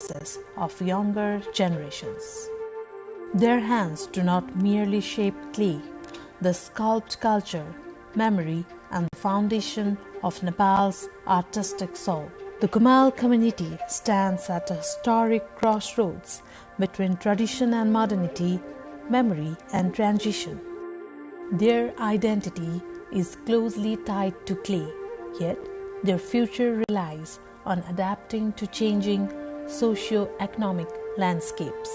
success of younger generations. Their hands do not merely shape clay, they sculpt culture, memory, and the foundation of Nepal's artistic soul. The Kumail community stands at a historic crossroads between tradition and modernity, memory and transition. Their identity is closely tied to clay, yet their future relies on adapting to changing socio-economic landscapes.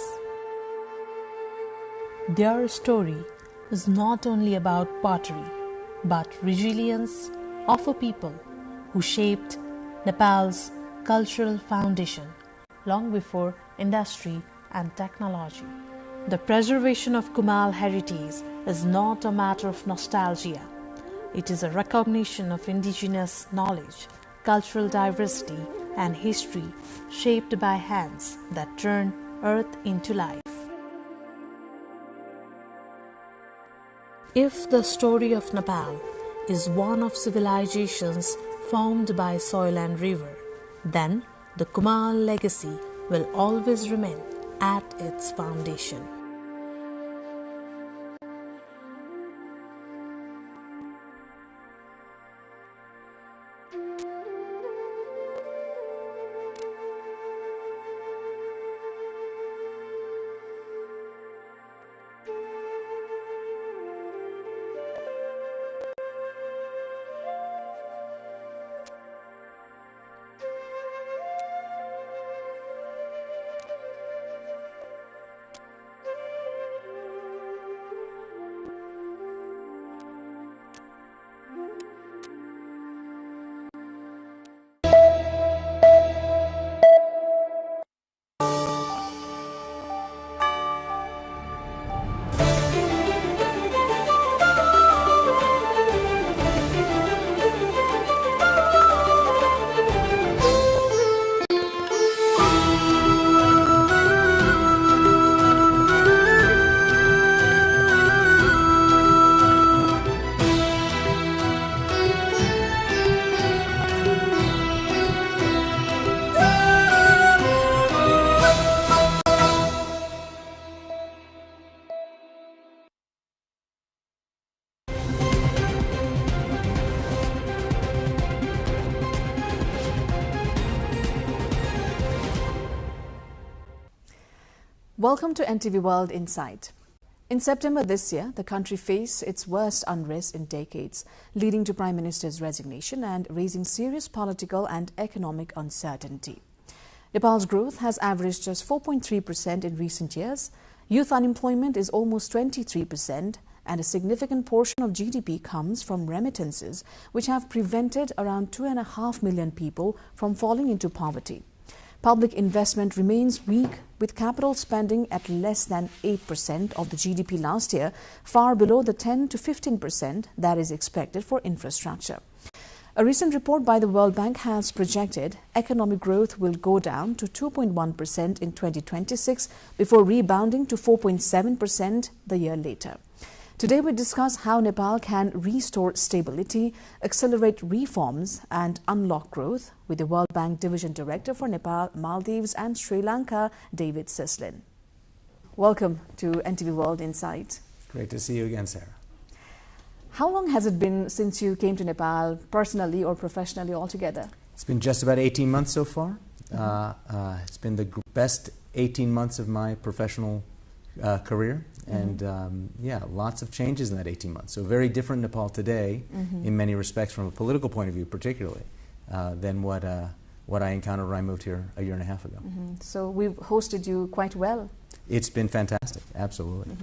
Their story is not only about pottery, but resilience of a people who shaped Nepal's cultural foundation long before industry and technology. The preservation of Kumail heritage is not a matter of nostalgia. It is a recognition of indigenous knowledge, cultural diversity, and history shaped by hands that turn earth into life. If the story of Nepal is one of civilizations formed by soil and river, then the Kumail legacy will always remain at its foundation. Welcome to NTV World Insight. In September this year, the country faced its worst unrest in decades, leading to Prime Minister's resignation and raising serious political and economic uncertainty. Nepal's growth has averaged just 4.3% in recent years. Youth unemployment is almost 23%, and a significant portion of GDP comes from remittances, which have prevented around 2.5 million people from falling into poverty. Public investment remains weak, with capital spending at less than 8% of the GDP last year, far below the 10 to 15% that is expected for infrastructure. A recent report by the World Bank has projected economic growth will go down to 2.1% in 2026 before rebounding to 4.7% the year later. Today we discuss how Nepal can restore stability, accelerate reforms and unlock growth with the World Bank Division Director for Nepal, Maldives and Sri Lanka, David Sislin. Welcome to NTV World Insight. Great to see you again, Sarah. How long has it been since you came to Nepal, personally or professionally altogether? It's been just about 18 months so far. It's been the best 18 months of my professional career. And yeah, lots of changes in that 18 months. So very different Nepal today in many respects from a political point of view particularly than what I encountered when I moved here a year and a half ago. So we've hosted you quite well. It's been fantastic, absolutely.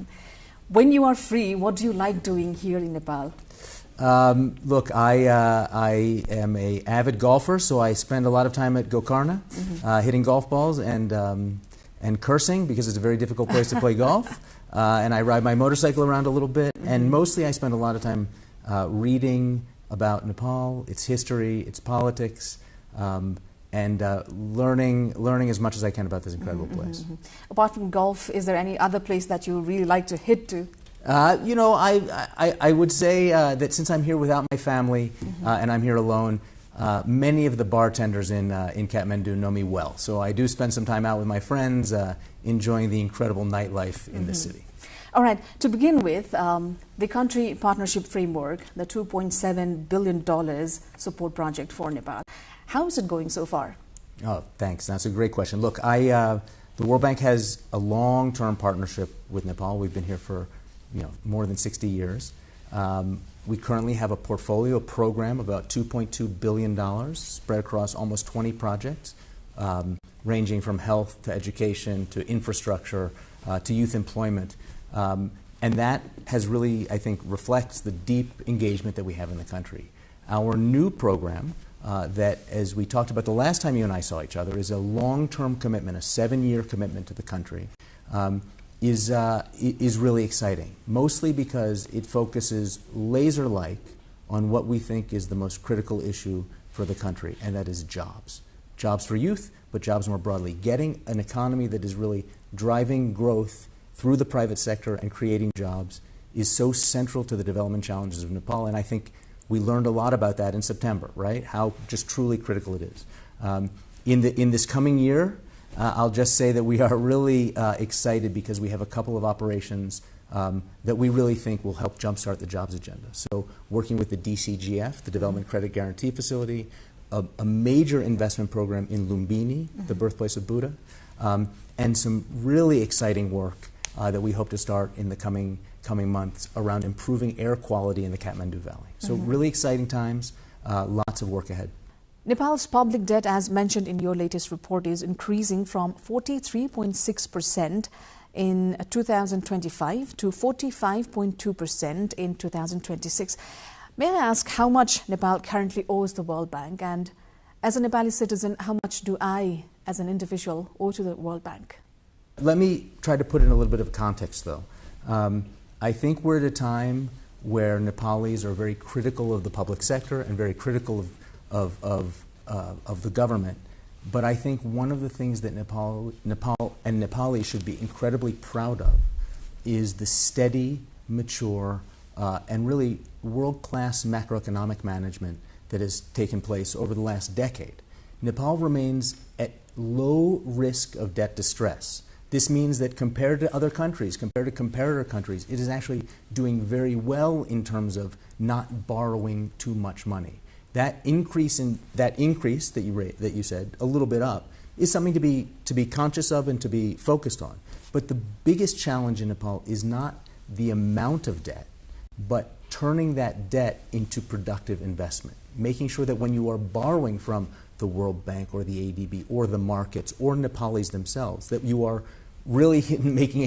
When you are free, what do you like doing here in Nepal? Look, I am an avid golfer, so I spend a lot of time at Gokarna hitting golf balls and cursing because it's a very difficult place to play golf. And I ride my motorcycle around a little bit, and mostly I spend a lot of time reading about Nepal, its history, its politics, and learning as much as I can about this incredible place. Apart from golf, is there any other place that you really like to hit to? You know, I would say that since I'm here without my family and I'm here alone, many of the bartenders in Kathmandu know me well. So I do spend some time out with my friends, enjoying the incredible nightlife in the city. All right, to begin with, the country partnership framework, the $2.7 billion support project for Nepal. How is it going so far? Oh, thanks. That's a great question. Look, the World Bank has a long-term partnership with Nepal. We've been here for more than 60 years. We currently have a portfolio, a program of about $2.2 billion spread across almost 20 projects, ranging from health to education to infrastructure to youth employment. And that has really, I think, reflects the deep engagement that we have in the country. Our new program, that, as we talked about the last time you and I saw each other, is a long-term commitment, a 7-year commitment to the country, is really exciting, mostly because it focuses laser-like on what we think is the most critical issue for the country, and that is jobs. Jobs for youth, but jobs more broadly. Getting an economy that is really driving growth through the private sector and creating jobs is so central to the development challenges of Nepal, and I think we learned a lot about that in September, right? How just truly critical it is. In this coming year, I'll just say that we are really excited because we have a couple of operations that we really think will help jumpstart the jobs agenda. So working with the DCGF, the Development Credit Guarantee Facility, a major investment program in Lumbini, the birthplace of Buddha, and some really exciting work that we hope to start in the coming months around improving air quality in the Kathmandu Valley. So really exciting times, lots of work ahead. Nepal's public debt, as mentioned in your latest report, is increasing from 43.6% in 2025 to 45.2% in 2026. May I ask how much Nepal currently owes the World Bank, and as a Nepali citizen, how much do I, as an individual, owe to the World Bank? Let me try to put in a little bit of context, though. I think we're at a time where Nepalis are very critical of the public sector and very critical of the government. But I think one of the things that Nepal and Nepalis should be incredibly proud of is the steady, mature, and really world-class macroeconomic management that has taken place over the last decade. Nepal remains at low risk of debt distress. This means that compared to other countries, compared to comparator countries, it is actually doing very well in terms of not borrowing too much money. That increase that you said, a little bit up, is something to be conscious of and to be focused on. But the biggest challenge in Nepal is not the amount of debt, but turning that debt into productive investment, making sure that when you are borrowing from the World Bank or the ADB or the markets or Nepalis themselves, that you are really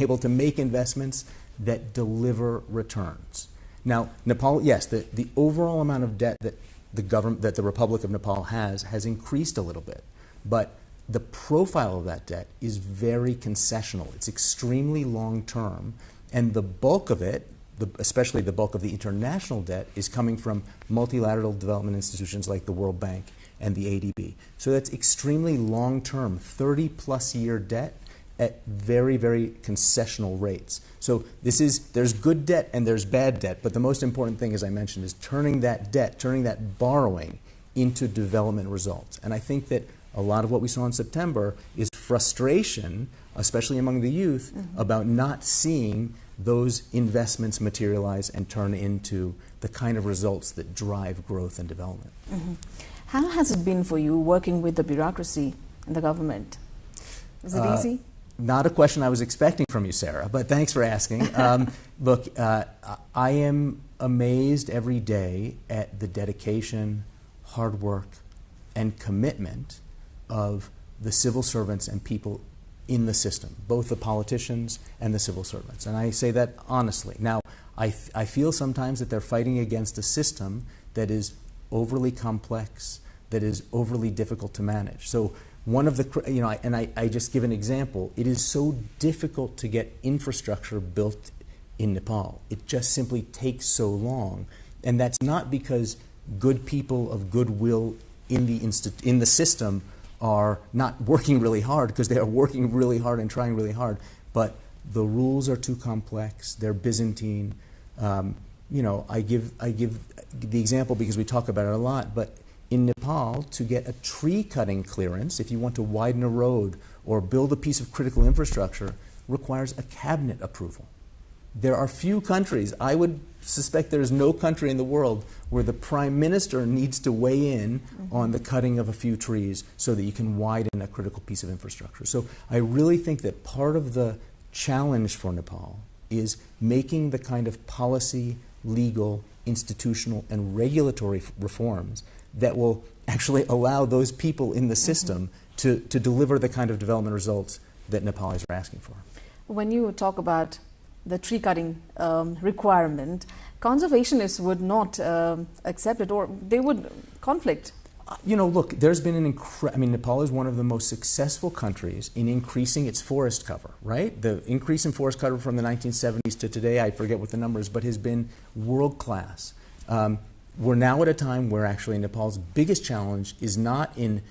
able to make investments that deliver returns. Now, Nepal, yes, the overall amount of debt that the Republic of Nepal has increased a little bit, but the profile of that debt is very concessional. It's extremely long-term, and the bulk of it, especially the bulk of the international debt, is coming from multilateral development institutions like the World Bank and the ADB. So that's extremely long-term, 30-plus year debt at very, very concessional rates. So there's good debt and there's bad debt, but the most important thing, as I mentioned, is turning that debt, turning that borrowing into development results. And I think that a lot of what we saw in September is frustration, especially among the youth, about not seeing those investments materialize and turn into the kind of results that drive growth and development. How has it been for you working with the bureaucracy in the government? Is it easy? Not a question I was expecting from you, Sarah, but thanks for asking. Look, I am amazed every day at the dedication, hard work, and commitment of the civil servants and people in the system, both the politicians and the civil servants. And I say that honestly. Now, I feel sometimes that they're fighting against a system that is overly complex, that is overly difficult to manage. So one of the, I just give an example. It is so difficult to get infrastructure built in Nepal. It just simply takes so long. And that's not because good people of goodwill in the system are not working really hard, because they are working really hard and trying really hard, but the rules are too complex, they're Byzantine. I give the example because we talk about it a lot, but in Nepal, to get a tree cutting clearance, if you want to widen a road or build a piece of critical infrastructure, requires a cabinet approval. There are few countries, I would suspect there is no country in the world where the prime minister needs to weigh in on the cutting of a few trees so that you can widen a critical piece of infrastructure. So I really think that part of the challenge for Nepal is making the kind of policy, legal, institutional, and regulatory reforms that will actually allow those people in the system to deliver the kind of development results that Nepalis are asking for. When you talk about the tree cutting requirement, conservationists would not accept it, or they would conflict. You know, look, there's been Nepal is one of the most successful countries in increasing its forest cover, right? The increase in forest cover from the 1970s to today, I forget what the number is, but has been world-class. We're now at a time where actually Nepal's biggest challenge is not in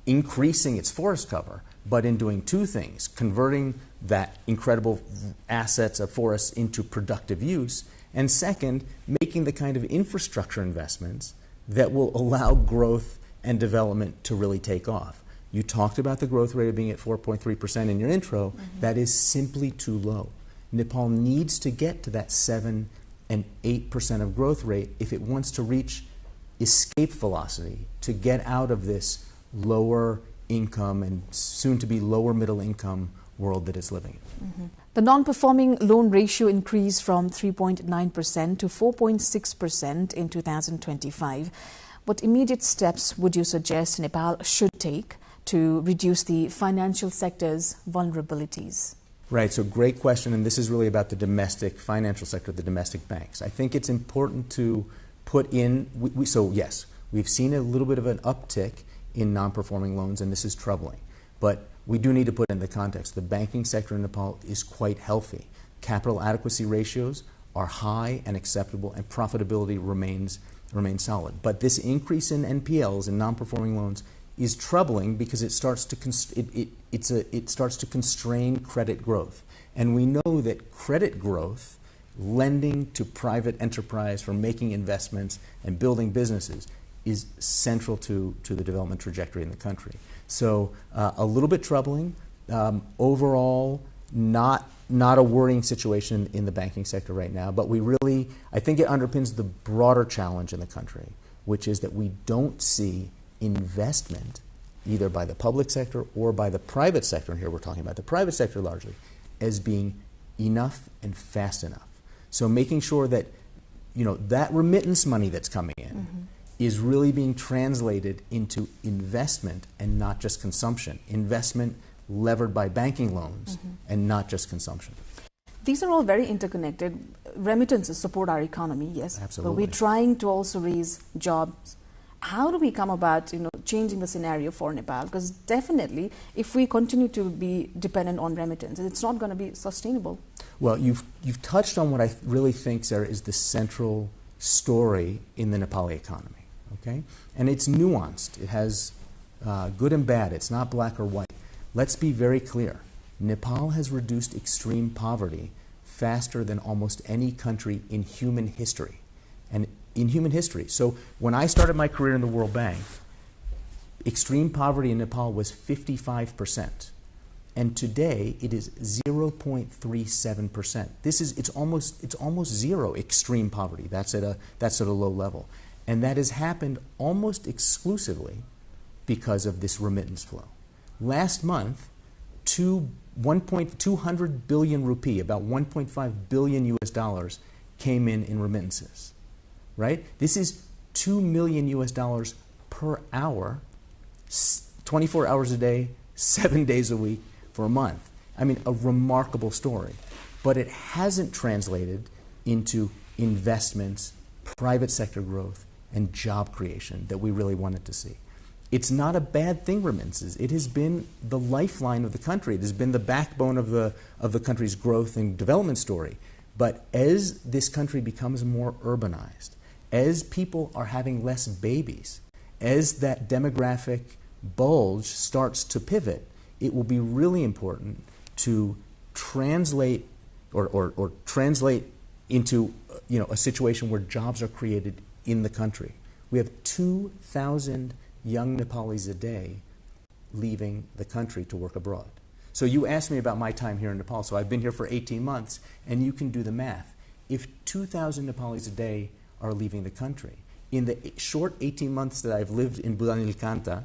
increasing its forest cover, but in doing two things: converting that incredible assets of forests into productive use, and second, making the kind of infrastructure investments that will allow growth and development to really take off. You talked about the growth rate of being at 4.3% in your intro. That is simply too low. Nepal needs to get to that 7 and 8% of growth rate if it wants to reach escape velocity, to get out of this lower income and soon to be lower middle income world that it's living in. The non-performing loan ratio increased from 3.9% to 4.6% in 2025. What immediate steps would you suggest Nepal should take to reduce the financial sector's vulnerabilities? Right, so great question, and this is really about the domestic financial sector, the domestic banks. I think it's important to put in, so yes, we've seen a little bit of an uptick in non-performing loans, and this is troubling. But we do need to put in the context. The banking sector in Nepal is quite healthy. Capital adequacy ratios are high and acceptable, and profitability remains solid. But this increase in NPLs, in non-performing loans, is troubling because it starts to constrain credit growth. And we know that credit growth, lending to private enterprise for making investments and building businesses, is central to the development trajectory in the country. So a little bit troubling. Overall, not a worrying situation in the banking sector right now, but I think it underpins the broader challenge in the country, which is that we don't see investment, either by the public sector or by the private sector, and here we're talking about the private sector largely, as being enough and fast enough. So making sure that, that remittance money that's coming in is really being translated into investment and not just consumption. Investment levered by banking loans and not just consumption. These are all very interconnected. Remittances support our economy, yes. Absolutely. But we're trying to also raise jobs. How do we come about, changing the scenario for Nepal? Because definitely, if we continue to be dependent on remittances, it's not going to be sustainable. Well, you've touched on what I really think, Sarah, is the central story in the Nepali economy. Okay? And it's nuanced. It has good and bad. It's not black or white. Let's be very clear. Nepal has reduced extreme poverty faster than almost any country in human history. So when I started my career in the World Bank, extreme poverty in Nepal was 55%. And today it is 0.37%. It's almost zero extreme poverty. That's at a low level. And that has happened almost exclusively because of this remittance flow. Last month, 200 billion rupee, about 1.5 billion US dollars, came in remittances. Right? This is $2 million US dollars per hour, 24 hours a day, 7 days a week for a month. I mean, a remarkable story. But it hasn't translated into investments, private sector growth, and job creation that we really wanted to see. It's not a bad thing, remittances. It has been the lifeline of the country. It has been the backbone of the country's growth and development story. But as this country becomes more urbanized, as people are having less babies, as that demographic bulge starts to pivot, it will be really important to translate translate into a situation where jobs are created in the country, We have 2,000 young Nepalis a day leaving the country to work abroad. So you asked me about my time here in Nepal. So I've been here for 18 months, and you can do the math. If 2,000 Nepalis a day are leaving the country, in the short 18 months that I've lived in Budanilkanta,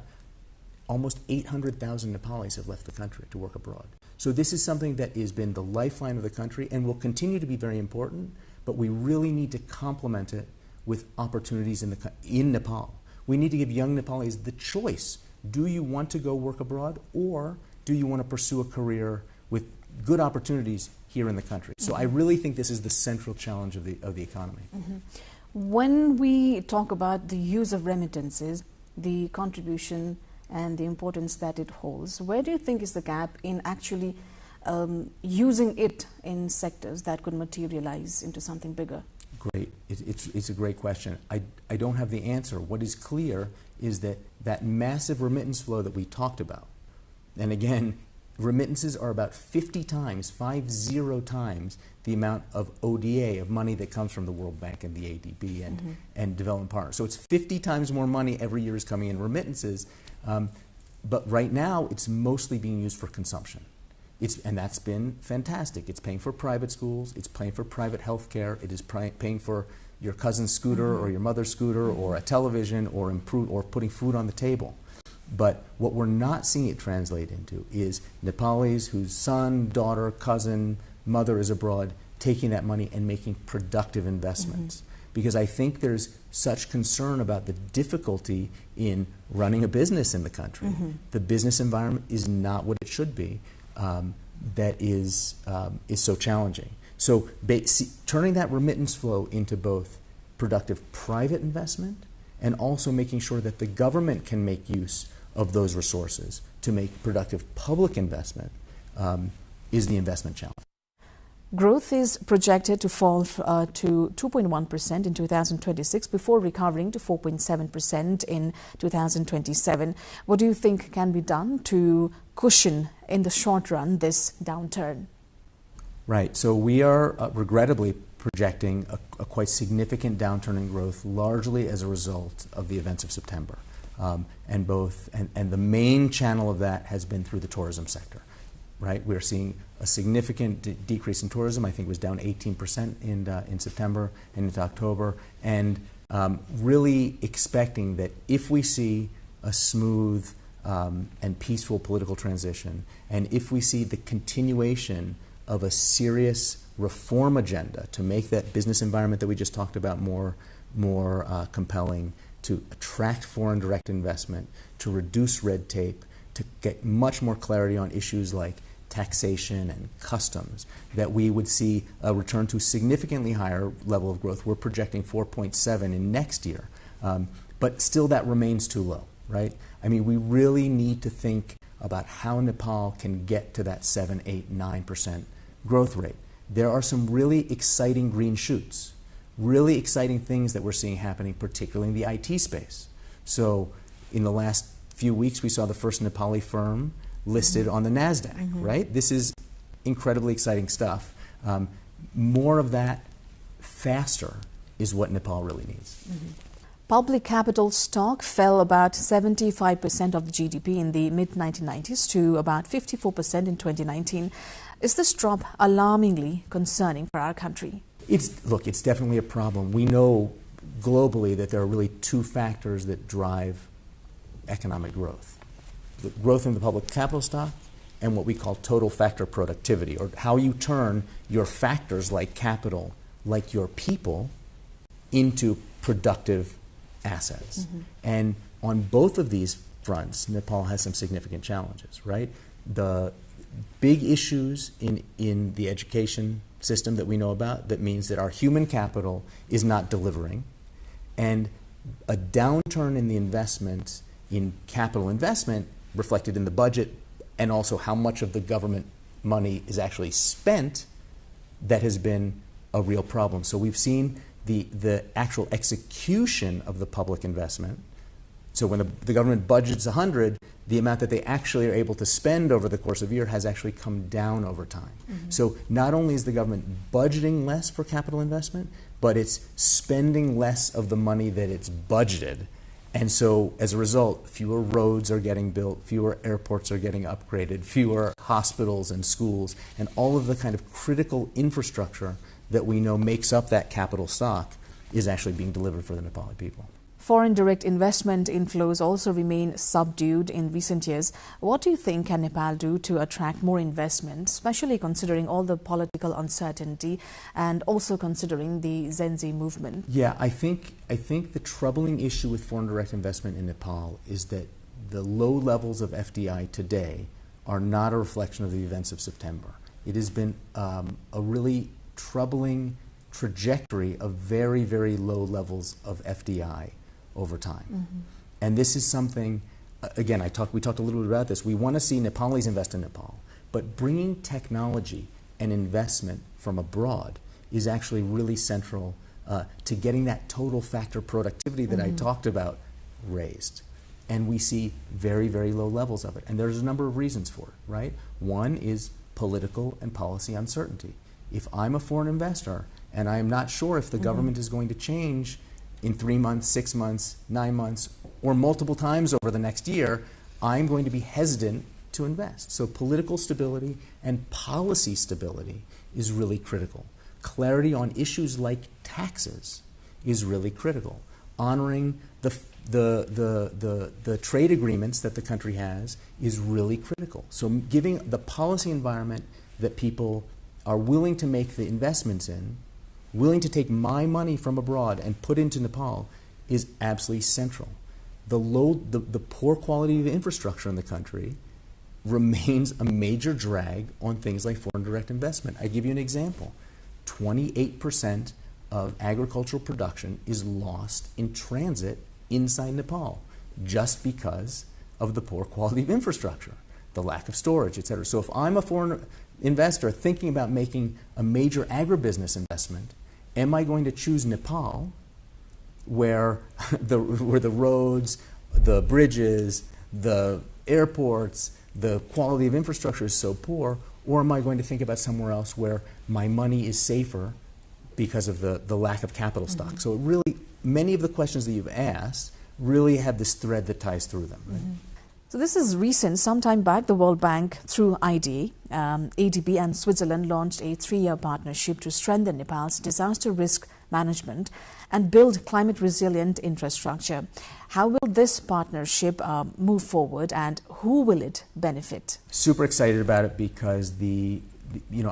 almost 800,000 Nepalis have left the country to work abroad. So this is something that has been the lifeline of the country and will continue to be very important, but we really need to complement it with opportunities in Nepal. We need to give young Nepalis the choice. Do you want to go work abroad, or do you want to pursue a career with good opportunities here in the country? So I really think this is the central challenge of the economy. When we talk about the use of remittances, the contribution and the importance that it holds, where do you think is the gap in actually using it in sectors that could materialize into something bigger? Great. It's a great question. I don't have the answer. What is clear is that massive remittance flow that we talked about, and again, remittances are about 50 times the amount of ODA, of money that comes from the World Bank and the ADB and development partners. So it's 50 times more money every year is coming in remittances, but right now it's mostly being used for consumption. And that's been fantastic. It's paying for private schools, it's paying for private health care, it is paying for your cousin's scooter or your mother's scooter or a television or putting food on the table. But what we're not seeing it translate into is Nepalis whose son, daughter, cousin, mother is abroad taking that money and making productive investments. Because I think there's such concern about the difficulty in running a business in the country. The business environment is not what it should be. That is so challenging. So turning that remittance flow into both productive private investment and also making sure that the government can make use of those resources to make productive public investment is the investment challenge. Growth is projected to fall to 2.1% in 2026 before recovering to 4.7% in 2027. What do you think can be done to cushion in the short run this downturn? Right. So we are regrettably projecting a quite significant downturn in growth, largely as a result of the events of September. And the main channel of that has been through the tourism sector. Right, we're seeing a significant decrease in tourism. I think it was down 18% in September and into October, and really expecting that if we see a smooth and peaceful political transition, and if we see the continuation of a serious reform agenda to make that business environment that we just talked about more compelling, to attract foreign direct investment, to reduce red tape, to get much more clarity on issues like taxation and customs, that we would see a return to significantly higher level of growth. We're projecting 4.7 in next year, but still that remains too low, right? I mean, we really need to think about how Nepal can get to that 7, 8, 9% growth rate. There are some really exciting green shoots, really exciting things that we're seeing happening, particularly in the IT space. So in the last few weeks, we saw the first Nepali firm listed on the NASDAQ, right? This is incredibly exciting stuff. More of that faster is what Nepal really needs. Public capital stock fell about 75% of the GDP in the mid-1990s to about 54% in 2019. Is this drop alarmingly concerning for our country? Look, it's definitely a problem. We know globally that there are really two factors that drive economic growth. The growth in the public capital stock and what we call total factor productivity, or how you turn your factors like capital, like your people, into productive assets. And on both of these fronts, Nepal has some significant challenges, right? The big issues in the education system that we know about, that means that our human capital is not delivering, and a downturn in the investment in capital investment reflected in the budget, and also how much of the government money is actually spent, that has been a real problem. So we've seen the actual execution of the public investment. So when the government budgets 100, the amount that they actually are able to spend over the course of a year has actually come down over time. So not only is the government budgeting less for capital investment, but it's spending less of the money that it's budgeted. And so, as a result, fewer roads are getting built, fewer airports are getting upgraded, fewer hospitals and schools, and all of the kind of critical infrastructure that we know makes up that capital stock is actually being delivered for the Nepali people. Foreign direct investment inflows also remain subdued in recent years. What do you think can Nepal do to attract more investment, especially considering all the political uncertainty and also considering the Gen Z movement? Yeah, I think the troubling issue with foreign direct investment in Nepal is that the low levels of FDI today are not a reflection of the events of September. It has been a really troubling trajectory of very, very low levels of FDI over time. Mm-hmm. And this is something, again, we talked a little bit about this. We want to see Nepalis invest in Nepal, but bringing technology and investment from abroad is actually really central to getting that total factor productivity that I talked about raised. And we see very, very low levels of it. And there's a number of reasons for it, right? One is political and policy uncertainty. If I'm a foreign investor and I'm not sure if the government is going to change in 3 months, 6 months, 9 months, or multiple times over the next year, I'm going to be hesitant to invest. So political stability and policy stability is really critical. Clarity on issues like taxes is really critical. Honoring the trade agreements that the country has is really critical. So giving the policy environment that people are willing to make the investments in, willing to take my money from abroad and put into Nepal, is absolutely central. The poor quality of the infrastructure in the country remains a major drag on things like foreign direct investment. I give you an example. 28% of agricultural production is lost in transit inside Nepal just because of the poor quality of infrastructure, the lack of storage, etc. So if I'm a foreign investor thinking about making a major agribusiness investment, am I going to choose Nepal, where the roads, the bridges, the airports, the quality of infrastructure is so poor, or am I going to think about somewhere else where my money is safer because of the lack of capital stock? So really, many of the questions that you've asked really have this thread that ties through them. Right? So this is recent. Some time back, the World Bank, through IDA, ADB and Switzerland launched a 3-year partnership to strengthen Nepal's disaster risk management and build climate-resilient infrastructure. How will this partnership move forward, and who will it benefit? Super excited about it because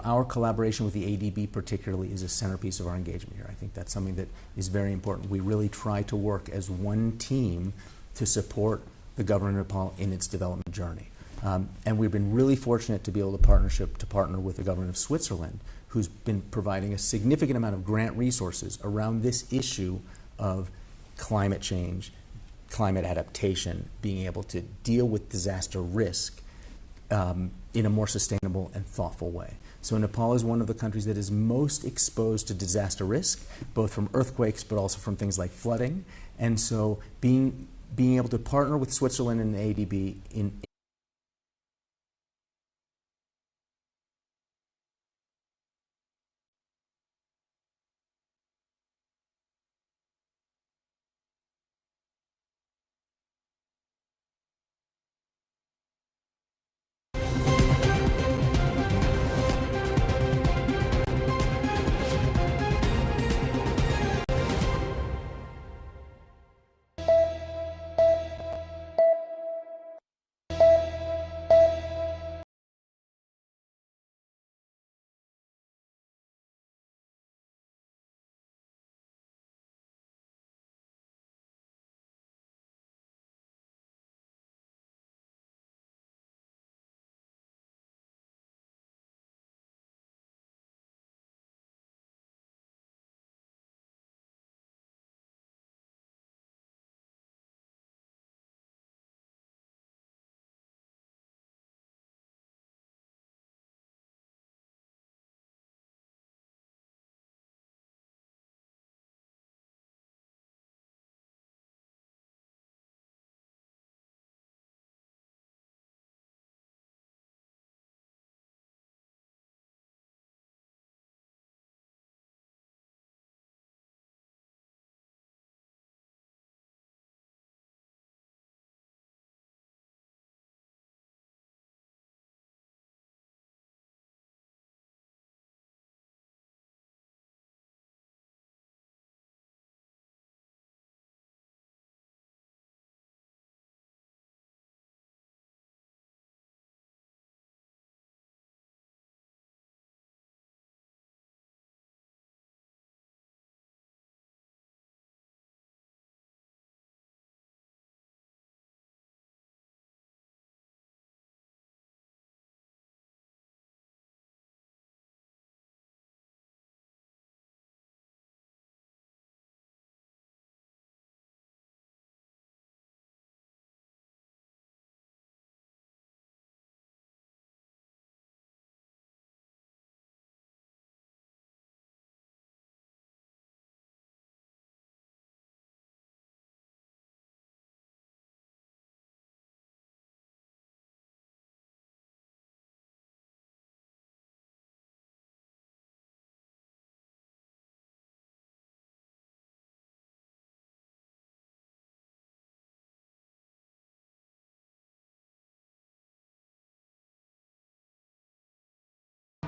our collaboration with the ADB particularly is a centerpiece of our engagement here. I think that's something that is very important. We really try to work as one team to support the government of Nepal in its development journey. And we've been really fortunate to be able to partner with the government of Switzerland, who's been providing a significant amount of grant resources around this issue of climate change, climate adaptation, being able to deal with disaster risk in a more sustainable and thoughtful way. So Nepal is one of the countries that is most exposed to disaster risk, both from earthquakes but also from things like flooding. And so being able to partner with Switzerland and the ADB in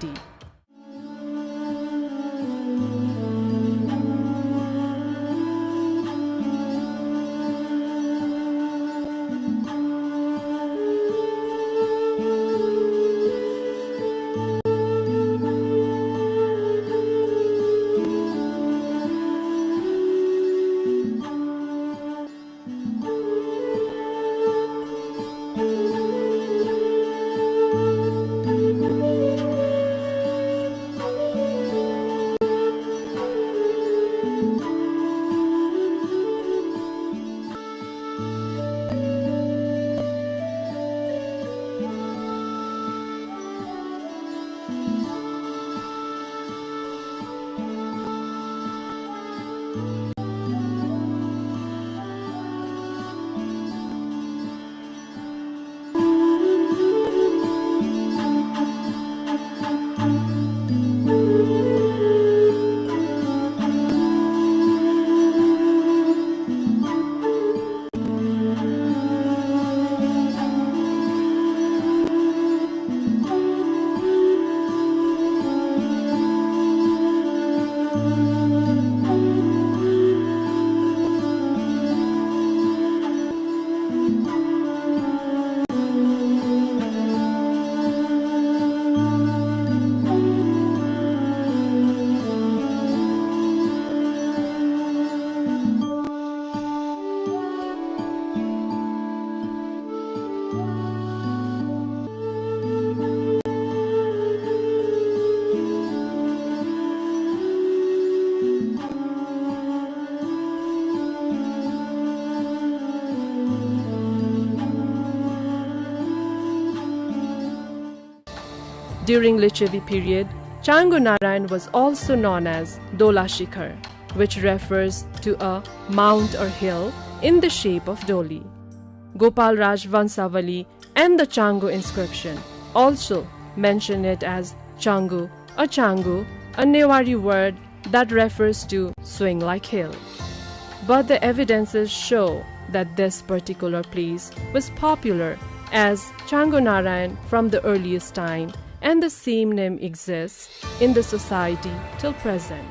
society. During Lichavi period, Chango Narayan was also known as Dola Shikhar, which refers to a mount or hill in the shape of Doli. Gopal Raj Vansavali and the Chango inscription also mention it as Changu, a Newari word that refers to swing like hill. But the evidences show that this particular place was popular as Chango Narayan from the earliest time, and the same name exists in the society till present.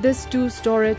This two-storied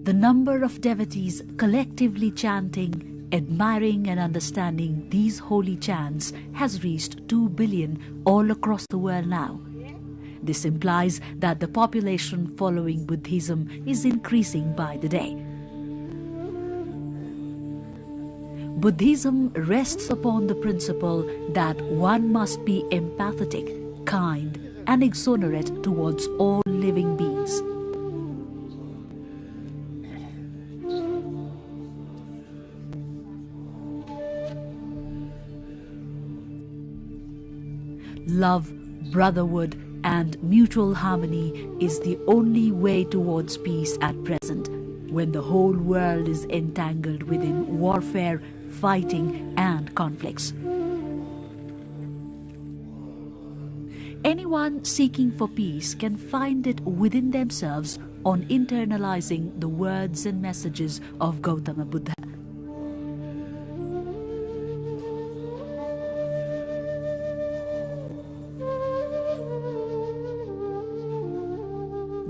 The number of devotees collectively chanting, admiring and understanding these holy chants has reached 2 billion all across the world now. This implies that the population following Buddhism is increasing by the day. Buddhism rests upon the principle that one must be empathetic, kind, and exonerate towards all living beings. Love, brotherhood, and mutual harmony is the only way towards peace at present, when the whole world is entangled within warfare, fighting, and conflicts. Anyone seeking for peace can find it within themselves on internalizing the words and messages of Gautama Buddha.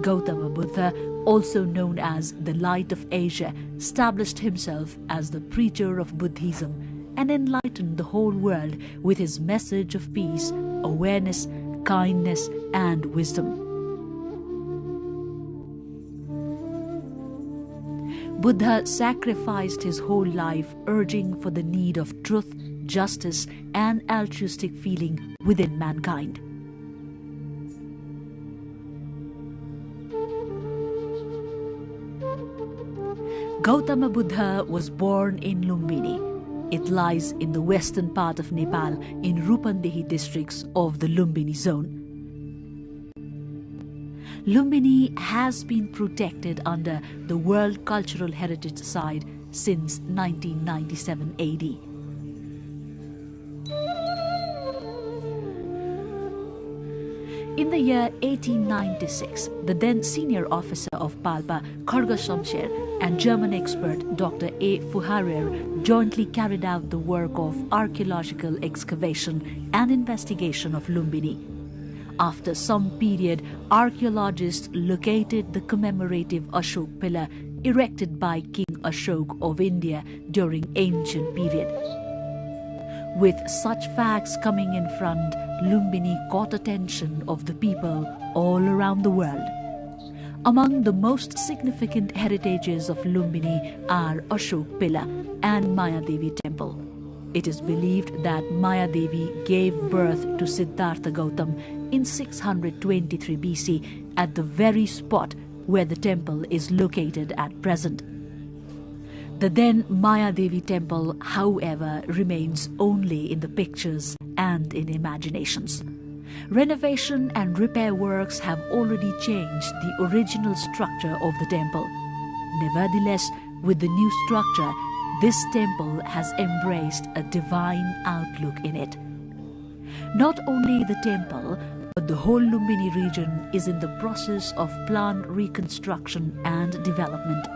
Gautama Buddha, also known as the Light of Asia, established himself as the preacher of Buddhism and enlightened the whole world with his message of peace, awareness, kindness, and wisdom. Buddha sacrificed his whole life urging for the need of truth, justice, and altruistic feeling within mankind. Gautama Buddha was born in Lumbini. It lies in the western part of Nepal in Rupandehi districts of the Lumbini zone. Lumbini has been protected under the World Cultural Heritage Site since 1997 AD. In the year 1896, the then senior officer of Palpa, Kharga Shamsher, and German expert Dr. A. Fuharer jointly carried out the work of archaeological excavation and investigation of Lumbini. After some period, archaeologists located the commemorative Ashok pillar erected by King Ashok of India during ancient period. With such facts coming in front, Lumbini caught attention of the people all around the world. Among the most significant heritages of Lumbini are Ashok Pillar and Maya Devi Temple. It is believed that Maya Devi gave birth to Siddhartha Gautam in 623 BC at the very spot where the temple is located at present. The then Maya Devi temple, however, remains only in the pictures and in imaginations. Renovation and repair works have already changed the original structure of the temple. Nevertheless, with the new structure, this temple has embraced a divine outlook in it. Not only the temple, but the whole Lumbini region is in the process of plan reconstruction and development.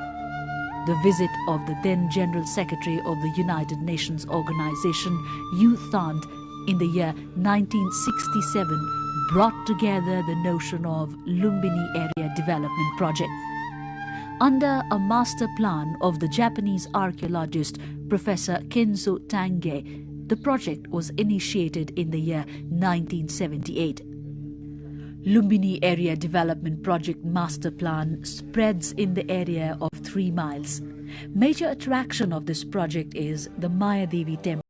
The visit of the then General Secretary of the United Nations Organization, U Thant, in the year 1967 brought together the notion of Lumbini Area Development Project. Under a master plan of the Japanese archaeologist Professor Kenzo Tange, the project was initiated in the year 1978. Lumbini Area Development Project Master Plan spreads in the area of 3 miles. Major attraction of this project is the Maya Devi Temple.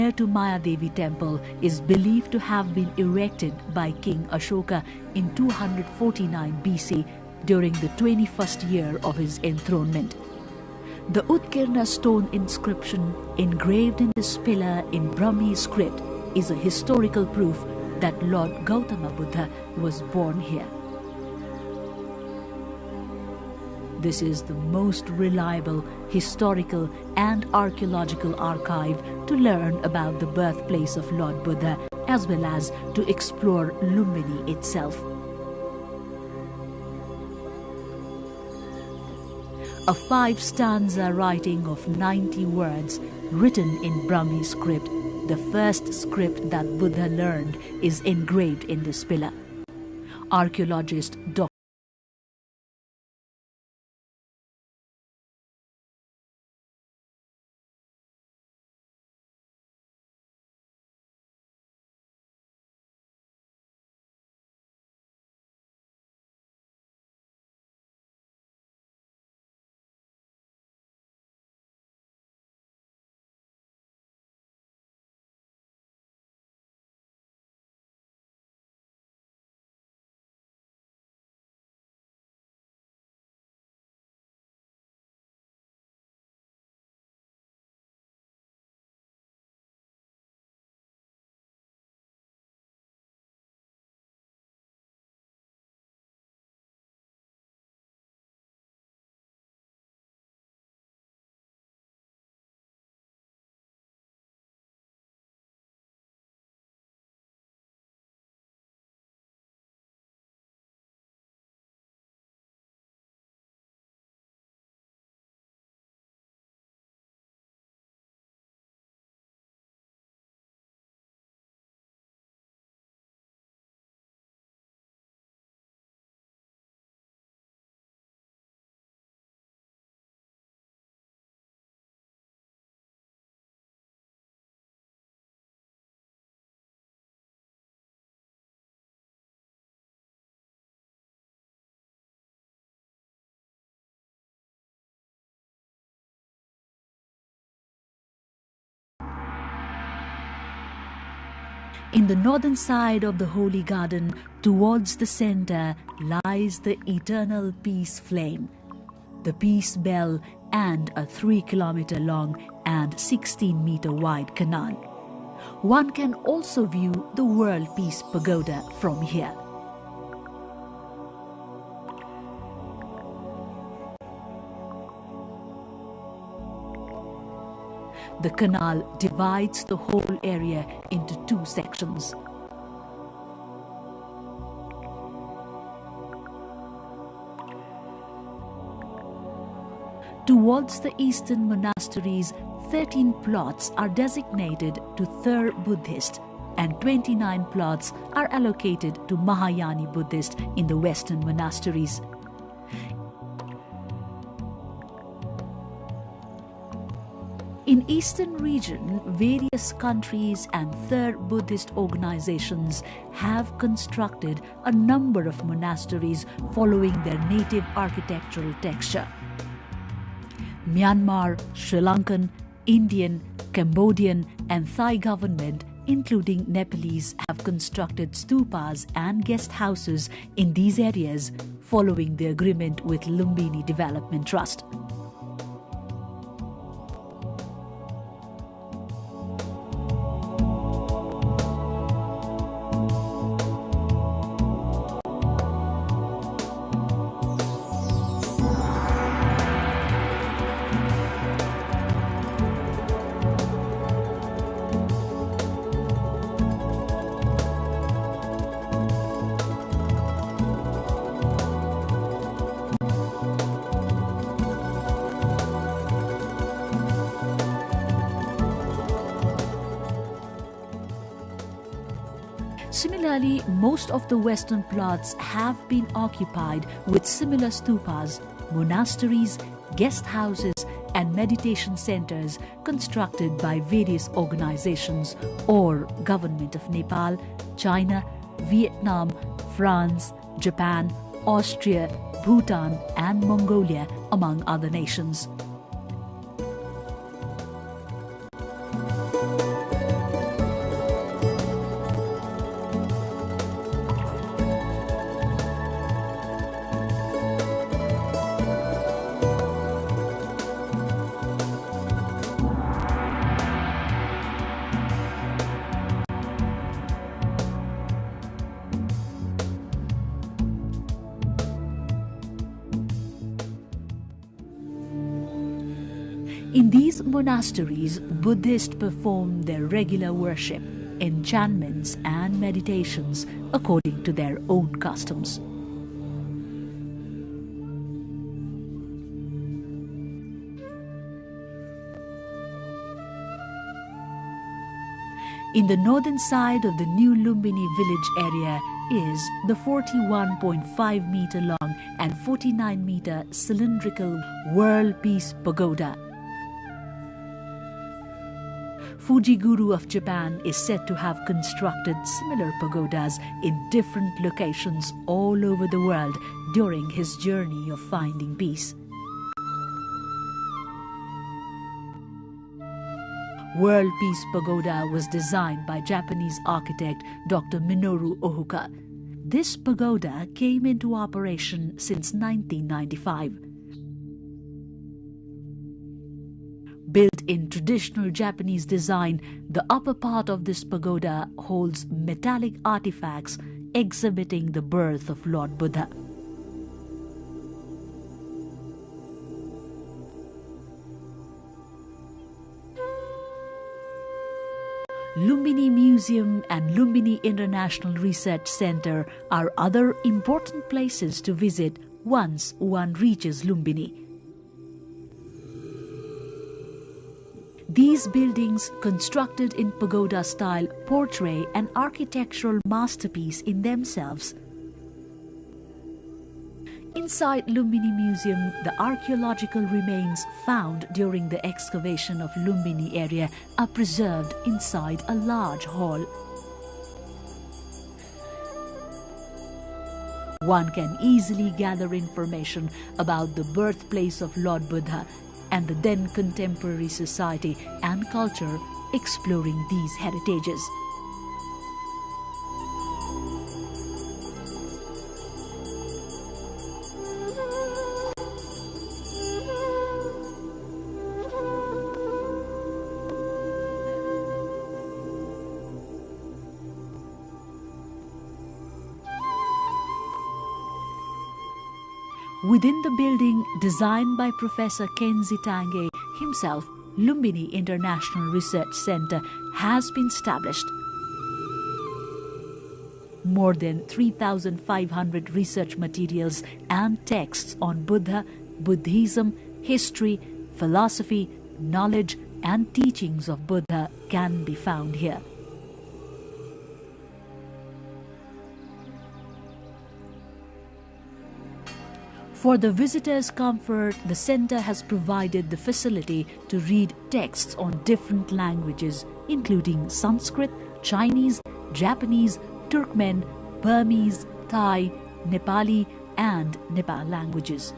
near to Mayadevi temple is believed to have been erected by King Ashoka in 249 BC during the 21st year of his enthronement. The Utkirna stone inscription engraved in this pillar in Brahmi script is a historical proof that Lord Gautama Buddha was born here. This is the most reliable historical and archaeological archive to learn about the birthplace of Lord Buddha as well as to explore Lumbini itself. A 5-stanza writing of 90 words written in Brahmi script, the first script that Buddha learned, is engraved in this pillar. Archaeologist Dr. In the northern side of the Holy Garden, towards the center, lies the eternal peace flame, the peace bell, and a 3-kilometer long and 16-meter wide canal. One can also view the World Peace Pagoda from here. The canal divides the whole area into 2 sections. Towards the eastern monasteries, 13 plots are designated to Thur Buddhist and 29 plots are allocated to Mahayani Buddhist in the western monasteries. In eastern region, various countries and Thur Buddhist organizations have constructed a number of monasteries following their native architectural texture. Myanmar, Sri Lankan, Indian, Cambodian and Thai government, including Nepalese, have constructed stupas and guest houses in these areas following the agreement with Lumbini Development Trust. Similarly, most of the western plots have been occupied with similar stupas, monasteries, guest houses and meditation centers constructed by various organizations or Government of Nepal, China, Vietnam, France, Japan, Austria, Bhutan and Mongolia, among other nations. In these monasteries, Buddhists perform their regular worship, enchantments and meditations according to their own customs. In the northern side of the new Lumbini village area is the 41.5 meter long and 49 meter cylindrical World Peace Pagoda. Fujiguru of Japan is said to have constructed similar pagodas in different locations all over the world during his journey of finding peace. World Peace Pagoda was designed by Japanese architect Dr. Minoru Ohuka. This pagoda came into operation since 1995. Built in traditional Japanese design, the upper part of this pagoda holds metallic artifacts exhibiting the birth of Lord Buddha. Lumbini Museum and Lumbini International Research Center are other important places to visit once one reaches Lumbini. These buildings, constructed in pagoda style, portray an architectural masterpiece in themselves. Inside Lumbini Museum, the archaeological remains found during the excavation of Lumbini area are preserved inside a large hall. One can easily gather information about the birthplace of Lord Buddha and the then contemporary society and culture exploring these heritages. Within the building, designed by Professor Kenzi Tange himself, Lumbini International Research Center has been established. More than 3,500 research materials and texts on Buddha, Buddhism, history, philosophy, knowledge and teachings of Buddha can be found here. For the visitors' comfort, the center has provided the facility to read texts on different languages, including Sanskrit, Chinese, Japanese, Turkmen, Burmese, Thai, Nepali, and Nepal languages.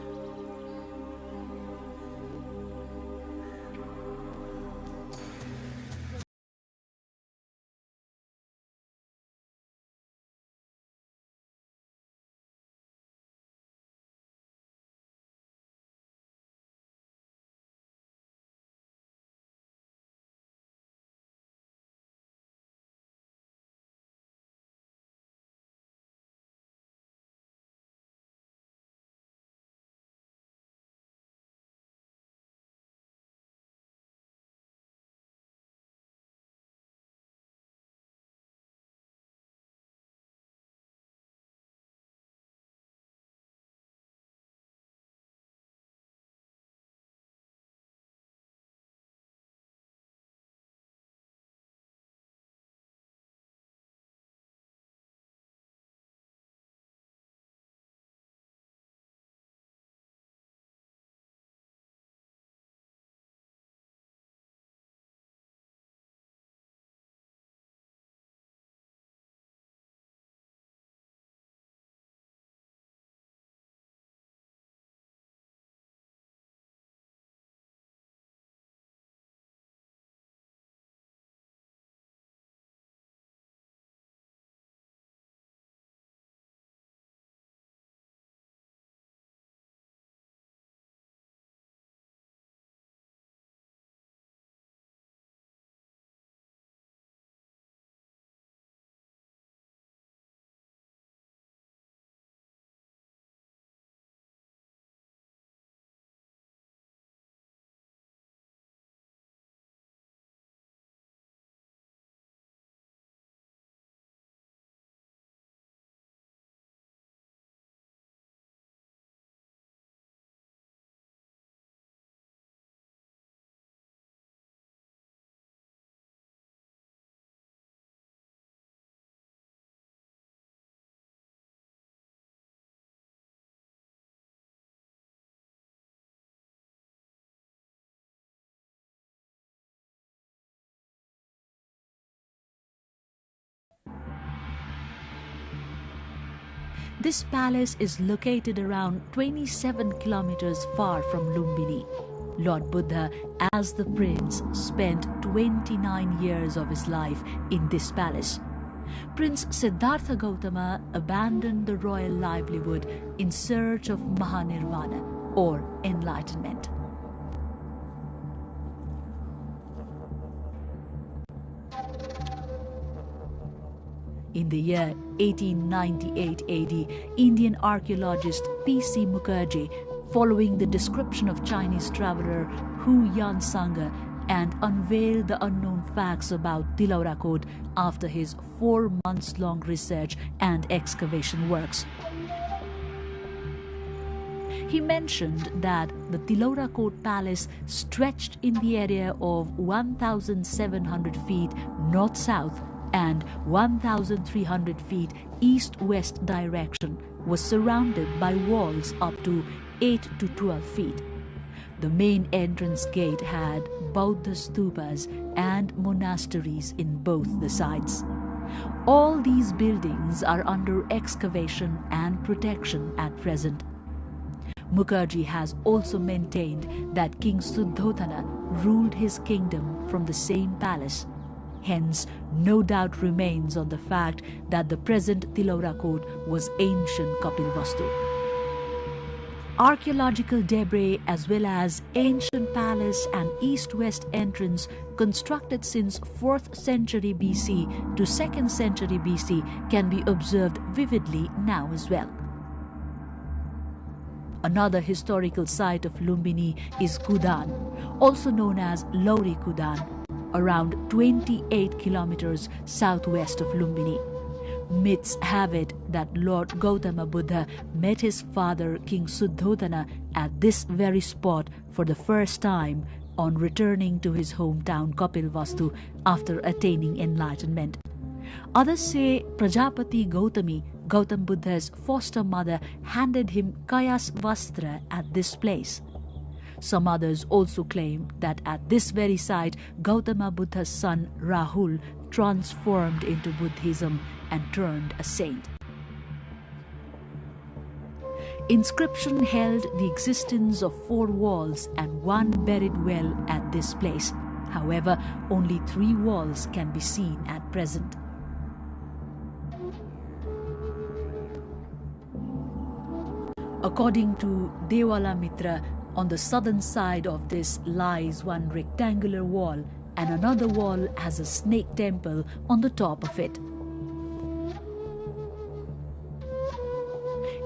This palace is located around 27 kilometers far from Lumbini. Lord Buddha, as the prince, spent 29 years of his life in this palace. Prince Siddhartha Gautama abandoned the royal livelihood in search of Mahanirvana, or enlightenment. In the year 1898 AD, Indian archaeologist P.C. Mukherjee, following the description of Chinese traveller Hu Yansanga, and unveiled the unknown facts about Tilaurakot after his 4 months-long research and excavation works. He mentioned that the Tilaurakot Palace stretched in the area of 1,700 feet north-south and 1,300 feet east-west direction, was surrounded by walls up to 8 to 12 feet. The main entrance gate had Buddha stupas and monasteries in both the sides. All these buildings are under excavation and protection at present. Mukherjee has also maintained that King Suddhodana ruled his kingdom from the same palace. Hence, no doubt remains on the fact that the present Tilaurakot was ancient Kapilvastu. Archaeological debris as well as ancient palace and east-west entrance constructed since 4th century BC to 2nd century BC can be observed vividly now as well. Another historical site of Lumbini is Kudan, also known as Lauri Kudan, around 28 kilometers southwest of Lumbini. Myths have it that Lord Gautama Buddha met his father King Suddhodana at this very spot for the first time on returning to his hometown Kapilvastu after attaining enlightenment. Others say Prajapati Gautami, Gautam Buddha's foster mother, handed him Kayas Vastra at this place. Some others also claim that at this very site, Gautama Buddha's son Rahul transformed into Buddhism and turned a saint. Inscription held the existence of 4 walls and 1 buried well at this place. However, only 3 walls can be seen at present. According to Dewala Mitra, on the southern side of this lies one rectangular wall, and another wall has a snake temple on the top of it.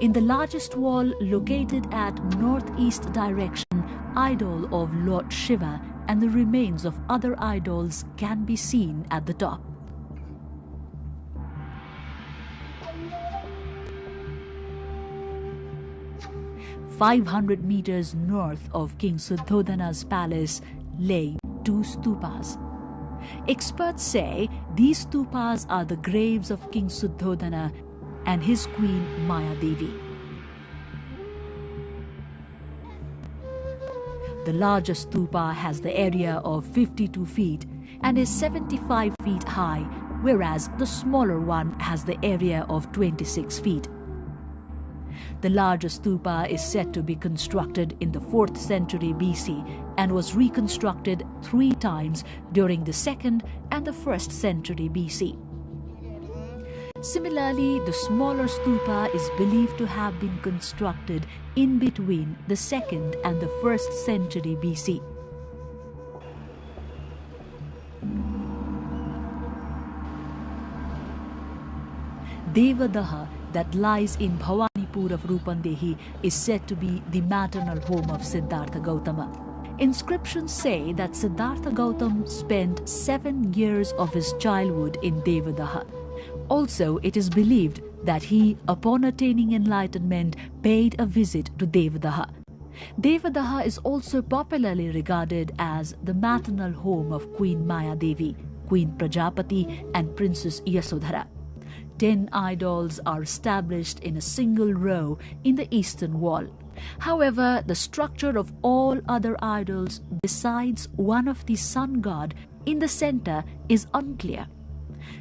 In the largest wall, located at northeast direction, idol of Lord Shiva and the remains of other idols can be seen at the top. "500 meters north of King Suddhodana's palace lay 2 stupas. Experts say these stupas are the graves of King Suddhodana and his queen Mayadevi. The largest stupa has the area of 52 feet and is 75 feet high, whereas the smaller one has the area of 26 feet. The largest stupa is said to be constructed in the 4th century BC and was reconstructed 3 times during the 2nd and the 1st century BC. Similarly, the smaller stupa is believed to have been constructed in between the 2nd and the 1st century BC. Devadaha, that lies in Bhawanipur of Rupandehi, is said to be the maternal home of Siddhartha Gautama. Inscriptions say that Siddhartha Gautam spent 7 years of his childhood in Devadaha. Also, it is believed that he, upon attaining enlightenment, paid a visit to Devadaha. Devadaha is also popularly regarded as the maternal home of Queen Mayadevi, Queen Prajapati, and Princess Yasodhara. 10 idols are established in a single row in the eastern wall. However, the structure of all other idols besides one of the sun god in the center is unclear.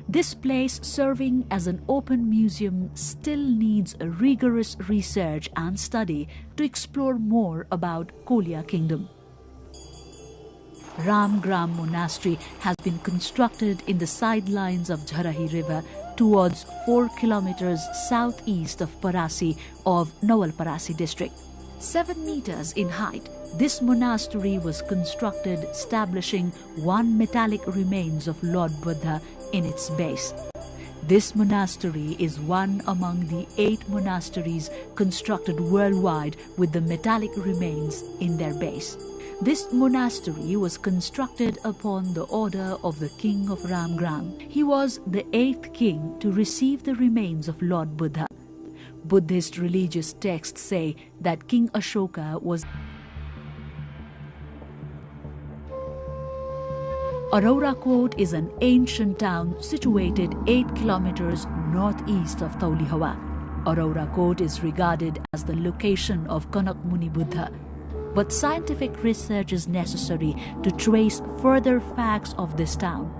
This place, serving as an open museum, still needs a rigorous research and study to explore more about Kolia Kingdom. Ramgram Monastery has been constructed in the sidelines of Jharahi River towards 4 kilometers southeast of Parasi of Nawalparasi district. 7 meters in height, this monastery was constructed, establishing one metallic remains of Lord Buddha in its base. This monastery is one among the 8 monasteries constructed worldwide with the metallic remains in their base. This monastery was constructed upon the order of the king of Ramgram. He was the 8th king to receive the remains of Lord Buddha. Buddhist religious texts say that King Ashoka was. Aurora Court is an ancient town situated 8 kilometers northeast of Taulihawa. Aurora Court is regarded as the location of Kanak Muni Buddha. But scientific research is necessary to trace further facts of this town.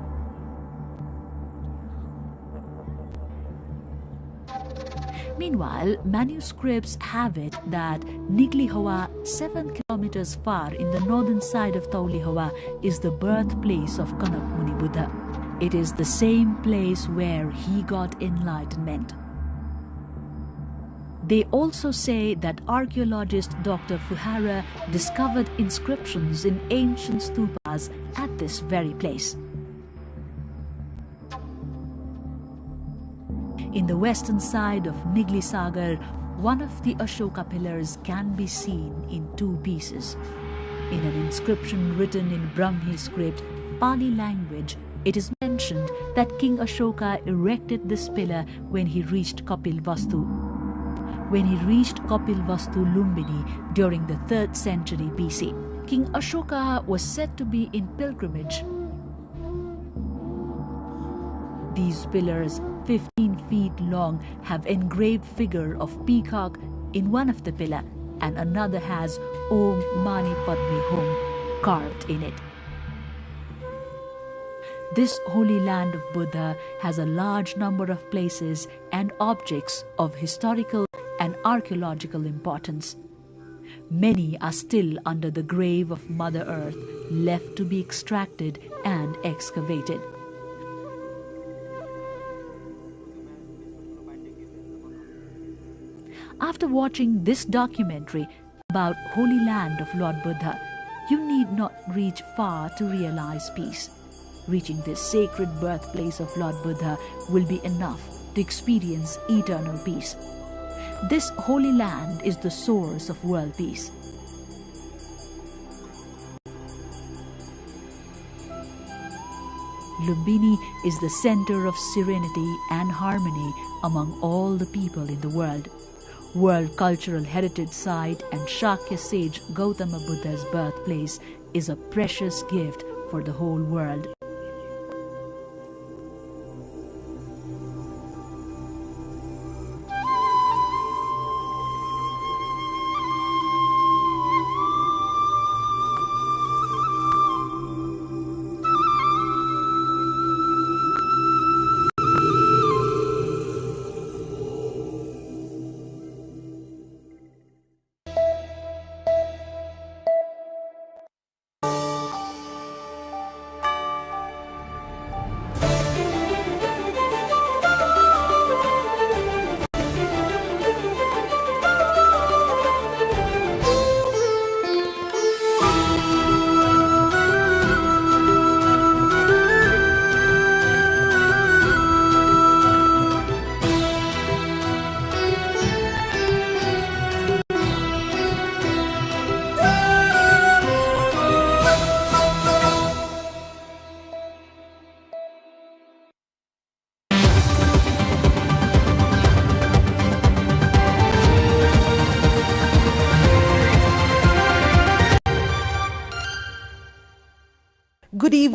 Meanwhile, manuscripts have it that Niglihawa, 7 kilometers far in the northern side of Taulihawa, is the birthplace of Kanak Muni Buddha. It is the same place where he got enlightenment. They also say that archaeologist Dr. Fuhara discovered inscriptions in ancient stupas at this very place. In the western side of Nigli Sagar, one of the Ashoka pillars can be seen in 2 pieces. In an inscription written in Brahmi script, Pali language, it is mentioned that King Ashoka erected this pillar when he reached Kapilvastu. When he reached Kapilvastu Lumbini during the 3rd century BC. King Ashoka was said to be in pilgrimage. These pillars, 15 feet long, have engraved figure of peacock in one of the pillar, and another has Om Mani Padme Hum carved in it. This holy land of Buddha has a large number of places and objects of historical and archaeological importance. Many are still under the grave of Mother Earth, left to be extracted and excavated. After watching this documentary about Holy Land of Lord Buddha, you need not reach far to realize peace. Reaching this sacred birthplace of Lord Buddha will be enough to experience eternal peace. This holy land is the source of world peace. Lumbini is the center of serenity and harmony among all the people in the world. World Cultural Heritage Site and Shakya sage Gautama Buddha's birthplace is a precious gift for the whole world.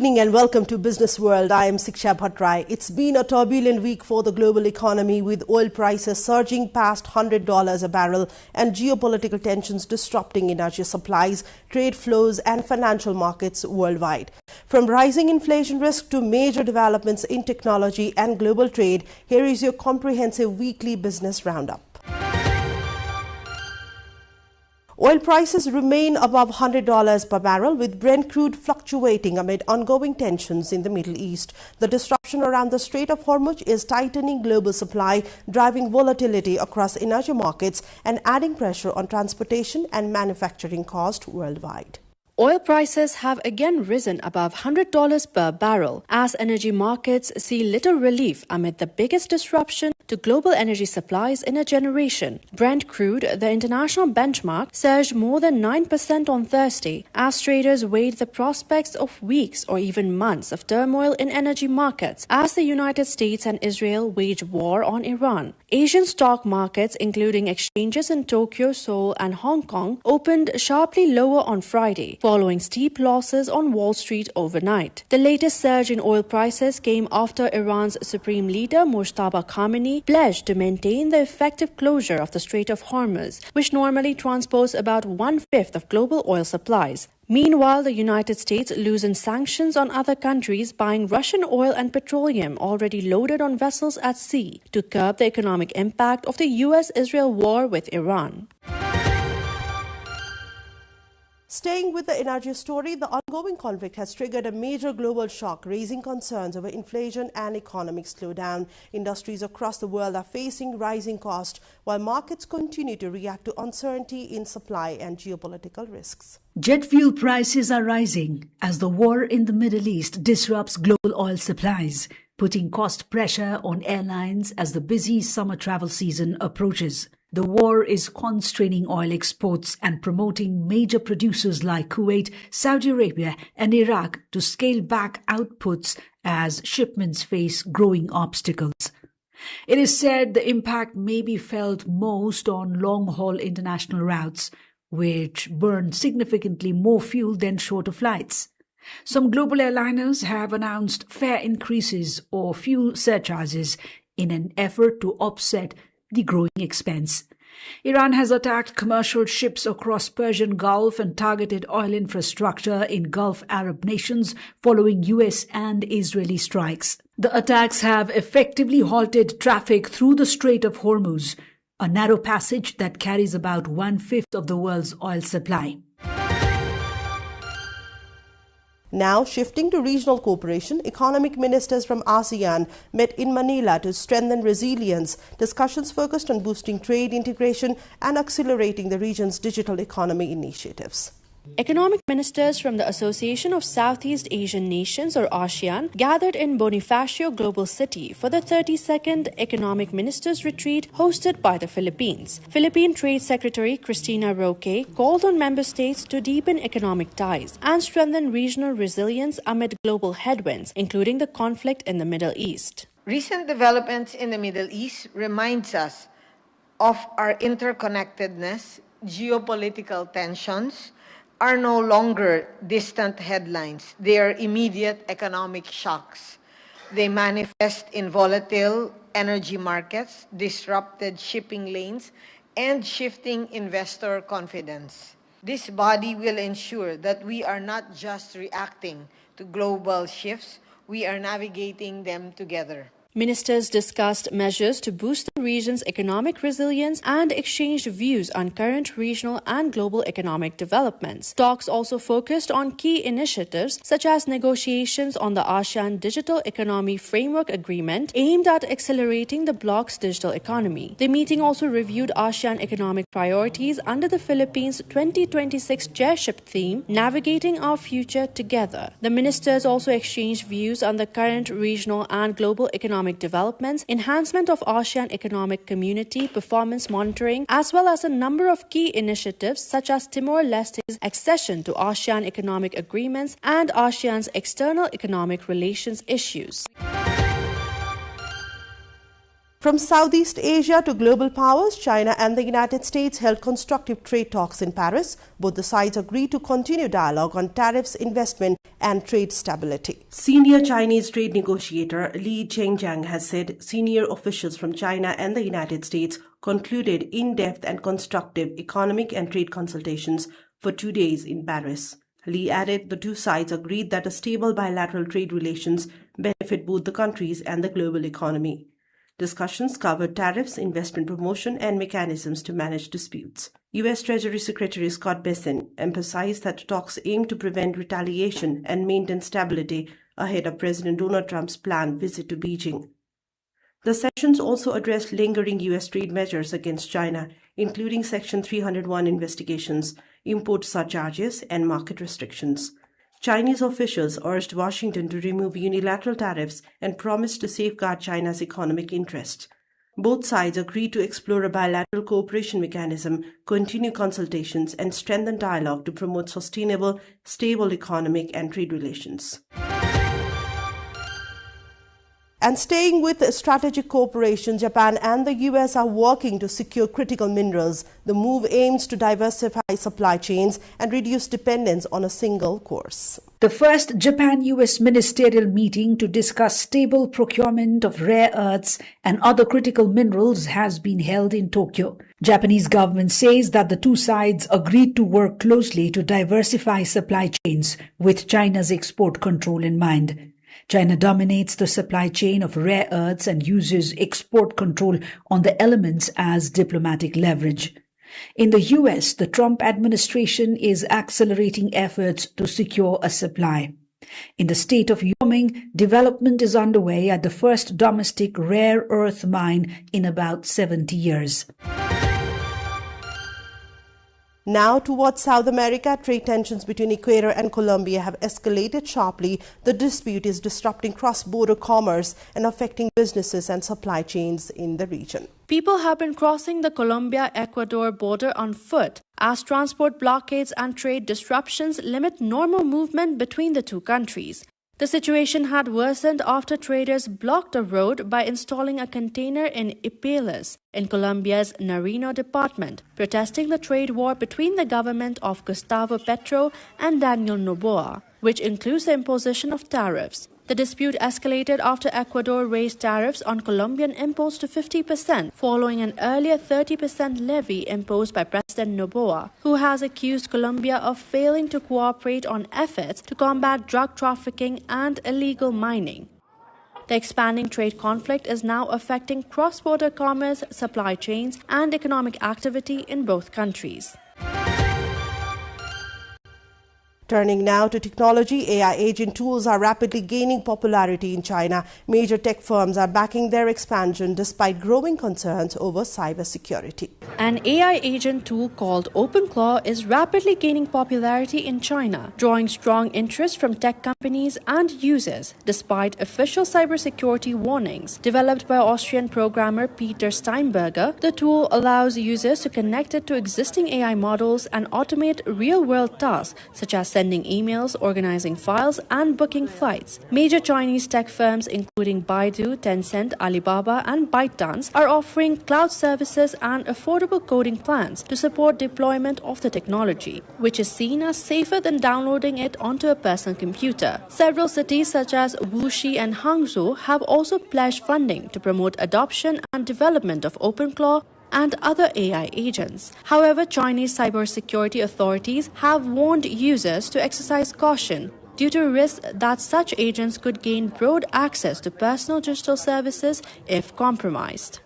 evening and welcome to Business World. I am Siksha Bhattrai. It's been a turbulent week for the global economy with oil prices surging past $100 a barrel and geopolitical tensions disrupting energy supplies, trade flows and financial markets worldwide. From rising inflation risk to major developments in technology and global trade, here is your comprehensive weekly business roundup. Oil prices remain above $100 per barrel, with Brent crude fluctuating amid ongoing tensions in the Middle East. The disruption around the Strait of Hormuz is tightening global supply, driving volatility across energy markets and adding pressure on transportation and manufacturing costs worldwide. Oil prices have again risen above $100 per barrel as energy markets see little relief amid the biggest disruption to global energy supplies in a generation. Brent crude, the international benchmark, surged more than 9% on Thursday as traders weighed the prospects of weeks or even months of turmoil in energy markets as the United States and Israel wage war on Iran. Asian stock markets, including exchanges in Tokyo, Seoul and Hong Kong, opened sharply lower on Friday, following steep losses on Wall Street overnight. The latest surge in oil prices came after Iran's Supreme Leader Mojtaba Khamenei pledged to maintain the effective closure of the Strait of Hormuz, which normally transports about 1/5 of global oil supplies. Meanwhile, the United States loosened sanctions on other countries buying Russian oil and petroleum already loaded on vessels at sea to curb the economic impact of the US-Israel war with Iran. Staying with the energy story, the ongoing conflict has triggered a major global shock, raising concerns over inflation and economic slowdown. Industries across the world are facing rising costs, while markets continue to react to uncertainty in supply and geopolitical risks. Jet fuel prices are rising as the war in the Middle East disrupts global oil supplies, putting cost pressure on airlines as the busy summer travel season approaches. The war is constraining oil exports and promoting major producers like Kuwait, Saudi Arabia and Iraq to scale back outputs as shipments face growing obstacles. It is said the impact may be felt most on long-haul international routes, which burn significantly more fuel than shorter flights. Some global airliners have announced fare increases or fuel surcharges in an effort to offset the growing expense. Iran has attacked commercial ships across Persian Gulf and targeted oil infrastructure in Gulf Arab nations following US and Israeli strikes. The attacks have effectively halted traffic through the Strait of Hormuz, a narrow passage that carries about 1/5 of the world's oil supply. Now, shifting to regional cooperation, economic ministers from ASEAN met in Manila to strengthen resilience. Discussions focused on boosting trade integration and accelerating the region's digital economy initiatives. Economic ministers from the Association of Southeast Asian Nations, or ASEAN, gathered in Bonifacio Global City for the 32nd Economic Ministers Retreat hosted by the Philippines. Philippine Trade Secretary Cristina Roque called on member states to deepen economic ties and strengthen regional resilience amid global headwinds, including the conflict in the Middle East. Recent developments in the Middle East reminds us of our interconnectedness. Geopolitical tensions are no longer distant headlines. They are immediate economic shocks. They manifest in volatile energy markets, disrupted shipping lanes, and shifting investor confidence. This body will ensure that we are not just reacting to global shifts, we are navigating them together. Ministers discussed measures to boost the region's economic resilience and exchanged views on current regional and global economic developments. Talks also focused on key initiatives such as negotiations on the ASEAN Digital Economy Framework Agreement aimed at accelerating the bloc's digital economy. The meeting also reviewed ASEAN economic priorities under the Philippines' 2026 chairship theme, Navigating Our Future Together. The ministers also exchanged views on the current regional and global economic developments, enhancement of ASEAN economic community performance monitoring, as well as a number of key initiatives such as Timor-Leste's accession to ASEAN economic agreements and ASEAN's external economic relations issues. From Southeast Asia to global powers, China and the United States held constructive trade talks in Paris. Both the sides agreed to continue dialogue on tariffs, investment, and trade stability. Senior Chinese trade negotiator Li Chengjiang has said senior officials from China and the United States concluded in-depth and constructive economic and trade consultations for 2 days in Paris. Li added the two sides agreed that a stable bilateral trade relations benefit both the countries and the global economy. Discussions covered tariffs, investment promotion, and mechanisms to manage disputes. U.S. Treasury Secretary Scott Bessent emphasized that talks aim to prevent retaliation and maintain stability ahead of President Donald Trump's planned visit to Beijing. The sessions also addressed lingering U.S. trade measures against China, including Section 301 investigations, import surcharges, and market restrictions. Chinese officials urged Washington to remove unilateral tariffs and promised to safeguard China's economic interests. Both sides agreed to explore a bilateral cooperation mechanism, continue consultations, and strengthen dialogue to promote sustainable, stable economic and trade relations. And staying with strategic cooperation, Japan and the US are working to secure critical minerals. The move aims to diversify supply chains and reduce dependence on a single course. The first Japan-US ministerial meeting to discuss stable procurement of rare earths and other critical minerals has been held in Tokyo. Japanese government says that the two sides agreed to work closely to diversify supply chains with China's export control in mind. China dominates the supply chain of rare earths and uses export control on the elements as diplomatic leverage. In the US, the Trump administration is accelerating efforts to secure a supply. In the state of Wyoming, development is underway at the first domestic rare earth mine in about 70 years. Now towards South America, trade tensions between Ecuador and Colombia have escalated sharply. The dispute is disrupting cross-border commerce and affecting businesses and supply chains in the region. People have been crossing the Colombia-Ecuador border on foot as transport blockades and trade disruptions limit normal movement between the two countries. The situation had worsened after traders blocked a road by installing a container in Ipiales, in Colombia's Nariño department, protesting the trade war between the government of Gustavo Petro and Daniel Noboa, which includes the imposition of tariffs. The dispute escalated after Ecuador raised tariffs on Colombian imports to 50%, following an earlier 30% levy imposed by President Noboa, who has accused Colombia of failing to cooperate on efforts to combat drug trafficking and illegal mining. The expanding trade conflict is now affecting cross-border commerce, supply chains, and economic activity in both countries. Turning now to technology, AI agent tools are rapidly gaining popularity in China. Major tech firms are backing their expansion despite growing concerns over cybersecurity. An AI agent tool called OpenClaw is rapidly gaining popularity in China, drawing strong interest from tech companies and users, despite official cybersecurity warnings. Developed by Austrian programmer Peter Steinberger, the tool allows users to connect it to existing AI models and automate real-world tasks such as sending emails, organizing files, and booking flights. Major Chinese tech firms including Baidu, Tencent, Alibaba, and ByteDance are offering cloud services and affordable coding plans to support deployment of the technology, which is seen as safer than downloading it onto a personal computer. Several cities such as Wuxi and Hangzhou have also pledged funding to promote adoption and development of OpenClaw and other AI agents. However, Chinese cybersecurity authorities have warned users to exercise caution due to risks that such agents could gain broad access to personal digital services if compromised.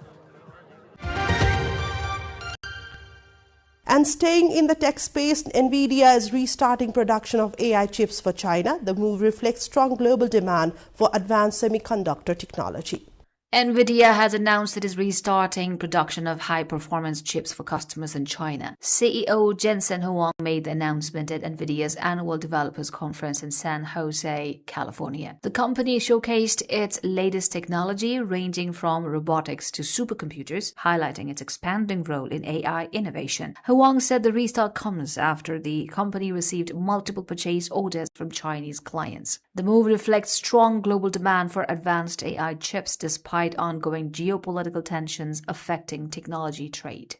And staying in the tech space, NVIDIA is restarting production of AI chips for China. The move reflects strong global demand for advanced semiconductor technology. NVIDIA has announced it is restarting production of high-performance chips for customers in China. CEO Jensen Huang made the announcement at NVIDIA's annual developers conference in San Jose, California. The company showcased its latest technology ranging from robotics to supercomputers, highlighting its expanding role in AI innovation. Huang said the restart comes after the company received multiple purchase orders from Chinese clients. The move reflects strong global demand for advanced AI chips despite despite ongoing geopolitical tensions affecting technology trade.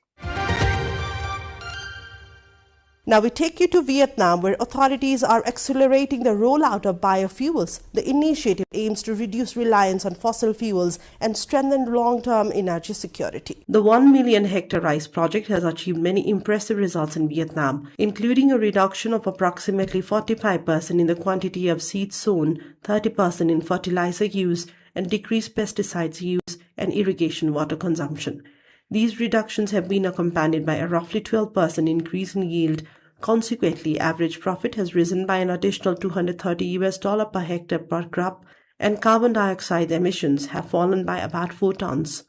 Now we take you to Vietnam, where authorities are accelerating the rollout of biofuels. The initiative aims to reduce reliance on fossil fuels and strengthen long-term energy security. The 1 million hectare rice project has achieved many impressive results in Vietnam, including a reduction of approximately 45% in the quantity of seeds sown, 30% in fertilizer use, and decreased pesticides use and irrigation water consumption. These reductions have been accompanied by a roughly 12% increase in yield. Consequently, average profit has risen by an additional $230 per hectare per crop, and carbon dioxide emissions have fallen by about 4 tons.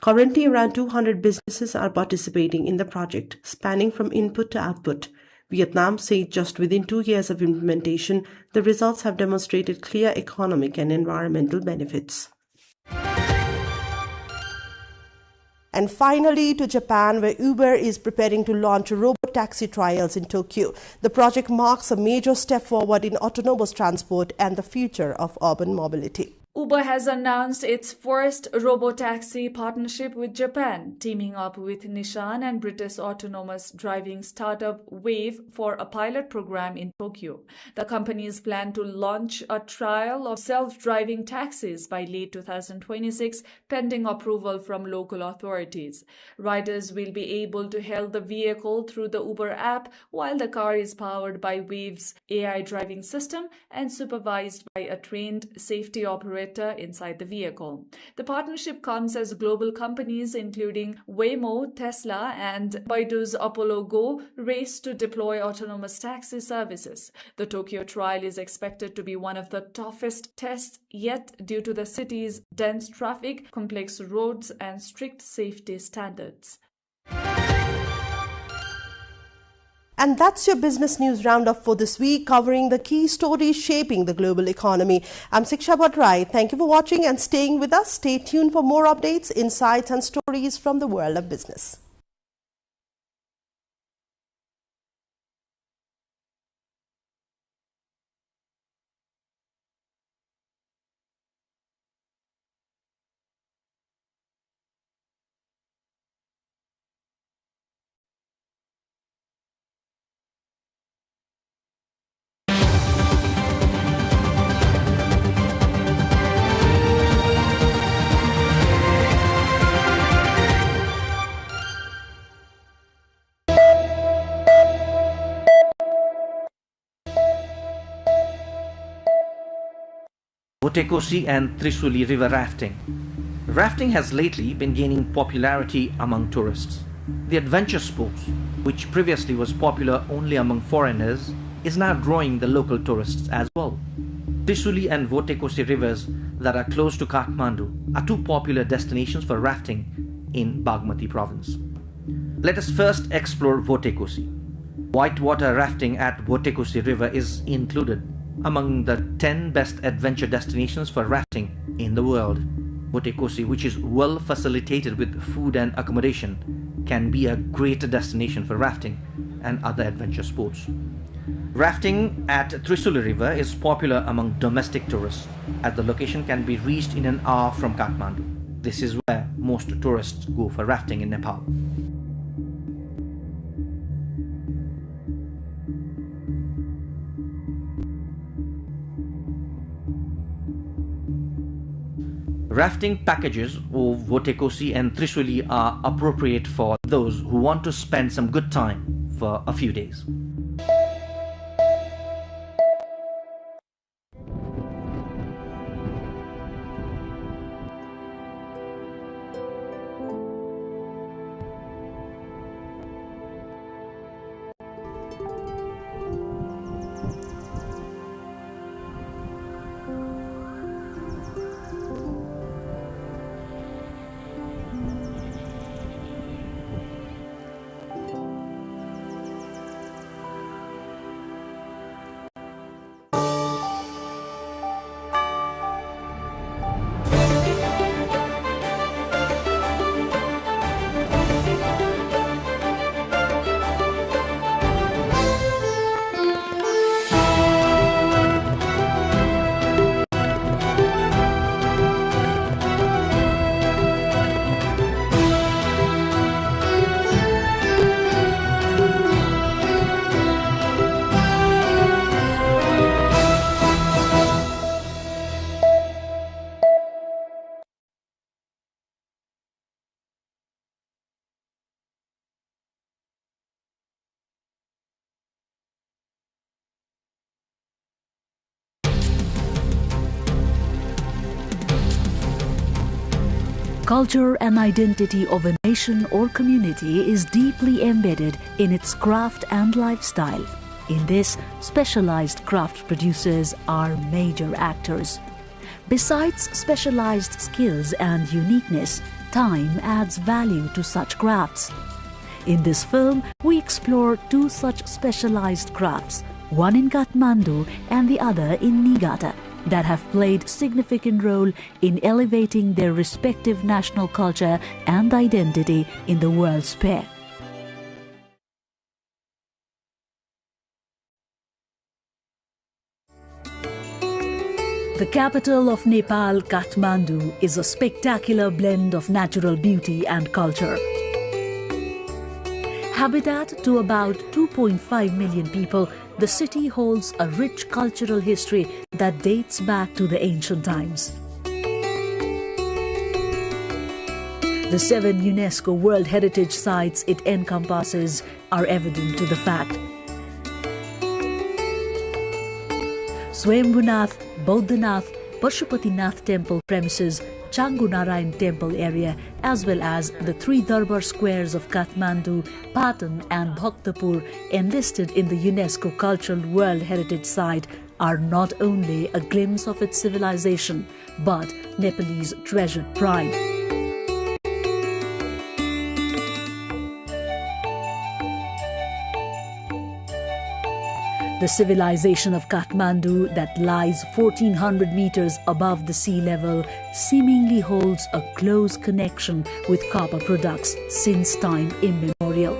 Currently, around 200 businesses are participating in the project, spanning from input to output. Vietnam says just within 2 years of implementation, the results have demonstrated clear economic and environmental benefits. And finally to Japan, where Uber is preparing to launch robo-taxi trials in Tokyo. The project marks a major step forward in autonomous transport and the future of urban mobility. Uber has announced its first robo-taxi partnership with Japan, teaming up with Nissan and British autonomous driving startup Wave for a pilot program in Tokyo. The companies plan to launch a trial of self-driving taxis by late 2026, pending approval from local authorities. Riders will be able to hail the vehicle through the Uber app while the car is powered by Wave's AI driving system and supervised by a trained safety operator inside the vehicle. The partnership comes as global companies including Waymo, Tesla, and Baidu's Apollo Go race to deploy autonomous taxi services. The Tokyo trial is expected to be one of the toughest tests yet due to the city's dense traffic, complex roads, and strict safety standards. And that's your business news roundup for this week, covering the key stories shaping the global economy. I'm Siksha Bhattrai. Thank you for watching and staying with us. Stay tuned for more updates, insights, and stories from the world of business. Votekosi and Trisuli river rafting. Rafting has lately been gaining popularity among tourists. The adventure sport, which previously was popular only among foreigners, is now drawing the local tourists as well. Trisuli and Votekosi rivers that are close to Kathmandu are two popular destinations for rafting in Bagmati province. Let us first explore Votekosi. Whitewater rafting at Votekosi river is included among the 10 best adventure destinations for rafting in the world. Votekosi, which is well facilitated with food and accommodation, can be a great destination for rafting and other adventure sports. Rafting at Trisuli river is popular among domestic tourists, as the location can be reached in an hour from Kathmandu. This is where most tourists go for rafting in Nepal. Rafting packages of Votekosi and Trisuli are appropriate for those who want to spend some good time for a few days. culture and identity of a nation or community is deeply embedded in its craft and lifestyle. In this, specialized craft producers are major actors. Besides specialized skills and uniqueness, time adds value to such crafts. In this film, we explore two such specialized crafts, one in Kathmandu and the other in Niigata, that have played significant role in elevating their respective national culture and identity in the world's fair. The capital of Nepal, Kathmandu, is a spectacular blend of natural beauty and culture. Habitat to about 2.5 million people, the city holds a rich cultural history that dates back to the ancient times. The 7 UNESCO World Heritage Sites it encompasses are evident to the fact. Swayambhunath, Bodhanath, Pashupatinath temple premises, Changunarayan temple area, as well as the 3 Darbar squares of Kathmandu, Patan and Bhaktapur enlisted in the UNESCO Cultural World Heritage Site are not only a glimpse of its civilization, but Nepalese treasured pride. The civilization of Kathmandu, that lies 1400 meters above the sea level, seemingly holds a close connection with copper products since time immemorial.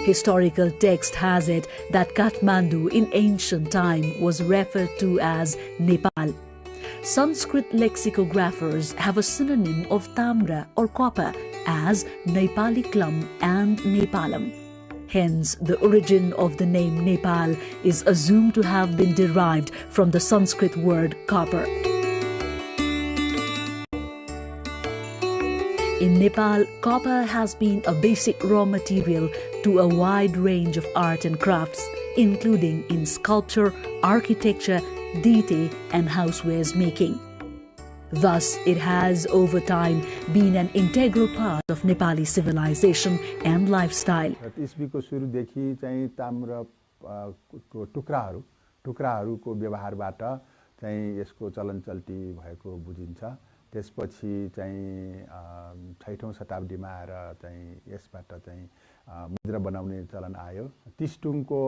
Historical text has it that Kathmandu in ancient time was referred to as Nepal. Sanskrit lexicographers have a synonym of tamra or copper as Nepaliklam and Nepalam. Hence, the origin of the name Nepal is assumed to have been derived from the Sanskrit word copper. In Nepal, copper has been a basic raw material to a wide range of art and crafts, including in sculpture, architecture, dete and housewares making. Thus, it has over time been an integral part of Nepali civilization and lifestyle. इस्वीको सुरुदेखि चाहिँ ताम्र को टुक्राहरूको व्यवहारबाट चाहिँ यसको चलनचल्ती भएको बुझिन्छ। त्यसपछि चाहिँ 6औं शताब्दीमा आएर चाहिँ यसबाट चाहिँ मुद्रा बनाउने चलन आयो। तिस्टुङको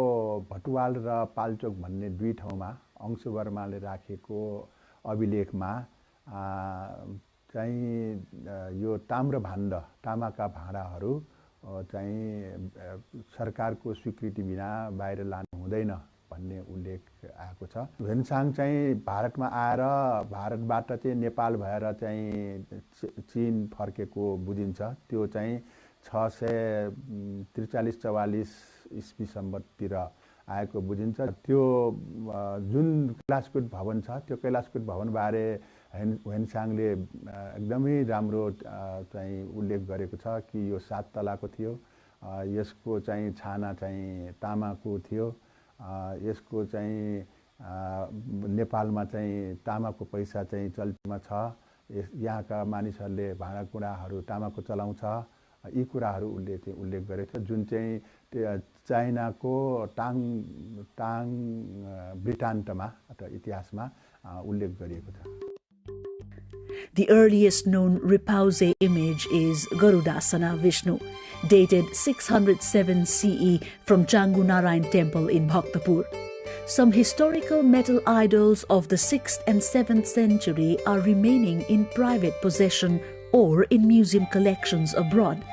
भटुवाल र पाल्चोक भन्ने दुई ठाउँमा अंशवर्माले राखेको अभिलेखमा चाहिँ यो ताम्रभाण्ड तामाका भाँडाहरू चाहिँ सरकारको स्वीकृति बिना बाहिर लानु हुँदैन भन्ने उल्लेख आएको छ। भेन्साङ चाहिँ भारतमा आएर भारतबाट चाहिँ नेपाल भएर चाहिँ चीन फर्केको बुझिन्छ। त्यो चाहिँ 643-44 ईस्वी सम्बततिर आएको बुझिन्छ। त्यो जुन कैलाशकूट भवन छ त्यो कैलाशकूट भवनबारे भेन्साङले एकदमै राम्रो चाहिँ उल्लेख गरेको छ कि यो 7 तलाको थियो। यसको चाहिँ छाना चाहिँ तामाको थियो। यसको चाहिँ नेपालमा चाहिँ तामाको पैसा चाहिँ चल्तीमा छ। यहाँका मानिसहरूले भाँडाकुँडाहरू तामाको चलाउँछ। यी कुराहरू उल्लेख गरेको छ जुन चाहिँ चाइनाको टाङ वृत्तान्तमा अथवा इतिहासमा उल्लेख गरिएको छ। The earliest known Ripause image is Garudasana Vishnu, dated 607 CE from Changunarayan temple in Bhaktapur. Some historical metal idols of the 6th and 7th century are remaining in private possession or in museum collections abroad.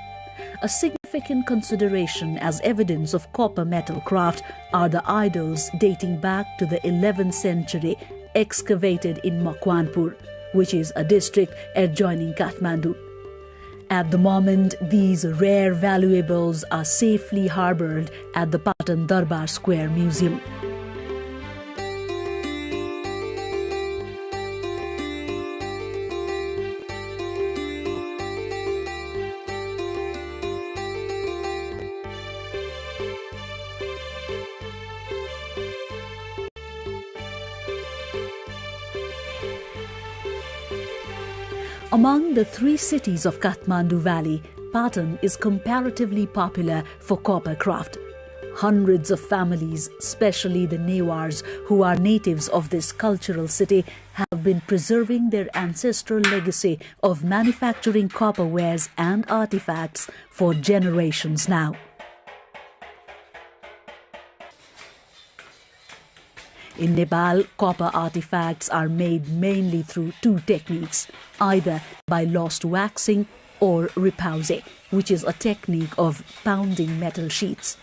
A significant consideration as evidence of copper metal craft are the idols dating back to the 11th century excavated in Makwanpur, which is a district adjoining Kathmandu. At the moment, these rare valuables are safely harbored at the Patan Darbar Square Museum. Among the 3 cities of Kathmandu Valley, Patan is comparatively popular for copper craft. Hundreds of families, especially the Newars, who are natives of this cultural city, have been preserving their ancestral legacy of manufacturing copperwares and artifacts for generations now. In Nepal, copper artifacts are made mainly through 2 techniques, either by lost waxing or repoussé, which is a technique of pounding metal sheets.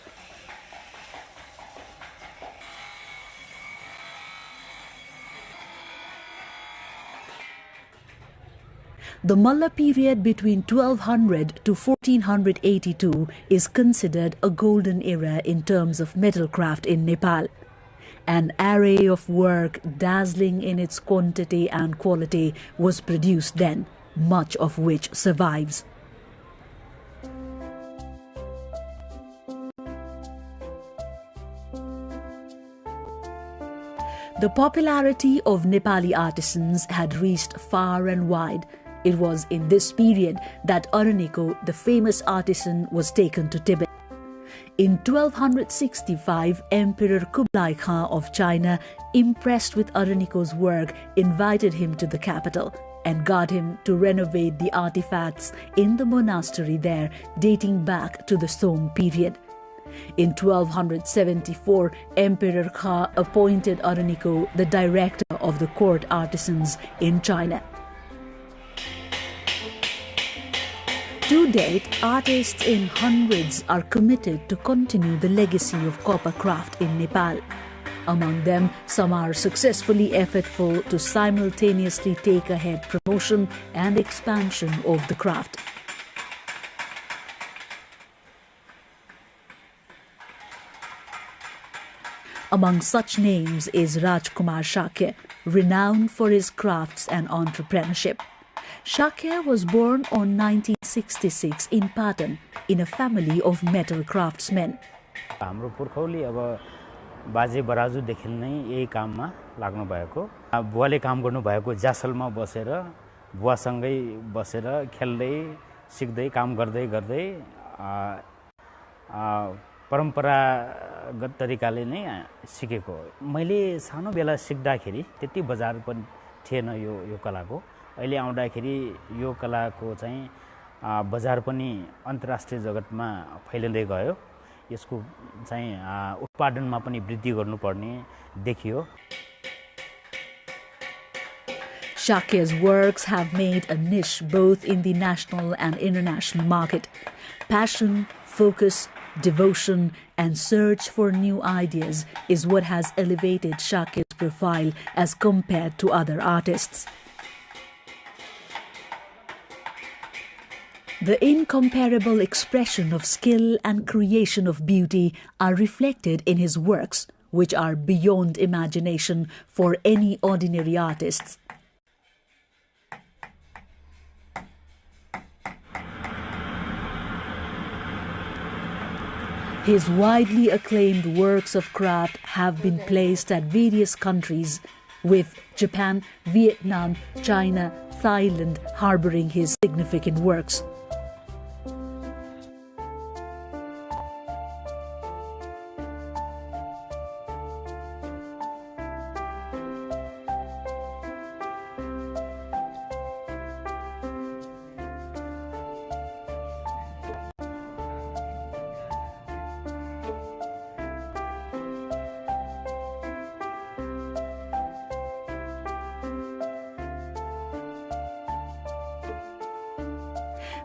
The Malla period between 1200 to 1482 is considered a golden era in terms of metalcraft in Nepal. An array of work dazzling in its quantity and quality was produced then, much of which survives. The popularity of Nepali artisans had reached far and wide. It was in this period that Araniko, the famous artisan, was taken to Tibet. In 1265, Emperor Kublai Khan of China, impressed with Araniko's work, invited him to the capital and got him to renovate the artifacts in the monastery there, dating back to the Song period. In 1274, Emperor Khan appointed Araniko the director of the court artisans in China. To date, artists in hundreds are committed to continue the legacy of copper craft in Nepal. Among them, some are successfully effortful to simultaneously take ahead promotion and expansion of the craft. Among such names is Rajkumar Shakya, renowned for his crafts and entrepreneurship. Shakya was born on 1966 in Patan in a family of metal craftsmen. हाम्रो पुर्खौली अब बाजे बराजु देखि नै यही काममा लाग्नु भएको बुवाले काम गर्नु भएको जासलमा बसेर बुवासँगै बसेर खेल्दै सिक्दै काम गर्दै गर्दै परम्परागत तरिकाले नै सिकेको मैले सानो बेला सिक्दाखेरि त्यति बजार पनि थिएन यो कलाको अहिले आउँदाखेरि यो कलाको चाहिँ बजार पनि अन्तर्राष्ट्रिय जगतमा फैलिँदै गयो यसको चाहिँ उत्पादनमा पनि वृद्धि गर्नुपर्ने देखियो Shakya's works have made a niche both in the national and international market. Passion, focus, devotion and search for new ideas is what has elevated Shakya's profile as compared to other artists. The incomparable expression of skill and creation of beauty are reflected in his works, which are beyond imagination for any ordinary artists. His widely acclaimed works of craft have been placed at various countries, with Japan, Vietnam, China, Thailand harboring his significant works.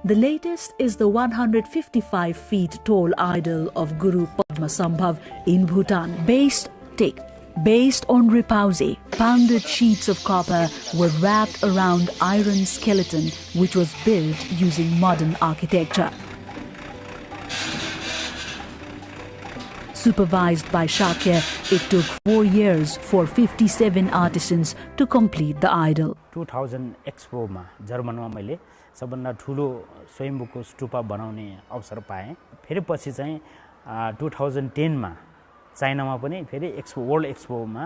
The latest is the 155 feet tall idol of Guru Padmasambhav in Bhutan. Based on repoussé, pounded sheets of copper were wrapped around iron skeleton which was built using modern architecture. Supervised by Shakya, it took 4 years for 57 artisans to complete the idol. 2000 Expo ma जर्मनमा मैले सबभन्दा ठुलो स्वयम्भूको स्तूपा बनाउने अवसर पाएँ फेरि पछि चाहिँ 2010 मा चाइनामा पनि फेरि एक्सपो वर्ल्ड एक्सपोमा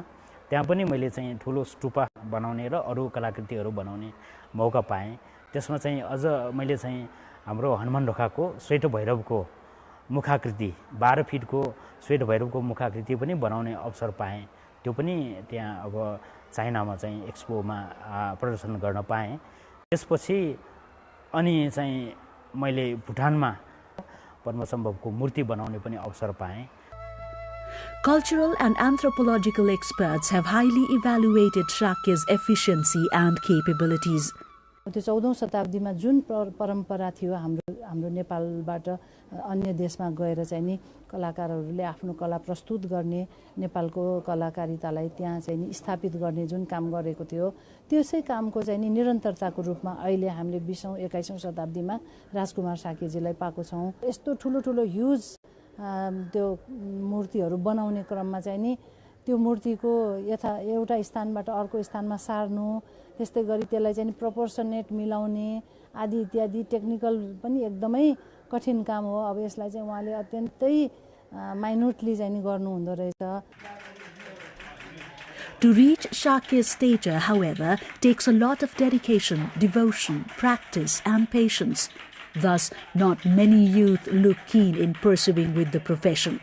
त्यहाँ पनि मैले चाहिँ ठुलो स्तूपा बनाउने र अरु कलाकृतिहरू बनाउने मौका पाएँ त्यसमा चाहिँ अझ मैले चाहिँ हाम्रो हनुमान ढोकाको श्वेत भैरवको मुखाकृति 12 फिटको श्वेत भैरवको मुखाकृति पनि बनाउने अवसर पाएँ। त्यो पनि त्यहाँ अब चाइनामा चाहिँ एक्सपोमा प्रदर्शन गर्न पाएँ। त्यसपछि अनि चाहिँ मैले भुटानमा पद्मसम्भवको मूर्ति बनाउने पनि अवसर पाएँ। Cultural and anthropological experts have highly evaluated Shakya's efficiency and capabilities. त्यो 14औं शताब्दीमा जुन परम्परा थियो हाम्रो नेपालबाट अन्य देशमा गएर चाहिँ नि कलाकारहरूले आफ्नो कला प्रस्तुत गर्ने, नेपालको कलाकारितालाई त्यहाँ चाहिँ नि स्थापित गर्ने जुन काम गरेको थियो, त्यसै कामको चाहिँ नि निरन्तरताको रूपमा अहिले हामीले 20औं 21औं शताब्दीमा राजकुमार साकेजीलाई पाएको छौं। यस्तो ठुलो ठुलो ह्युज त्यो मूर्तिहरू बनाउने क्रममा चाहिँ नि त्यो मूर्तिको एउटा स्थानबाट अर्को स्थानमा सार्नु, त्यस्तै गरी त्यसलाई चाहिँ प्रोपोर्सनेट मिलाउने आदि इत्यादि टेक्निकल पनि एकदमै कठिन काम हो। अब यसलाई चाहिँ उहाँले अत्यन्तै माइन्युटली चाहिँ गर्नु हुँदो रहेछ। To reach Shakya's stature, however, takes a lot of dedication, devotion, practice and patience. Thus, not many youth look keen in pursuing with the profession.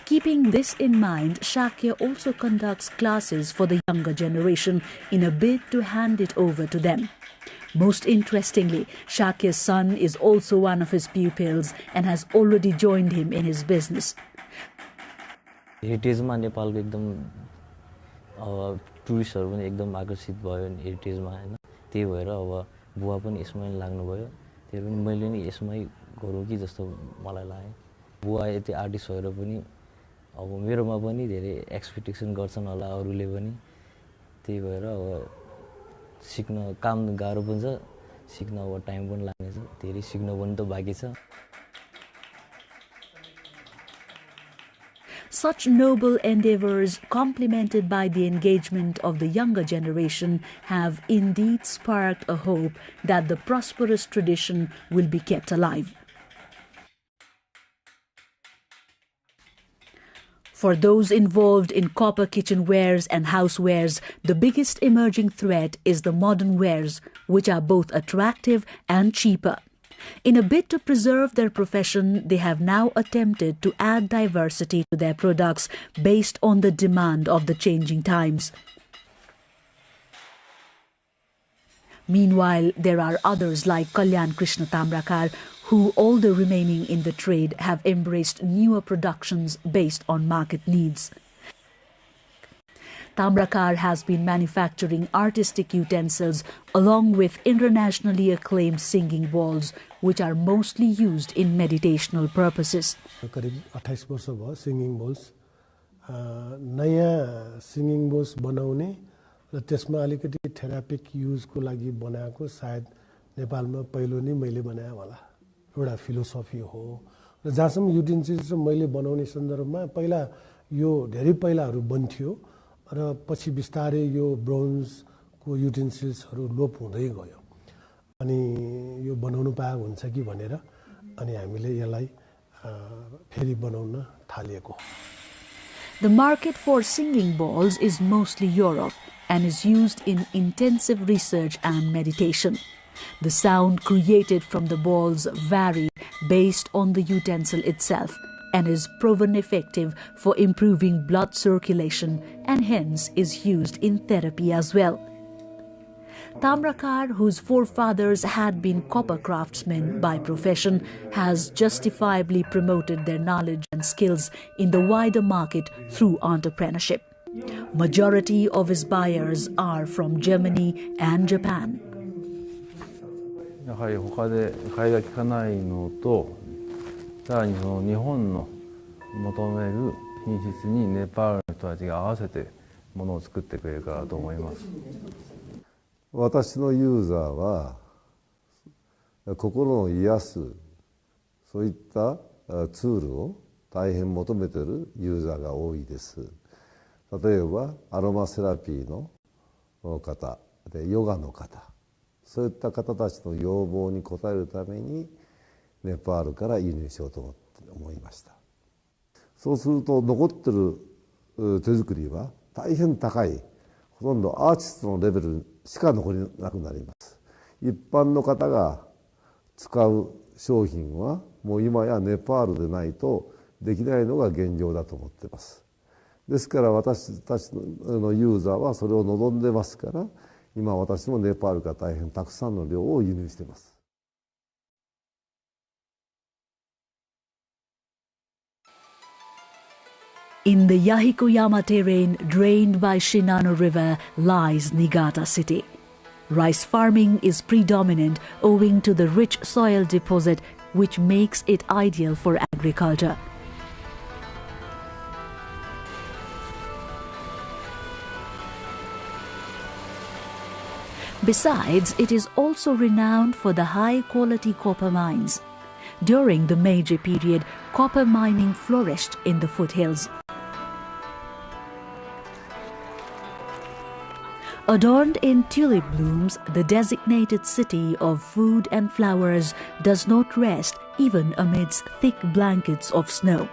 Keeping this in mind, Shakya also conducts classes for the younger generation in a bid to hand it over to them. Most interestingly, Shakya's son is also one of his pupils and has already joined him in his business. हेरिटेजमा नेपालको एकदम टुरिस्टहरु पनि एकदम आकर्षित भयो हेरिटेजमा हैन, त्यही भएर अब बुवा पनि यसमै लाग्नुभयो। त्यही पनि मैले नि यसमै गरौँ कि जस्तो मलाई लाग्यो। बुवा यति आर्टिस्ट भएर पनि अब मेरोमा पनि धेरै एक्सपेक्टेसन गर्छन् होला अरूले पनि, त्यही भएर अब सिक्न काम गाह्रो पनि छ, सिक्न अब टाइम पनि लाग्नेछ, धेरै सिक्न पनि त बाँकी छ। Such noble endeavors, complemented by the engagement of the younger generation, have indeed sparked a hope that the prosperous tradition will be kept alive. For those involved in copper kitchenwares and housewares, the biggest emerging threat is the modern wares, which are both attractive and cheaper. In a bid to preserve their profession, they have now attempted to add diversity to their products based on the demand of the changing times. Meanwhile, there are others like Kalyan Krishna Tamrakar, who, although remaining in the trade, have embraced newer productions based on market needs. Tamrakar has been manufacturing artistic utensils along with internationally acclaimed singing bowls, which are mostly used in meditational purposes. करीब 28 वर्ष भयो singing balls, नयाँ singing balls बनाउने र त्यसमा अलिकति थेरापिक युजको लागि बनाएको सायद नेपालमा पहिलो नै मैले बनाए होला। एउटा फिलोसफी हो र जहाँसम्म युटेन्सिल्स मैले बनाउने सन्दर्भमा पहिला यो धेरै पहिलाहरू बन्थ्यो र पछि बिस्तारै यो ब्रोन्जको युटेन्सिल्सहरू लोप हुँदै गयो। अनि यो बनाउनु पाए हुन्छ कि भनेर अनि हामीले यसलाई फेरि बनाउन थालिएको। The market for singing bowls is mostly Europe and is used in intensive research and meditation. The sound created from the balls vary based on the utensil itself and is proven effective for improving blood circulation and hence is used in therapy as well. Tamrakar, whose forefathers had been copper craftsmen by profession, has justifiably promoted their knowledge and skills in the wider market through entrepreneurship. Majority of his buyers are from Germany and Japan. やはり他で買いが利かないのと、さらにその日本の求める品質にネパールの人たちが合わせてものを作ってくれるからと思います。私のユーザーは心を癒すそういったツールを大変求めているユーザーが多いです。例えばアロマセラピーの方でヨガの方、そういった方たちの要望に応えるためにネパールから輸入しようと思いました。そうすると残ってる手作りは大変高い、ほとんどアーティストのレベルしか残りなくなります。一般の方が使う商品はもう今やネパールでないとできないのが現状だと思っています。ですから私たちのユーザーはそれを望んでますから、今私もネパールから大変たくさんの量を輸入しています。In the Yahikoyama terrain drained by Shinano River lies Niigata city. Rice farming is predominant owing to the rich soil deposit which makes it ideal for agriculture. Besides, it is also renowned for the high-quality copper mines. During the Meiji period, copper mining flourished in the foothills. Adorned in tulip blooms, the designated city of food and flowers does not rest even amidst thick blankets of snow.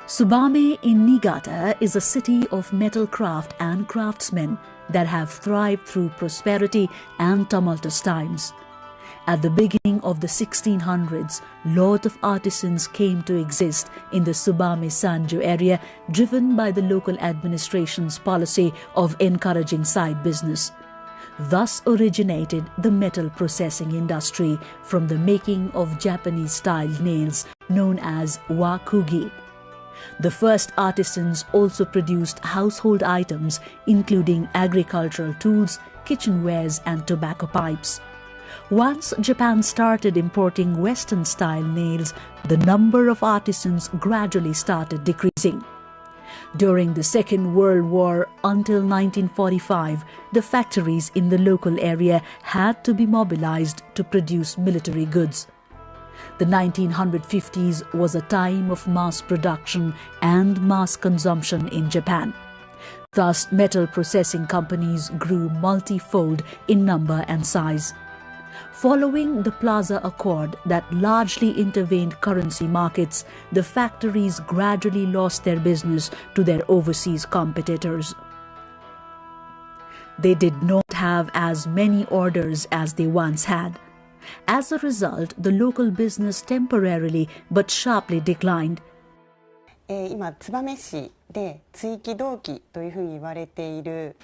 Tsubame in Niigata is a city of metal craft and craftsmen that have thrived through prosperity and tumultuous times. At the beginning of the 1600s, lot of artisans came to exist in the Tsubame-Sanjo area, driven by the local administration's policy of encouraging side business. Thus originated the metal processing industry from the making of Japanese-style nails known as wakugi. The first artisans also produced household items including agricultural tools, kitchenwares and tobacco pipes. Once Japan started importing Western-style nails, the number of artisans gradually started decreasing. During the Second World War until 1945, the factories in the local area had to be mobilized to produce military goods. The 1950s was a time of mass production and mass consumption in Japan. Thus, metal processing companies grew multifold in number and size. Following the Plaza Accord that largely intervened currency markets, the factories gradually lost their business to their overseas competitors. They did not have as many orders as they once had. As a result, the local business temporarily but sharply declined. 今、燕市で追記銅器というふうに言われている、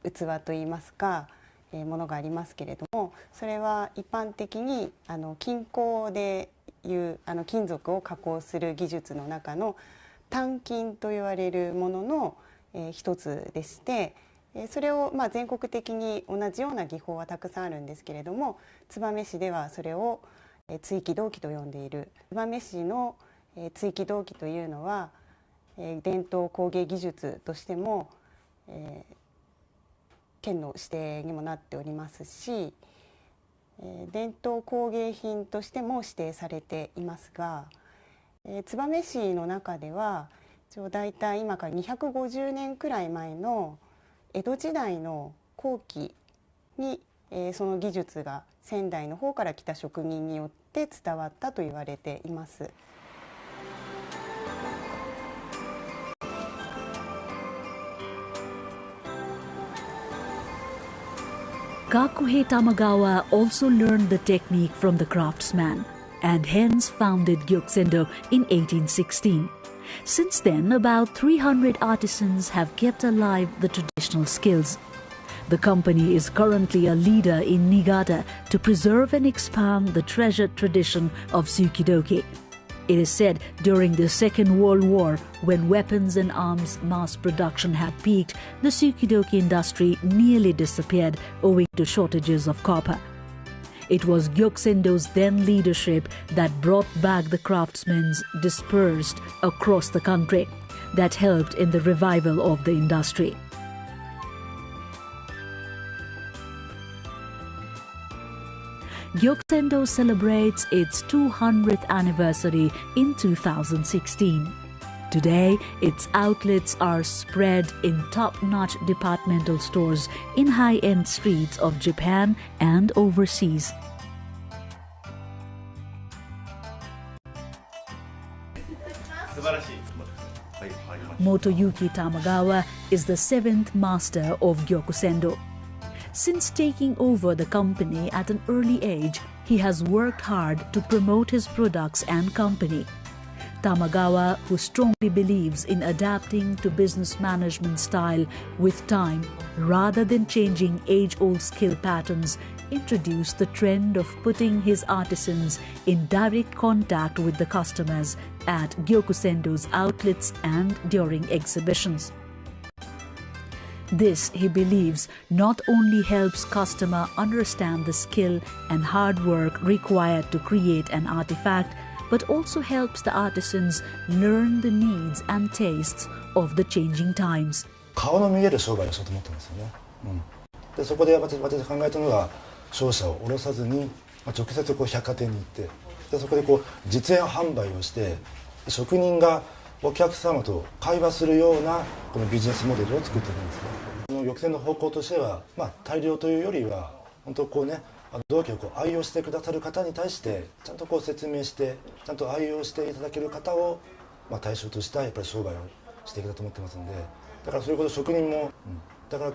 器といいますか、ものがありますけれども、それは一般的に金工でいう金属を加工する技術の中の単金と言われるものの一つでして、それを全国的に同じような技法はたくさんあるんですけれども、燕市ではそれを追記銅器と呼んでいる。燕市の追記銅器というのは伝統工芸技術としても県の指定にもなっておりますし、伝統工芸品としても指定されていますが、燕市の中ではだいたい今から250年くらい前の江戸時代の後期にその技術が仙台の方から来た職人によって伝わったと言われています。Kakuhei Tamagawa also learned the technique from the craftsman and hence founded Gyokusendo in 1816. Since then, about 300 artisans have kept alive the traditional skills. The company is currently a leader in Niigata to preserve and expand the treasured tradition of tsukidoki. It is said during the Second World War, when weapons and arms mass production had peaked, the tsukidoki industry nearly disappeared owing to shortages of copper. It was Gyokusendo's then leadership that brought back the craftsmen dispersed across the country, that helped in the revival of the industry. Gyokusendo celebrates its 200th anniversary in 2016. Today, its outlets are spread in top-notch departmental stores in high-end streets of Japan and overseas. Motoyuki Tamagawa is the 7th master of Gyokusendo. Since taking over the company at an early age, he has worked hard to promote his products and company. Tamagawa, who strongly believes in adapting to business management style with time rather than changing age-old skill patterns, introduced the trend of putting his artisans in direct contact with the customers at Gyokusendo's outlets and during exhibitions. This, he believes, not only helps customer understand the skill and hard work required to create an artifact, but also helps the artisans learn the needs and tastes of the changing times. 顔の見える商売をしようと思ってますよね。でそこで私考えたのが商社を下ろさずに、直接百貨店に行ってでそこで実演販売をして職人がお客様と会話するようなこのビジネスモデルを作ってるんですね。この玉泉の方向としては、大量というよりは本当銅器を愛用してくださる方に対してちゃんと説明してちゃんと愛用していただける方を対象としたやっぱり商売をしていきたいと思ってますので、だからそういうこと職人も、だから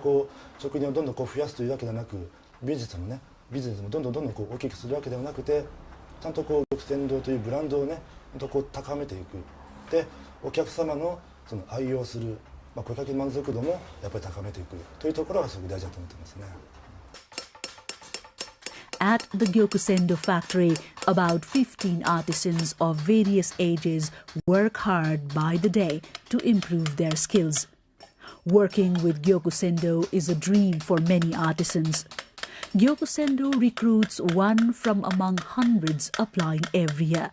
職人をどんどん増やすというわけではなくビジネスもどんどん大きくするわけではなくてちゃんと玉泉堂というブランドをね高めていくでお客様のその愛用する顧客満足度もやっぱり高めていくというところがすごく大事だと思ってますね。At the Gyokusendo factory, about 15 artisans of various ages work hard by the day to improve their skills. Working with Gyokusendo is a dream for many artisans. Gyokusendo recruits one from among hundreds applying every year.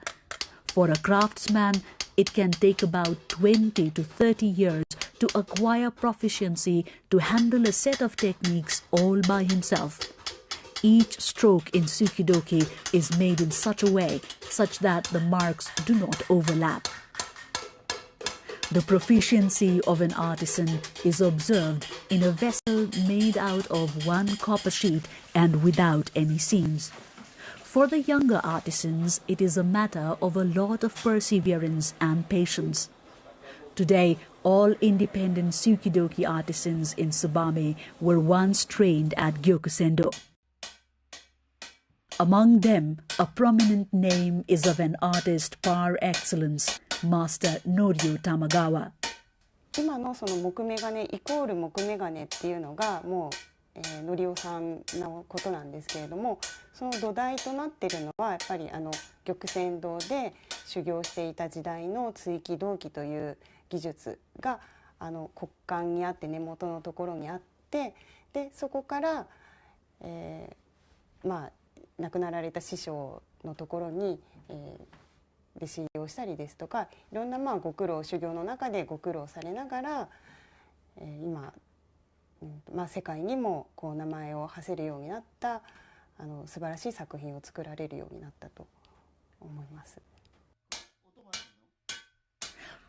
For a craftsman, it can take about 20 to 30 years to acquire proficiency to handle a set of techniques all by himself. Each stroke in tsukidoki is made in such a way such that the marks do not overlap. The proficiency of an artisan is observed in a vessel made out of one copper sheet and without any seams. For the younger artisans, it is a matter of a lot of perseverance and patience. Today, all independent tsukidoki artisans in Tsubame were once trained at Gyokusendo. Among them, a prominent name is of an artist par excellence, Master Norio Tamagawa. 今のその木目金イコール木目金っていうのがもう、のりおさんのことなんですけれども、その土台となっているのはやっぱり玉泉堂で修行していた時代の追記銅器という技術が骨幹にあって根元のところにあって、でそこから、亡くなられた師匠のところに、弟子入りをしたりですとか、いろんなご苦労修行の中でご苦労されながら、今、世界にも名前を馳せるようになった素晴らしい作品を作られるようになったと思います。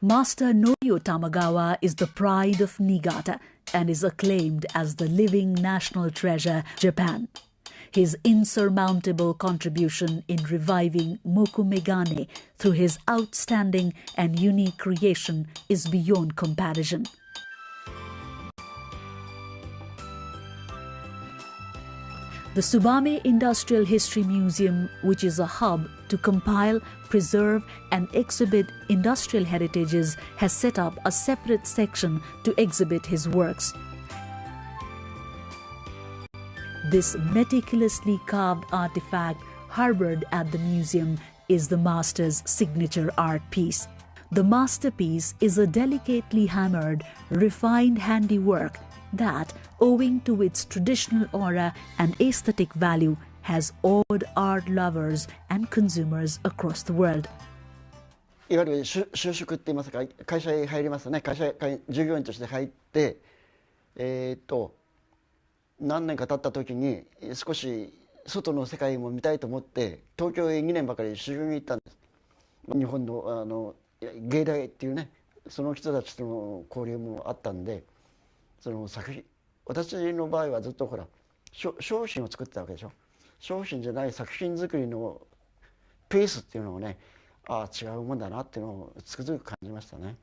Master Norio Tamagawa is the pride of Niigata and is acclaimed as the living national treasure, Japan. His insurmountable contribution in reviving mokumegane through his outstanding and unique creation is beyond comparison. The Tsubame Industrial History Museum, which is a hub to compile, preserve and exhibit industrial heritages, has set up a separate section to exhibit his works. This meticulously carved artifact harbored at the museum is the master's signature art piece. The masterpiece is a delicately hammered, refined handiwork that, owing to its traditional aura and aesthetic value, has awed art lovers and consumers across the world. いわゆる就職って言いますか、会社へ入りますね。従業員として入って、何年か経った時に少し外の世界も見たいと思って東京へ2年ばかり修行に行ったんです。日本の芸大っていうね、その人たちとの交流もあったんで、その作品、私の場合はずっとほら商品を作ってたわけでしょ。商品じゃない作品作りのペースっていうのをね、違うもんだなっていうのをつくづく感じましたね。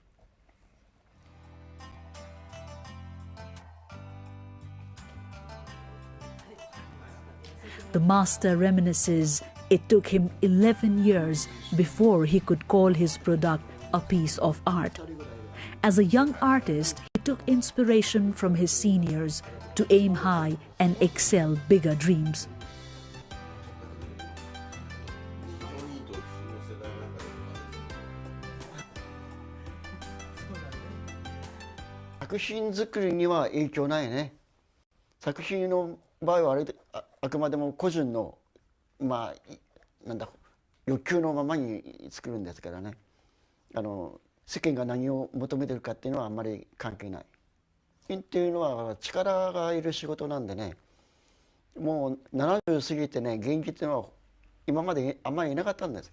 The master reminisces it took him 11 years before he could call his product a piece of art. As a young artist, he took inspiration from his seniors to aim high and excel bigger dreams. 作品作りには影響ないね。作品の場合はあくまでも個人の欲求のままに作るんですからね。世間が何を求めてるかっていうのはあんまり関係ない。っていうのは力がいる仕事なんでね。もう70過ぎてね、現役っていうのは今まであんまりいなかったんです。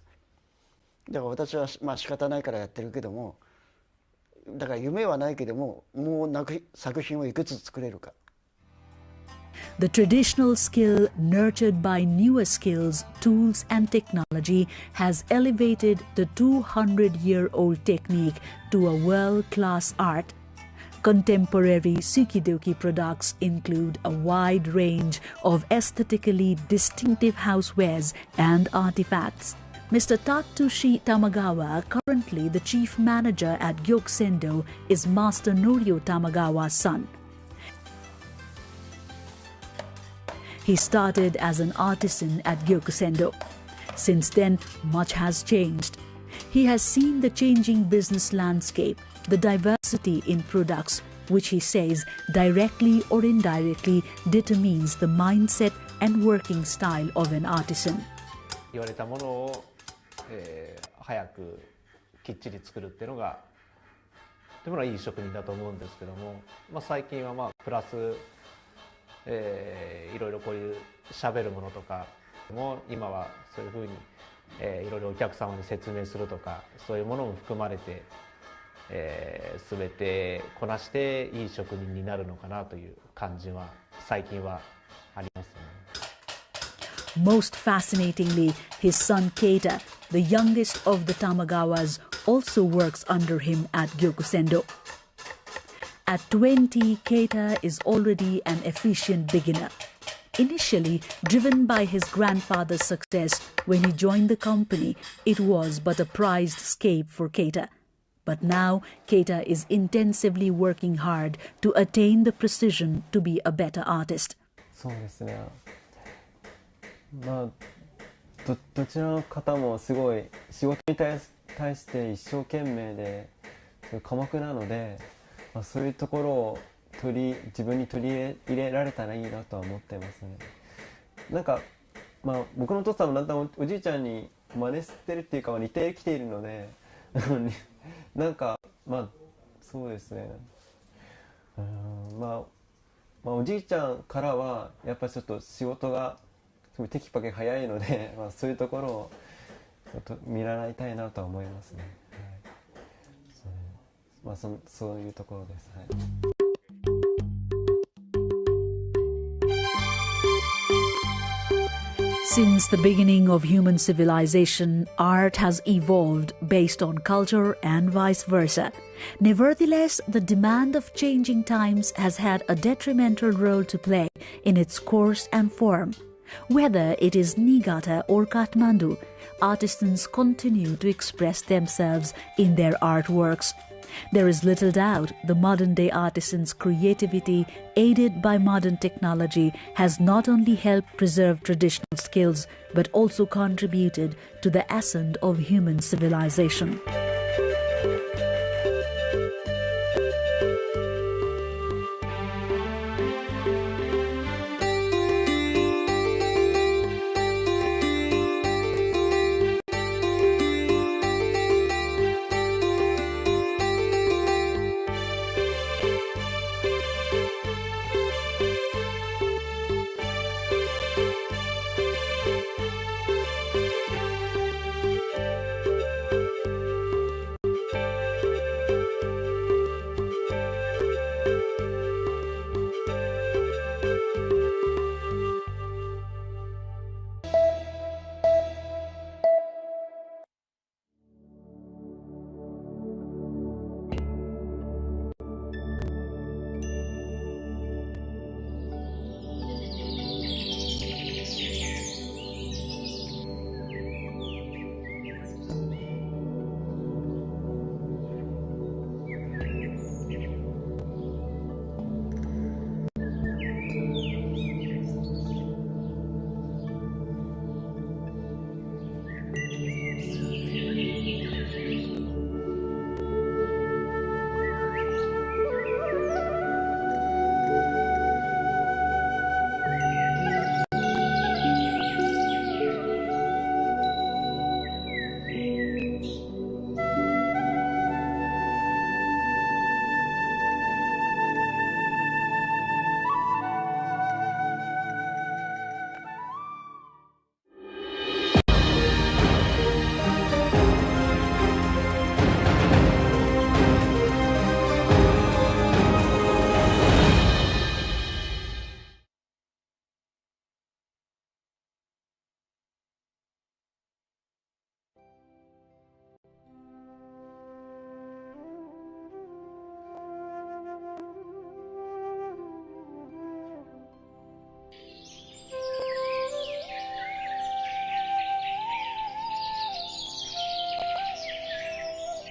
だから私は仕方ないからやってるけども。だから夢はないけども、もう作品をいくつ作れるか。The traditional skill nurtured by newer skills, tools and technology has elevated the 200-year-old technique to a world-class art. Contemporary Sukidoki products include a wide range of aesthetically distinctive housewares and artifacts. Mr. Tatsushi Tamagawa, currently the chief manager at Gyokusendo, is Master Norio Tamagawa's son. He started as an artisan at Gyokusendo. Since then, much has changed. He has seen the changing business landscape, the diversity in products, which he says directly or indirectly determines the mindset and working style of an artisan. 言われたものを早くきっちり作るっていうのがというのはいい職人だと思うんですけども、最近はプラス、いろいろこういう喋るものとかも今はそういうふうに、いろいろお客様に説明するとかそういうものも含まれて、全てこなしていい職人になるのかなという感じは最近はありますね。Most fascinatingly, his son Keita, the youngest of the Tamagawas, also works under him at Gyokusendo. At 20, Keita is already an efficient beginner. Initially, driven by his grandfather's success when he joined the company, it was but a prized escape for Keita. But now, Keita is intensively working hard to attain the precision to be a better artist. そうですね。どちらの方もすごい仕事に対して一生懸命で寡黙なので、そういうところを自分に取り入れられたらいいなとは思ってますね。なんか、僕のお父さんもだんだんおじいちゃんに真似してるっていうか似てきているのでなんかそうですね。おじいちゃんからはやっぱりちょっと仕事がテキパキ早いので、そういうところを見習いたいなとは思いますね。はい、そういうところです。はい。Since the beginning of human civilization, art has evolved based on culture and vice versa. Nevertheless, the demand of changing times has had a detrimental role to play in its course and form. Whether it is Niigata or Kathmandu, artisans continue to express themselves in their artworks. There is little doubt the modern-day artisans' creativity, aided by modern technology, has not only helped preserve traditional skills, but also contributed to the ascent of human civilization.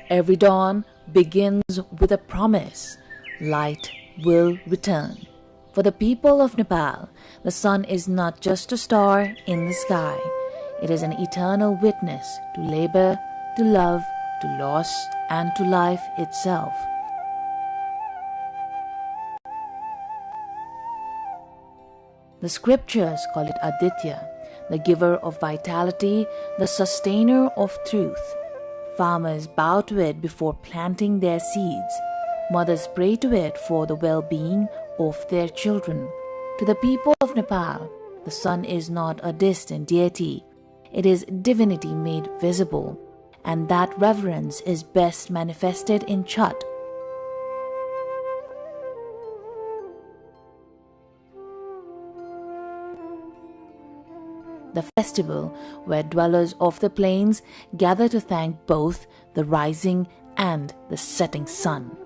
Every dawn begins with a promise: light will return. For the people of Nepal, the sun is not just a star in the sky. It is an eternal witness to labor, to love, to loss, and to life itself. The scriptures call it Aditya, the giver of vitality, the sustainer of truth. Farmers bow to it before planting their seeds. Mothers pray to it for the well-being of their children. To the people of Nepal, the sun is not a distant deity. It is divinity made visible, and that reverence is best manifested in Chhat. The festival where dwellers of the plains gather to thank both the rising and the setting sun.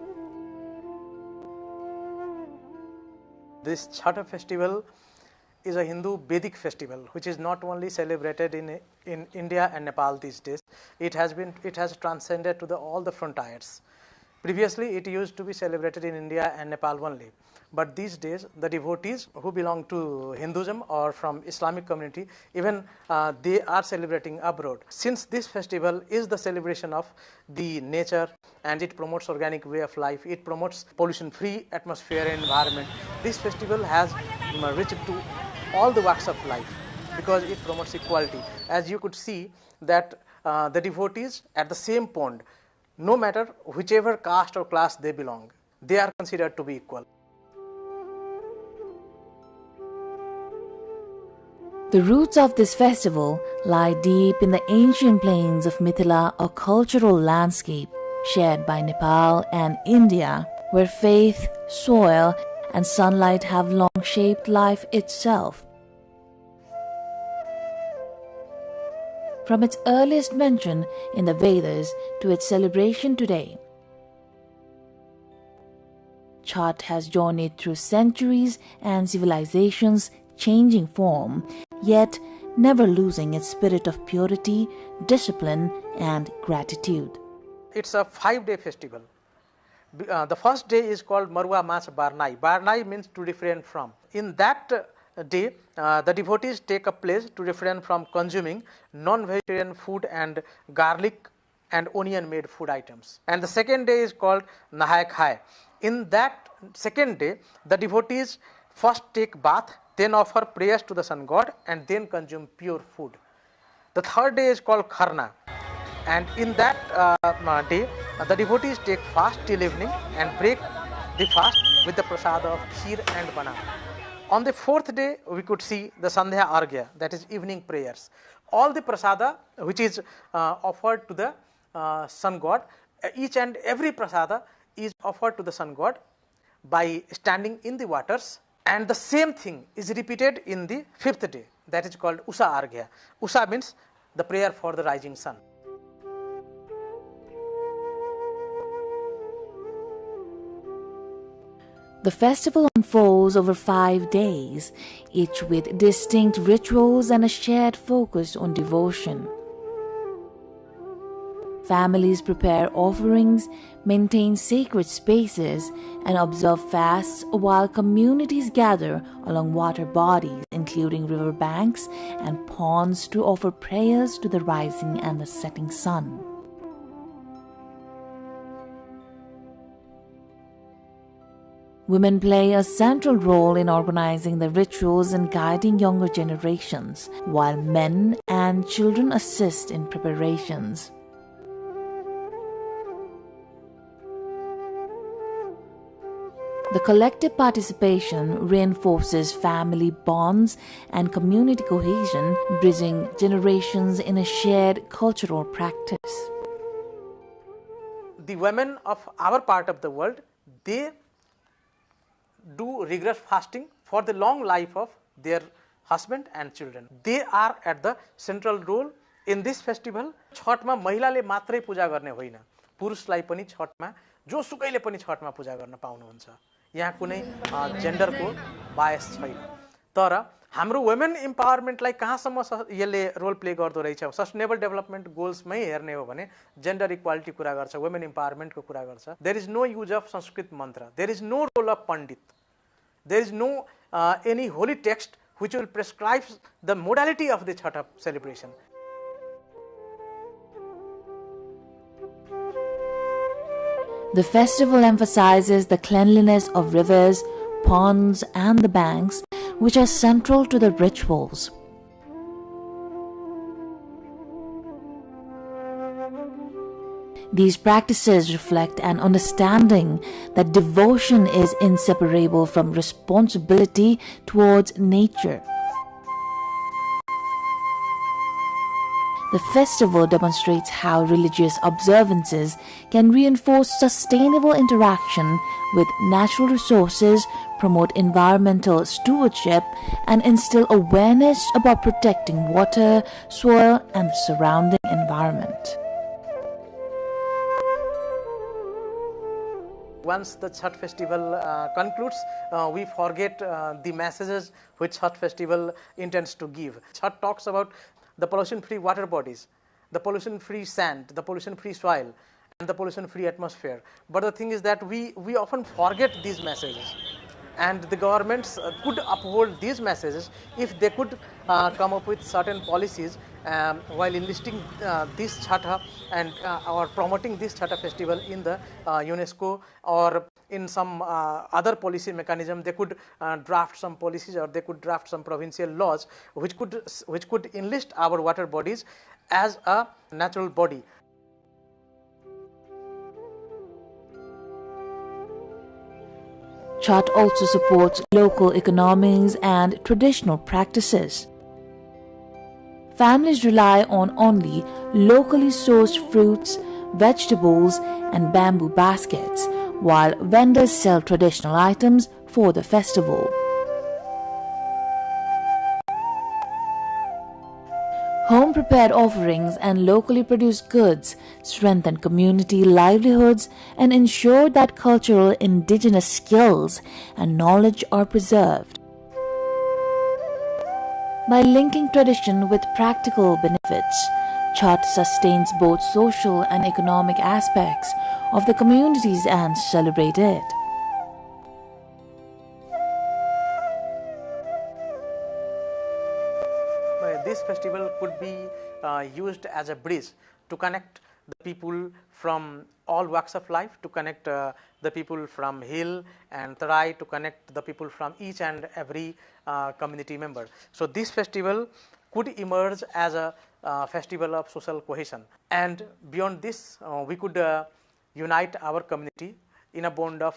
This Chhat festival is a Hindu Vedic festival which is not only celebrated in India and Nepal these days. It has transcended to all the frontiers. Previously it used to be celebrated in India and Nepal only. But these days, the devotees who belong to Hinduism or from Islamic community, even they are celebrating abroad. Since this festival is the celebration of the nature and it promotes organic way of life, it promotes pollution-free atmosphere and environment, this festival has reached to all the walks of life because it promotes equality. As you could see that the devotees at the same pond, no matter whichever caste or class they belong, they are considered to be equal. The roots of this festival lie deep in the ancient plains of Mithila, a cultural landscape shared by Nepal and India, where faith, soil, and sunlight have long shaped life itself. From its earliest mention in the Vedas to its celebration today, Chhat has journeyed through centuries and civilizations, changing form, yet never losing its spirit of purity, discipline, and gratitude. It's a 5-day festival. The first day is called Marua Mas Barnai. Barnai means to refrain from. In that day, the devotees take a pledge to refrain from consuming non-vegetarian food and garlic and onion made food items. And the second day is called Nahai Khai. In that second day, the devotees first take bath, then offer prayers to the sun god, and then consume pure food. The third day is called Kharna, and in that day, the devotees take fast till evening and break the fast with the prasad of kheer and banana. On the fourth day, we could see the Sandhya Arghya, that is evening prayers. All the prasada which is offered to the sun god, each and every prasada is offered to the sun god by standing in the waters. And the same thing is repeated in the fifth day, that is called Usa Arghya. Usa means the prayer for the rising sun. The festival unfolds over 5 days, each with distinct rituals and a shared focus on devotion. Families prepare offerings, maintain sacred spaces, and observe fasts while communities gather along water bodies, including river banks and ponds, to offer prayers to the rising and the setting sun. Women play a central role in organizing the rituals and guiding younger generations, while men and children assist in preparations. The collective participation reinforces family bonds and community cohesion, bridging generations in a shared cultural practice. The women of our part of the world, they do rigorous fasting for the long life of their husband and children. They are at the central role in this festival. छठमा महिलाले मात्रै पूजा गर्ने होइन, पुरुषलाई पनि छठमा जोसुकैले पनि छठमा पूजा गर्न पाउनुहुन्छ. यहाँ कुनै जेन्डरको बायस छैन. तर हाम्रो वुमेन इम्पावरमेन्टलाई कहाँसम्म यसले रोल प्ले गर्दो रहेछ सस्टेनेबल डेभलपमेन्ट गोल्समै हेर्ने हो भने जेन्डर इक्वालिटी कुरा गर्छ वुमेन इम्पावरमेन्टको कुरा गर्छ there is no use of Sanskrit मन्त्र there is no role of pandit there is no any holy text which will prescribe the modality of the Chhath celebration. The festival emphasizes the cleanliness of rivers, ponds and the banks, which are central to the rituals. These practices reflect an understanding that devotion is inseparable from responsibility towards nature. The festival demonstrates how religious observances can reinforce sustainable interaction with natural resources, promote environmental stewardship, and instill awareness about protecting water, soil, and the surrounding environment. Once the Chhath festival concludes, we forget the messages which Chhath festival intends to give. Chhath talks about the pollution-free water bodies, the pollution-free sand, the pollution-free soil, and the pollution-free atmosphere. But the thing is that we often forget these messages. And the governments could uphold these messages if they could come up with certain policies while enlisting this Chhath and or promoting this Chhath festival in the UNESCO or in some other policy mechanism. They could draft some policies or they could draft some provincial laws which could enlist our water bodies as a natural body. Chhath also supports local economies and traditional practices. Families rely on only locally sourced fruits, vegetables, and bamboo baskets, while vendors sell traditional items for the festival. Home-prepared offerings and locally produced goods strengthen community livelihoods and ensure that cultural indigenous skills and knowledge are preserved. By linking tradition with practical benefits, Chhath sustains both social and economic aspects of the communities and celebrate it. This festival could be used as a bridge to connect the people from all walks of life, to connect the people from hill and tarai, to connect the people from each and every community member. So this festival could emerge as a festival of social cohesion, and beyond this we could unite our community in a bond of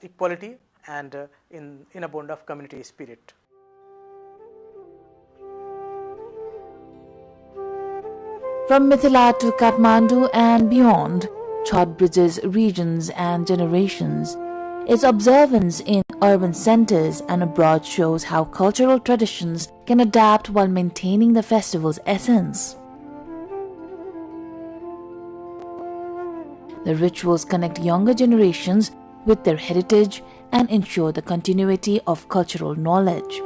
equality and in a bond of community spirit. From Mithila to Kathmandu and beyond, Chhath bridges regions and generations. Its observance in urban centers and abroad shows how cultural traditions can adapt while maintaining the festival's essence. The rituals connect younger generations with their heritage and ensure the continuity of cultural knowledge.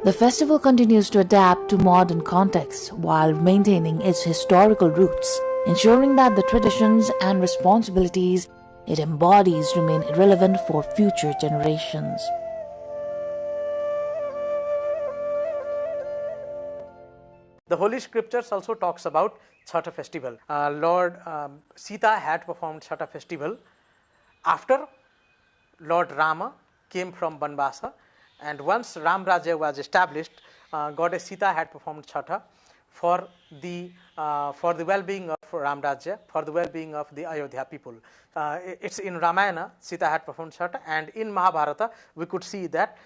The festival continues to adapt to modern contexts while maintaining its historical roots, ensuring that the traditions and responsibilities it embodies remain relevant for future generations. The Holy Scriptures also talks about Chhath festival. Lord Sita had performed Chhath festival after Lord Rama came from Banvasa. And once Ram Rajya was established, Goddess Sita had performed Chhath for the well-being of Ram Rajya, for the well-being of the Ayodhya people. It's in Ramayana, Sita had performed Chhath, and in Mahabharata, we could see that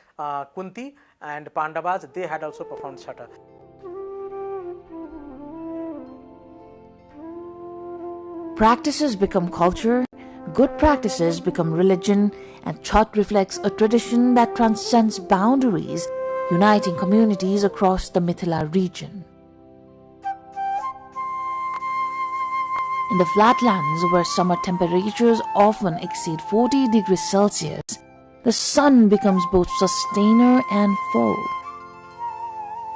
Kunti and Pandavas, they had also performed Chhath. Practices become culture, good practices become religion, and Chhath reflects a tradition that transcends boundaries, uniting communities across the Mithila region. In the flatlands, where summer temperatures often exceed 40 degrees Celsius, the sun becomes both sustainer and foe.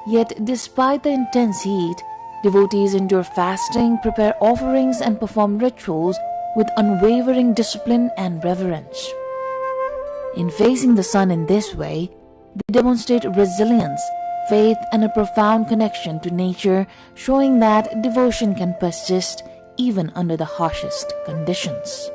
Yet, despite the intense heat, devotees endure fasting, prepare offerings, and perform rituals with unwavering discipline and reverence. In facing the sun in this way, they demonstrate resilience, faith, and a profound connection to nature, showing that devotion can persist even under the harshest conditions.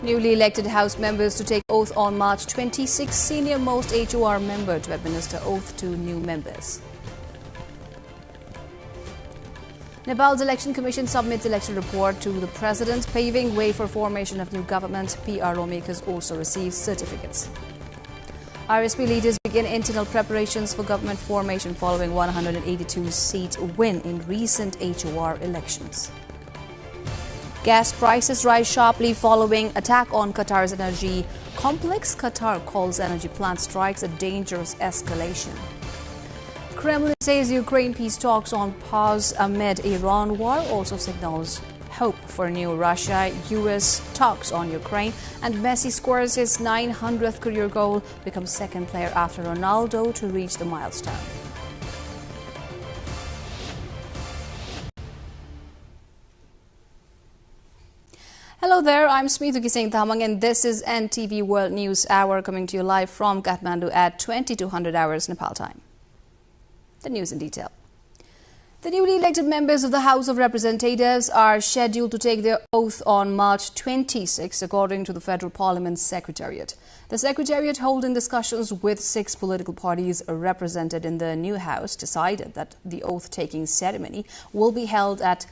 Newly elected House members to take oath on March 26, senior-most HOR member to administer oath to new members. Nepal's Election Commission submits election report to the President, paving way for formation of new government. PR lawmakers also receive certificates. RSP leaders begin internal preparations for government formation following 182-seat win in recent HOR elections. Gas prices rise sharply following attack on Qatar's energy complex. Qatar calls energy plant strikes a dangerous escalation. Kremlin says Ukraine peace talks on pause amid Iran war, also signals hope for new Russia-US talks on Ukraine. And Messi scores his 900th career goal, becomes second player after Ronaldo to reach the milestone. Hello there, I'm Smriti Singh Thamang and this is NTV World News Hour coming to you live from Kathmandu at 2200 hours Nepal time. The news in detail. The newly elected members of the House of Representatives are scheduled to take their oath on March 26, according to the Federal Parliament's Secretariat. The Secretariat, holding discussions with 6 political parties represented in the new House, decided that the oath-taking ceremony will be held at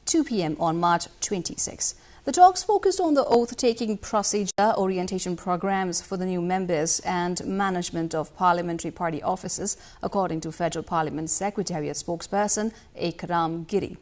2 p.m. on March 26. The talks focused on the oath-taking procedure, orientation programs for the new members and management of parliamentary party offices, according to Federal Parliament Secretariat spokesperson Ekram Giri.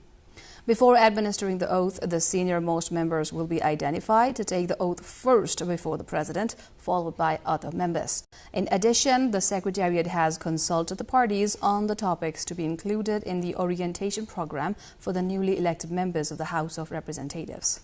Before administering the oath, the senior-most members will be identified to take the oath first before the President, followed by other members. In addition, the Secretariat has consulted the parties on the topics to be included in the orientation program for the newly elected members of the House of Representatives.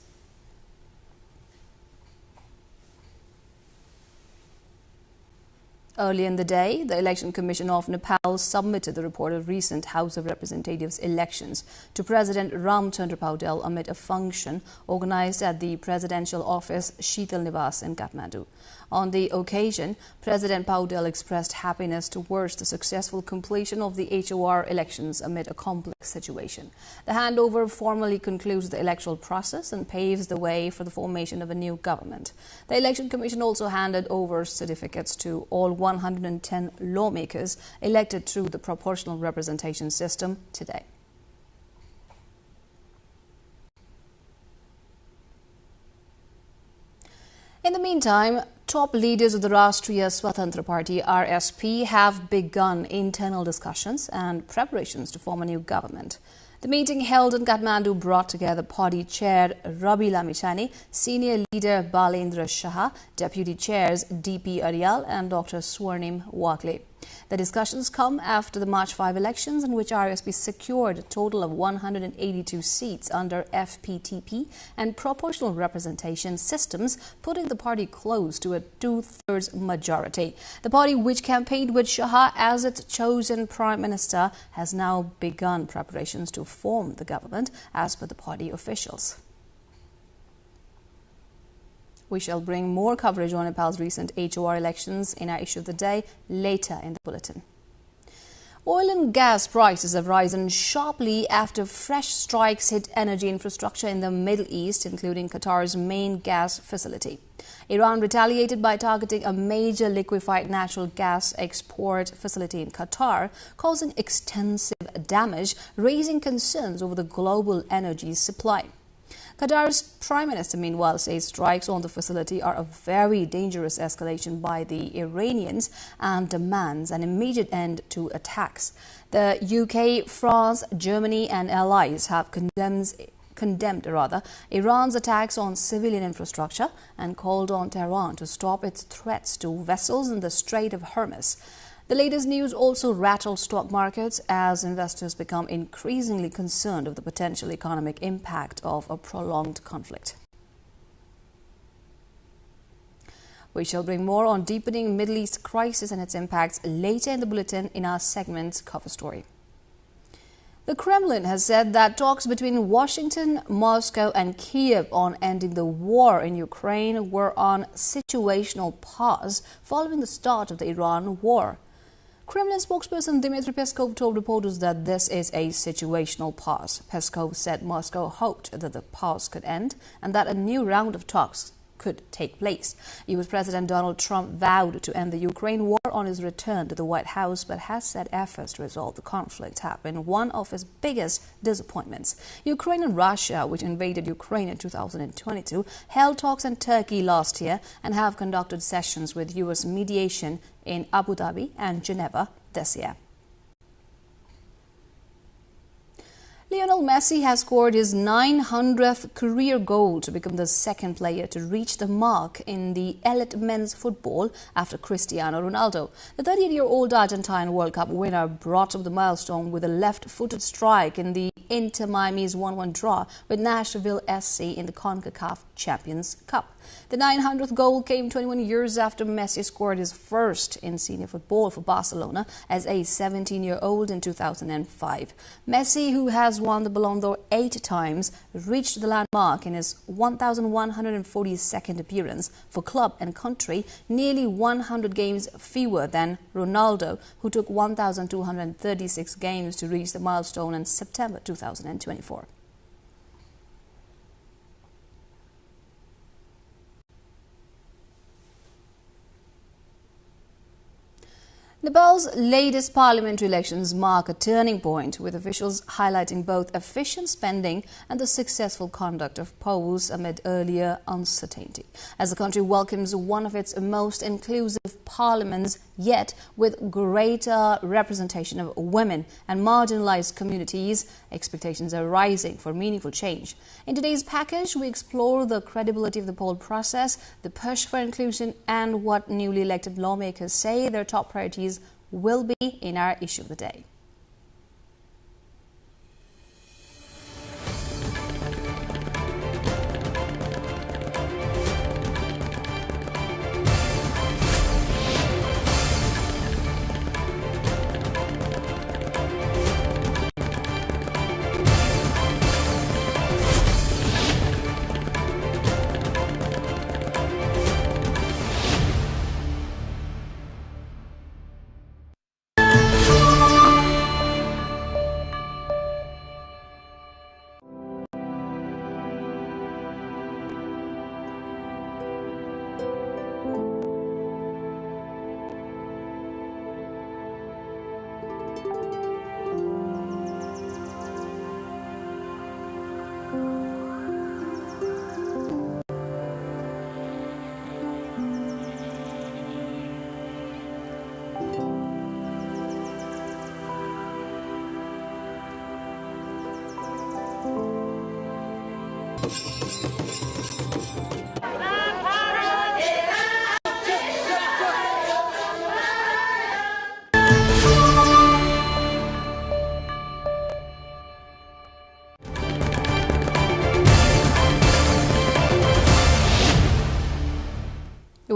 Earlier in the day, the Election Commission of Nepal submitted the report of recent House of Representatives elections to President Ramchandra Paudel amid a function organized at the Presidential Office Sheetal Nivas in Kathmandu. On the occasion, President Paudel expressed happiness towards the successful completion of the HOR elections amid a complex situation. The handover formally concludes the electoral process and paves the way for the formation of a new government. The Election Commission also handed over certificates to all 110 lawmakers elected through the proportional representation system today. In the meantime, top leaders of the Rashtriya Swatantra Party (RSP) have begun internal discussions and preparations to form a new government. The meeting held in Kathmandu brought together party chair Rabi Lamichhane, senior leader Balendra Shah, deputy chairs DP Aryal and Dr. Swarnim Wakle. The discussions come after the March 5 elections in which RSP secured a total of 182 seats under FPTP and proportional representation systems, putting the party close to a two-thirds majority. The party, which campaigned with Shah as its chosen prime minister, has now begun preparations to form the government, as per the party officials. We shall bring more coverage on Nepal's recent HOR elections in our issue of the day later in the bulletin. Oil and gas prices have risen sharply after fresh strikes hit energy infrastructure in the Middle East, including Qatar's main gas facility. Iran retaliated by targeting a major liquefied natural gas export facility in Qatar, causing extensive damage, raising concerns over the global energy supply. Qatar's Prime Minister, meanwhile, says strikes on the facility are a very dangerous escalation by the Iranians and demands an immediate end to attacks. The UK, France, Germany and allies have condemned Iran's attacks on civilian infrastructure and called on Tehran to stop its threats to vessels in the Strait of Hormuz. The latest news also rattled stock markets as investors become increasingly concerned of the potential economic impact of a prolonged conflict. We shall bring more on deepening Middle East crisis and its impacts later in the bulletin in our segment Cover Story. The Kremlin has said that talks between Washington, Moscow and Kiev on ending the war in Ukraine were on situational pause following the start of the Iran war. Kremlin spokesperson Dmitry Peskov told reporters that this is a situational pause. Peskov said Moscow hoped that the pause could end and that a new round of talks could take place. U.S. President Donald Trump vowed to end the Ukraine war on his return to the White House, but has said efforts to resolve the conflict have been one of his biggest disappointments. Ukraine and Russia, which invaded Ukraine in 2022, held talks in Turkey last year and have conducted sessions with U.S. mediation in Abu Dhabi and Geneva this year. Lionel Messi has scored his 900th career goal to become the second player to reach the mark in the elite men's football after Cristiano Ronaldo. The 38-year-old Argentine World Cup winner brought up the milestone with a left-footed strike in the Inter Miami's 1-1 draw with Nashville SC in the CONCACAF Champions Cup. The 900th goal came 21 years after Messi scored his first in senior football for Barcelona as a 17-year-old in 2005. Messi, who has won the Ballon d'Or 8 times, reached the landmark in his 1,142nd appearance for club and country, nearly 100 games fewer than Ronaldo, who took 1,236 games to reach the milestone in September 2024. Nepal's latest parliamentary elections mark a turning point, with officials highlighting both efficient spending and the successful conduct of polls amid earlier uncertainty. As the country welcomes one of its most inclusive parliaments yet, with greater representation of women and marginalized communities, expectations are rising for meaningful change. In today's package, we explore the credibility of the poll process, the push for inclusion, and what newly elected lawmakers say their top priorities will be in our issue of the day. You're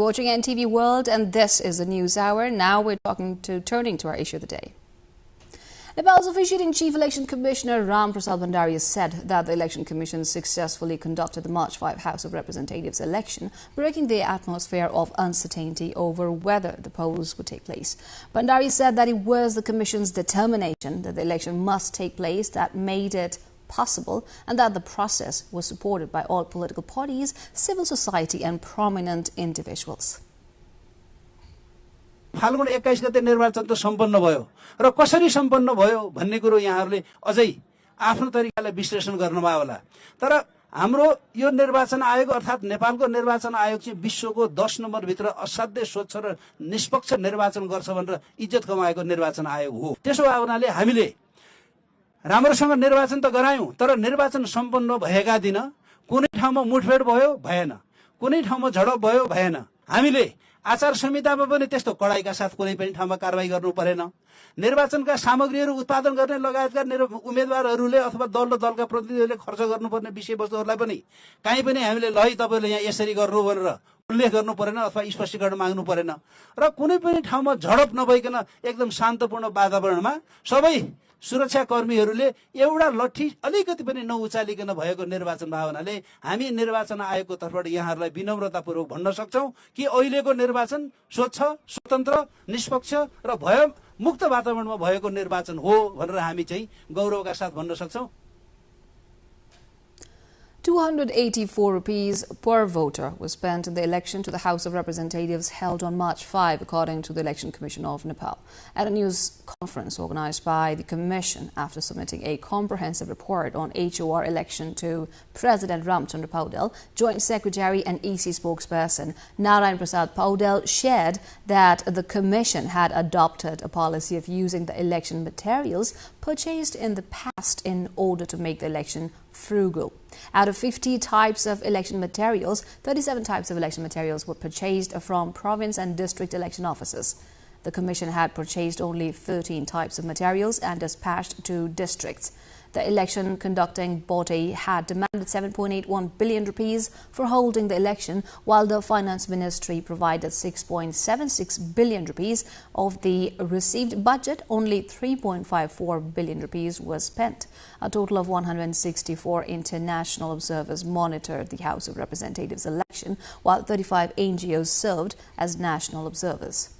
watching NTV World, and this is the News Hour. Now we're turning to our issue of the day. Nepal's officiating Chief Election Commissioner Ram Prasad Bhandari said that the Election Commission successfully conducted the March 5 House of Representatives election, breaking the atmosphere of uncertainty over whether the polls would take place. Bhandari said that it was the Commission's determination that the election must take place that made it possible, and that the process was supported by all political parties, civil society and prominent individuals. Phalgun 21 गते निर्वाचन त सम्पन्न भयो र कसरी सम्पन्न भयो भन्ने कुरो यहाँहरूले अझै आफ्नो तरिकाले विश्लेषण गर्नुभयो होला। तर हाम्रो यो निर्वाचन आयोग अर्थात् नेपालको निर्वाचन आयोग चाहिँ विश्वको 10 नम्बर भित्र असाध्यै स्वच्छ र निष्पक्ष निर्वाचन गर्छ भनेर इज्जत कमाएको निर्वाचन आयोग हो। त्यसो भए हुनाले हामीले राम्रोसँग निर्वाचन त गरायौं, तर निर्वाचन सम्पन्न भएका दिन कुनै ठाउँमा मुठभेड भयो भएन, कुनै ठाउँमा झडप भयो भएन। हामीले आचार संहितामा पनि त्यस्तो कडाइका साथ कुनै पनि ठाउँमा कारबाही गर्नु परेन। निर्वाचनका सामग्रीहरू उत्पादन गर्ने लगायतका उम्मेदवारहरूले अथवा दल र दलका प्रतिनिधिहरूले खर्च गर्नुपर्ने विषयवस्तुहरूलाई पनि कहीँ पनि हामीले ल है तपाईले यहाँ यसरी गर्नु भनेर उल्लेख गर्नु परेन अथवा स्पष्टीकरण माग्नु परेन। र कुनै पनि ठाउँमा झडप नभइकन एकदम शान्तपूर्ण वातावरणमा सबै सुरक्षा कर्मीहरूले एउटा लट्ठी अलिकति पनि नउचालिकन भएको निर्वाचन भावनाले हामी निर्वाचन आयोगको तर्फबाट यहाँहरूलाई विनम्रतापूर्वक भन्न सक्छौं कि अहिलेको निर्वाचन स्वच्छ, स्वतन्त्र, निष्पक्ष र भयमुक्त वातावरणमा भएको निर्वाचन हो भनेर हामी चाहिँ गौरवका साथ भन्न सक्छौं। 284 rupees per voter was spent in the election to the House of Representatives held on March 5, according to the Election Commission of Nepal. At a news conference organized by the Commission after submitting a comprehensive report on HOR election to President Ramchandra Paudel, Joint Secretary and EC spokesperson Narayan Prasad Paudel shared that the Commission had adopted a policy of using the election materials purchased in the past in order to make the election frugal. Out of 50 types of election materials, 37 types of election materials were purchased from province and district election offices. The Commission had purchased only 13 types of materials and dispatched to districts. The election conducting body had demanded 7.81 billion rupees for holding the election, while the Finance Ministry provided 6.76 billion rupees. Of the received budget, only 3.54 billion rupees was spent. A total of 164 international observers monitored the House of Representatives election, while 35 NGOs served as national observers.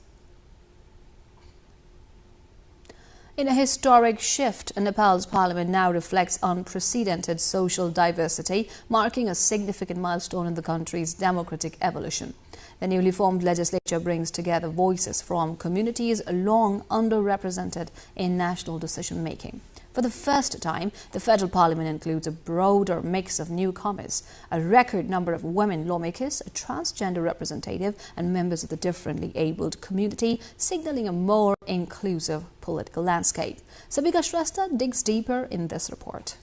In a historic shift, Nepal's parliament now reflects unprecedented social diversity, marking a significant milestone in the country's democratic evolution. The newly formed legislature brings together voices from communities long underrepresented in national decision-making. For the first time, the federal parliament includes a broader mix of newcomers, a record number of women lawmakers, a transgender representative, and members of the differently abled community, signaling a more inclusive political landscape. Sabika Shrestha digs deeper in this report.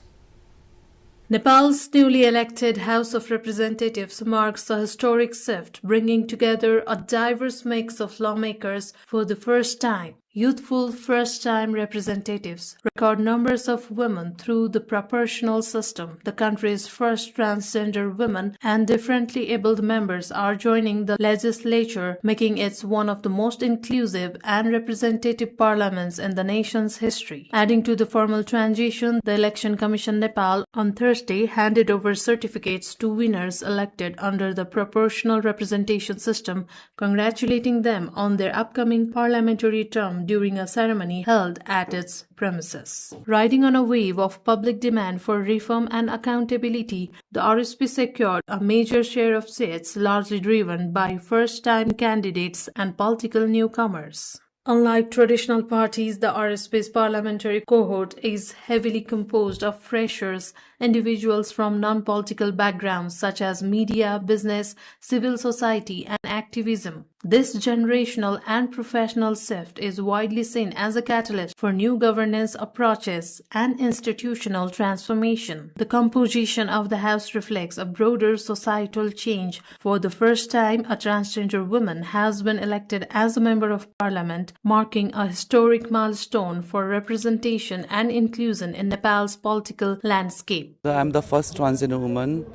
Nepal's newly elected House of Representatives marks a historic shift, bringing together a diverse mix of lawmakers for the first time. Youthful first-time representatives, record numbers of women through the proportional system, the country's first transgender women and differently abled members are joining the legislature, making it one of the most inclusive and representative parliaments in the nation's history. Adding to the formal transition, the Election Commission Nepal on Thursday handed over certificates to winners elected under the proportional representation system, congratulating them on their upcoming parliamentary term during a ceremony held at its premises. Riding on a wave of public demand for reform and accountability, the RSP secured a major share of seats, largely driven by first-time candidates and political newcomers. Unlike traditional parties, the RSP's parliamentary cohort is heavily composed of freshers, individuals from non-political backgrounds such as media, business, civil society, and activism. This generational and professional shift is widely seen as a catalyst for new governance approaches and institutional transformation. The composition of the House reflects a broader societal change. For the first time, a transgender woman has been elected as a member of parliament, marking a historic milestone for representation and inclusion in Nepal's political landscape. I'm the first transgender woman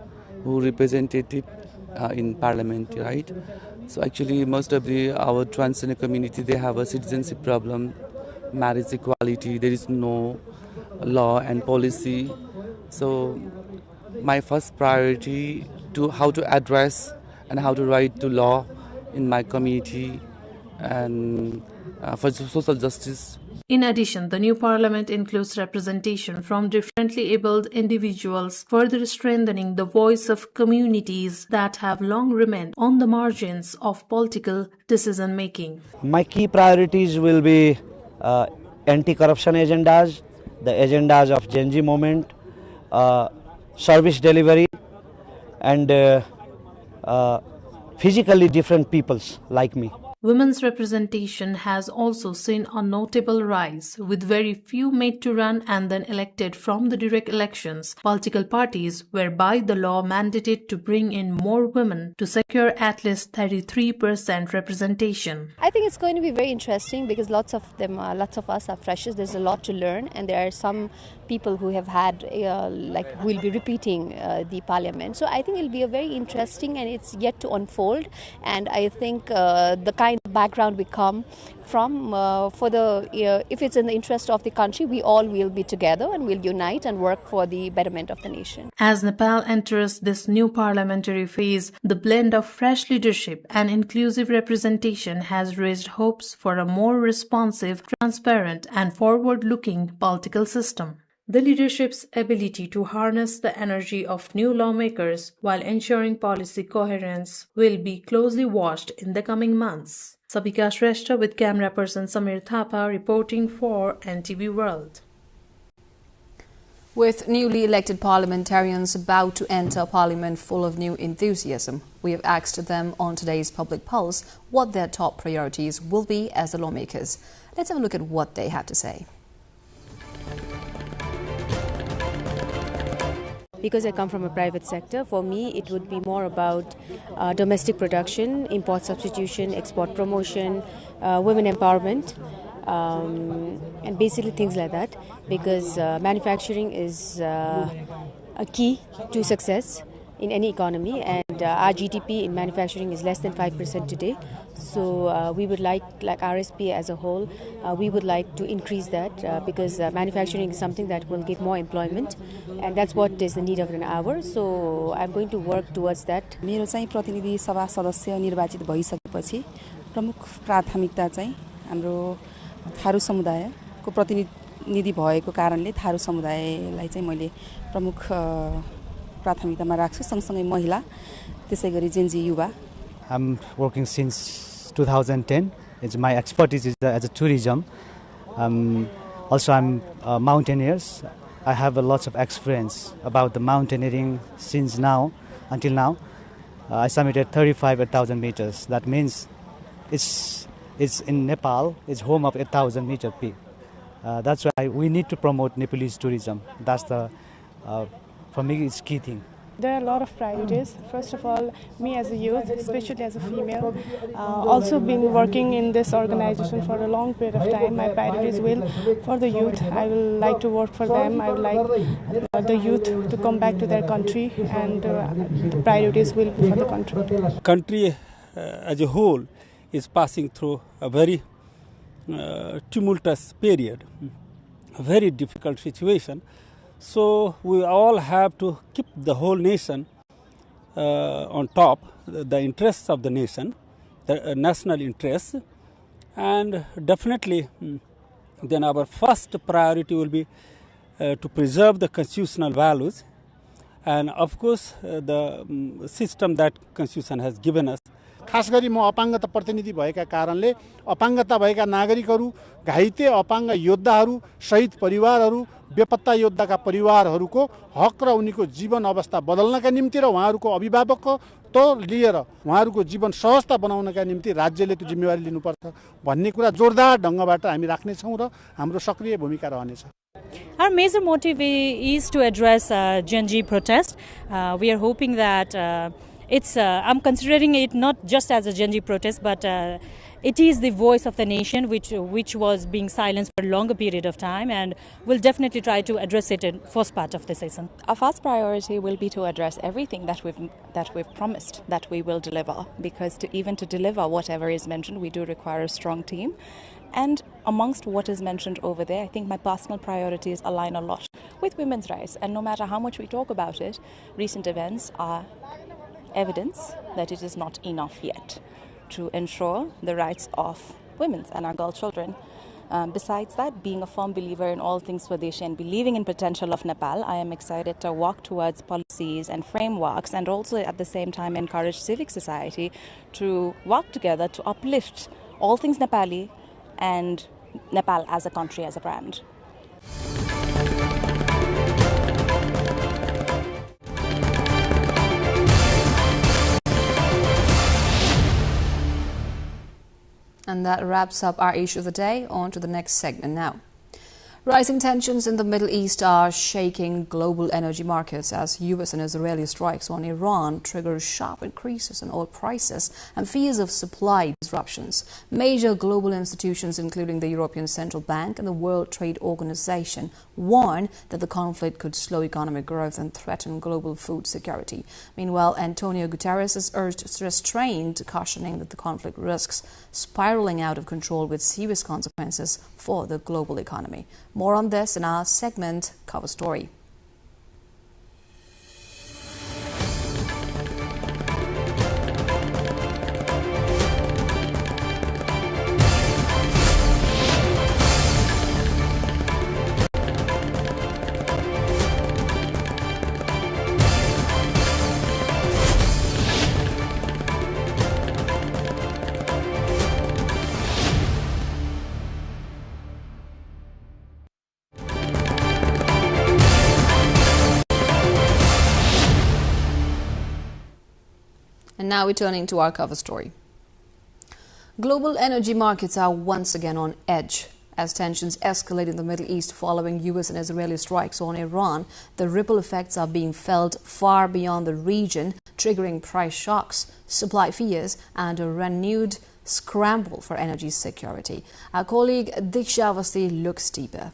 who represented it in parliament, right? So actually most of our transgender community, they have a citizenship problem, marriage equality, there is no law and policy. So my first priority to how to address and how to write to law in my community and for social justice. In addition, the new parliament includes representation from differently abled individuals, further strengthening the voice of communities that have long remained on the margins of political decision-making. My key priorities will be anti-corruption agendas, the agendas of Gen Z movement, service delivery, and physically different peoples like me. Women's representation has also seen a notable rise, with very few made to run and then elected from the direct elections. Political parties were by the law mandated to bring in more women to secure at least 33% representation. I think it's going to be very interesting because lots of us are freshers. There's a lot to learn, and there are some people who have had, who will be repeating the parliament. So I think it'll be a very interesting, and it's yet to unfold. And I think the kind of background we come from, if it's in the interest of the country, we all will be together and we'll unite and work for the betterment of the nation. As Nepal enters this new parliamentary phase, the blend of fresh leadership and inclusive representation has raised hopes for a more responsive, transparent and forward-looking political system. The leadership's ability to harness the energy of new lawmakers while ensuring policy coherence will be closely watched in the coming months. Sabika Shrestha with camera person Samir Thapa reporting for NTV World. With newly elected parliamentarians about to enter parliament full of new enthusiasm, we have asked them on today's Public Pulse what their top priorities will be as the lawmakers. Let's have a look at what they have to say. Because I come from a private sector, for me it would be more about domestic production, import substitution, export promotion, women empowerment, and basically things like that, because manufacturing is a key to success in any economy, and our GDP in manufacturing is less than 5% today. So we would like RSP as a whole, we would like to increase that because manufacturing is something that will give more employment, and that's what is the need of an hour. So I'm going to work towards that. मेरो चाहिँ प्रतिनिधि सभा सदस्य निर्वाचित भइसकेपछि प्रमुख प्राथमिकता चाहिँ हाम्रो थारू समुदायको प्रतिनिधि भएको कारणले थारू समुदायलाई चाहिँ मैले प्रमुख प्राथमिकतामा राख्छु, सँगसँगै महिला, त्यसैगरी जेनजी युवा. I'm working since 2010. My expertise is as a tourism. Also, I'm a mountaineer. I have a lot of experience about the mountaineering since now until now. I summited 35,000 meters. That means it's in Nepal. It's home of 1,000 meter peak. That's why we need to promote Nepalese tourism. That's the for me, it's key thing. There are a lot of priorities. First of all, me as a youth, especially as a female, also been working in this organization for a long period of time. My priorities will for the youth. I will like to work for them. I would like the youth to come back to their country, and the priorities will be for the country. Country as a whole is passing through a very tumultuous period, a very difficult situation. So we all have to keep the whole nation on top, the interests of the nation, the national interests, and definitely then our first priority will be to preserve the constitutional values and of course the system that Constitution has given us. खास गरी म अपाङ्गता प्रतिनिधि भएका कारणले अपाङ्गता भएका नागरिकहरू, घाइते अपाङ्ग योद्धाहरू, शहीद परिवारहरू, बेपत्ता योद्धाका परिवारहरूको हक र उनीको जीवन अवस्था बदल्नका निम्ति र उहाँहरूको अभिभावकको महत्त्व लिएर उहाँहरूको जीवन सहजता बनाउनका निम्ति राज्यले त्यो जिम्मेवारी लिनुपर्छ भन्ने कुरा जोरदार ढङ्गबाट हामी राख्नेछौँ र हाम्रो सक्रिय भूमिका रहनेछ। Our major motive is to address Gen Z protest. We are hoping that I'm considering it not just as a Gen Z protest, but it is the voice of the nation which was being silenced for a longer period of time, and we'll definitely try to address it in first part of the session. Our first priority will be to address everything that we've promised that we will deliver, because to deliver whatever is mentioned, we do require a strong team. And amongst what is mentioned over there, I think my personal priorities align a lot with women's rights. And no matter how much we talk about it, recent events are evidence that it is not enough yet to ensure the rights of women and our girl children. Besides that, being a firm believer in all things Swadeshi and believing in potential of Nepal, I am excited to work towards policies and frameworks, and also at the same time encourage civic society to work together to uplift all things Nepali and Nepal as a country, as a brand. And that wraps up our issue of the day. On to the next segment now. Rising tensions in the Middle East are shaking global energy markets as US and Israeli strikes on Iran trigger sharp increases in oil prices and fears of supply disruptions. Major global institutions, including the European Central Bank and the World Trade Organization, warn that the conflict could slow economic growth and threaten global food security. Meanwhile, Antonio Guterres has urged restraint, cautioning that the conflict risks spiraling out of control with serious consequences for the global economy. More on this in our segment Cover Story. And now we're turning to our cover story. Global energy markets are once again on edge. As tensions escalate in the Middle East following US and Israeli strikes on Iran, the ripple effects are being felt far beyond the region, triggering price shocks, supply fears, and a renewed scramble for energy security. Our colleague Diksha Avasti looks deeper.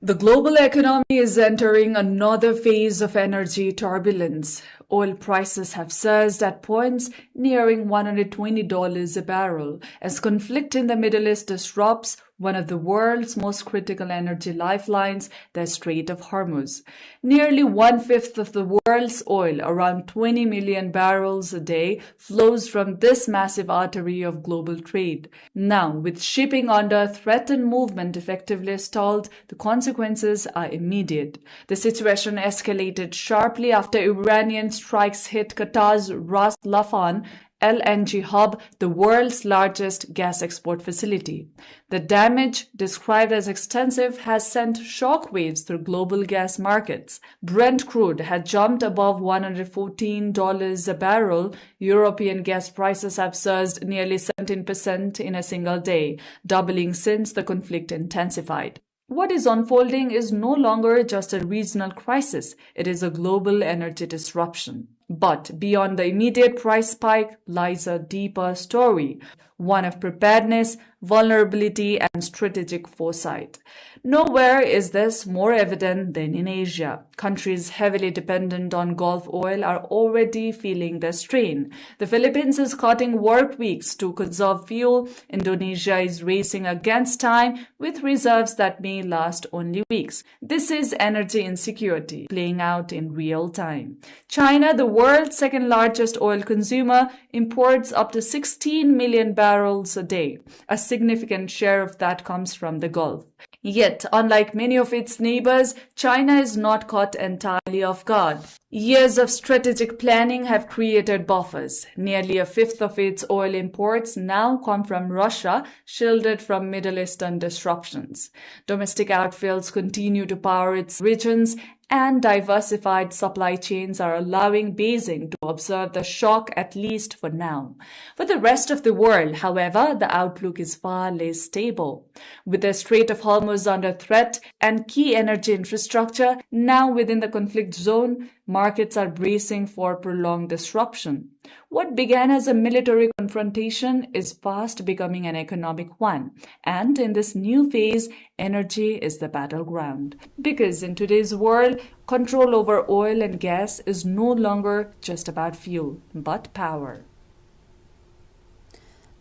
The global economy is entering another phase of energy turbulence. Oil prices have surged at points nearing $120 a barrel as conflict in the Middle East disrupts one of the world's most critical energy lifelines, the Strait of Hormuz. Nearly 1/5 of the world's oil, around 20 million barrels a day, flows from this massive artery of global trade. Now, with shipping under threatened movement effectively stalled, the consequences are immediate. The situation escalated sharply after Iranian strikes hit Qatar's Ras Laffan LNG hub, the world's largest gas export facility. The damage, described as extensive, has sent shockwaves through global gas markets. Brent crude had jumped above $114 a barrel. European gas prices have surged nearly 17% in a single day, doubling since the conflict intensified. What is unfolding is no longer just a regional crisis. It is a global energy disruption. But beyond the immediate price spike lies a deeper story, one of preparedness, vulnerability, and strategic foresight. Nowhere is this more evident than in Asia. Countries heavily dependent on Gulf oil are already feeling the strain. The Philippines is cutting work weeks to conserve fuel. Indonesia is racing against time with reserves that may last only weeks. This is energy insecurity playing out in real time. China, the world's second largest oil consumer, imports up to 16 million barrels a day. A significant share of that comes from the Gulf. Yet, unlike many of its neighbors, China is not caught entirely off guard. Years of strategic planning have created buffers. Nearly a fifth of its oil imports now come from Russia, shielded from Middle Eastern disruptions. Domestic outfields continue to power its regions, and diversified supply chains are allowing Beijing to observe the shock, at least for now. For the rest of the world, however, the outlook is far less stable. With the Strait of Hormuz under threat and key energy infrastructure now within the conflict zone, markets are bracing for prolonged disruption. What began as a military confrontation is fast becoming an economic one. And in this new phase, energy is the battleground. Because in today's world, control over oil and gas is no longer just about fuel, but power.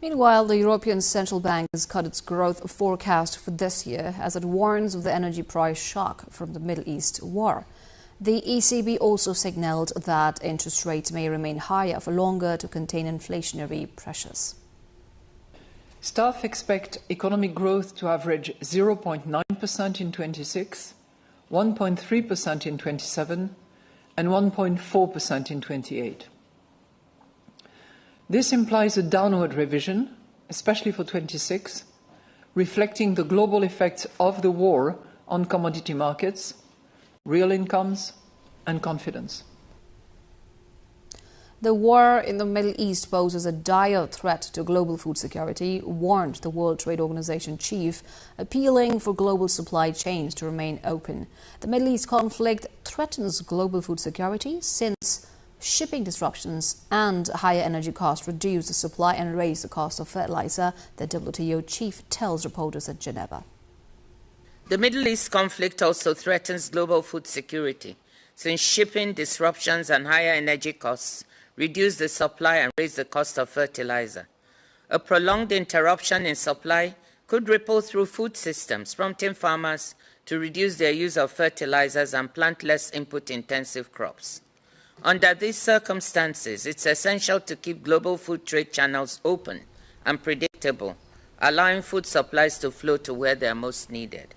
Meanwhile, the European Central Bank has cut its growth forecast for this year as it warns of the energy price shock from the Middle East war. The ECB also signaled that interest rates may remain higher for longer to contain inflationary pressures. Staff expect economic growth to average 0.9% in 26, 1.3% in 27, and 1.4% in 28. This implies a downward revision, especially for 26, reflecting the global effects of the war on commodity markets, real incomes, and confidence. The war in the Middle East poses a dire threat to global food security, warned the World Trade Organization chief, appealing for global supply chains to remain open. The Middle East conflict threatens global food security since shipping disruptions and higher energy costs reduce the supply and raise the cost of fertilizer, the WTO chief tells reporters at Geneva. The Middle East conflict also threatens global food security, since shipping disruptions and higher energy costs reduce the supply and raise the cost of fertilizer. A prolonged interruption in supply could ripple through food systems, prompting farmers to reduce their use of fertilizers and plant less input-intensive crops. Under these circumstances, it's essential to keep global food trade channels open and predictable, allowing food supplies to flow to where they are most needed.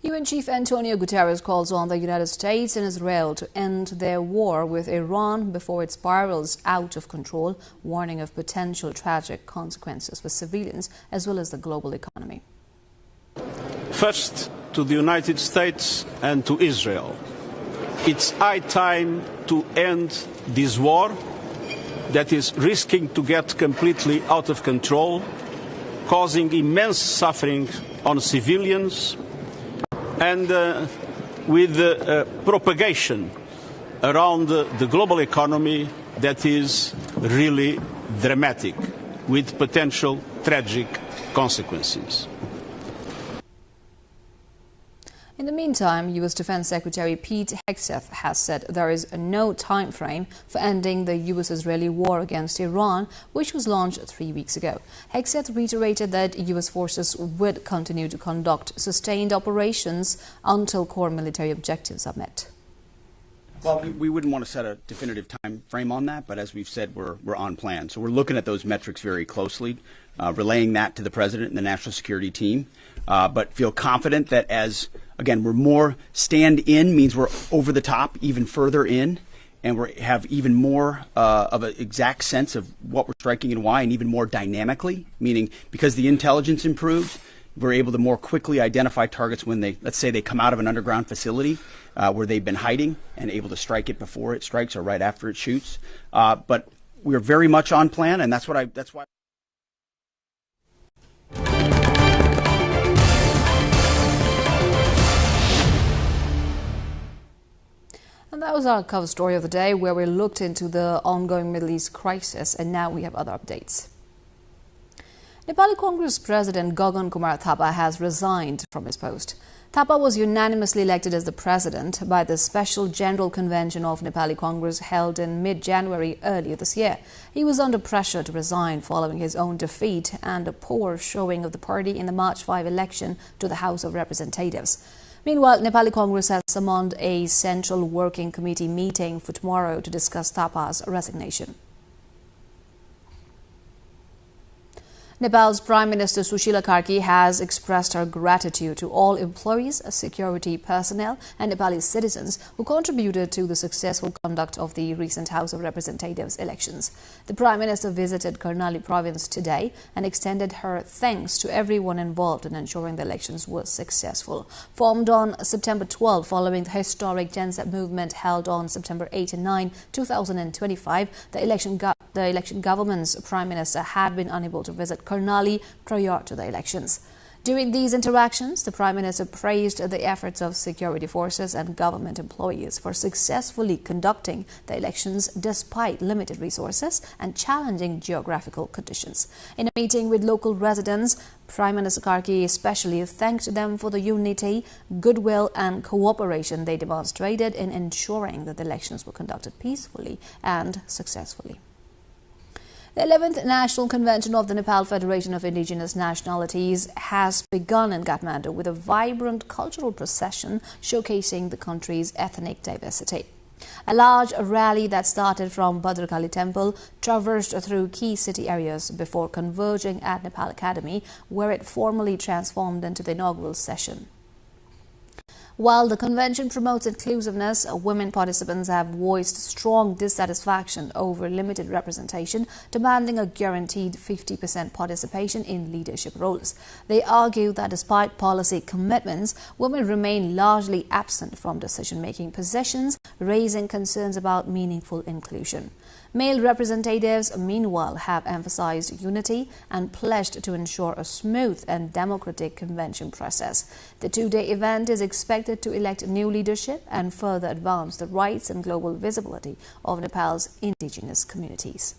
UN Chief Antonio Guterres calls on the United States and Israel to end their war with Iran before it spirals out of control, warning of potential tragic consequences for civilians as well as the global economy. First, to the United States and to Israel. It's high time to end this war that is risking to get completely out of control, causing immense suffering on civilians, and with propagation around the global economy that is really dramatic, with potential tragic consequences. In the meantime, U.S. Defense Secretary Pete Hegseth has said there is no time frame for ending the U.S.-Israeli war against Iran, which was launched 3 weeks ago. Hegseth reiterated that U.S. forces would continue to conduct sustained operations until core military objectives are met. Well, we wouldn't want to set a definitive time frame on that, but as we've said, we're on plan. So we're looking at those metrics very closely, relaying that to the President and the National Security team, but feel confident that as again, we're more stand in means we're over the top, even further in, and we have even more of an exact sense of what we're striking and why, and even more dynamically, meaning because the intelligence improved, we're able to more quickly identify targets when they, let's say they come out of an underground facility where they've been hiding and able to strike it before it strikes or right after it shoots. But we're very much on plan, and that's why. And that was our cover story of the day, where we looked into the ongoing Middle East crisis, and now we have other updates. Nepali Congress President Gagan Kumar Thapa has resigned from his post. Thapa was unanimously elected as the president by the Special General Convention of Nepali Congress held in mid-January earlier this year. He was under pressure to resign following his own defeat and a poor showing of the party in the March 5 election to the House of Representatives. Meanwhile, Nepali Congress has summoned a Central Working Committee meeting for tomorrow to discuss Thapa's resignation. Nepal's Prime Minister Sushila Karki has expressed her gratitude to all employees, security personnel and Nepali citizens who contributed to the successful conduct of the recent House of Representatives elections. The Prime Minister visited Karnali province today and extended her thanks to everyone involved in ensuring the elections were successful. Formed on September 12 following the historic Janset movement held on September 8 and 9, 2025, the election government's Prime Minister had been unable to visit Karnali prior to the elections. During these interactions, the Prime Minister praised the efforts of security forces and government employees for successfully conducting the elections despite limited resources and challenging geographical conditions. In a meeting with local residents, Prime Minister Karki especially thanked them for the unity, goodwill and cooperation they demonstrated in ensuring that the elections were conducted peacefully and successfully. The 11th National Convention of the Nepal Federation of Indigenous Nationalities has begun in Kathmandu with a vibrant cultural procession showcasing the country's ethnic diversity. A large rally that started from Bhadrakali Temple traversed through key city areas before converging at Nepal Academy, where it formally transformed into the inaugural session. While the convention promotes inclusiveness, women participants have voiced strong dissatisfaction over limited representation, demanding a guaranteed 50% participation in leadership roles. They argue that despite policy commitments, women remain largely absent from decision-making positions, raising concerns about meaningful inclusion. Male representatives, meanwhile, have emphasized unity and pledged to ensure a smooth and democratic convention process. The two-day event is expected to elect new leadership and further advance the rights and global visibility of Nepal's indigenous communities.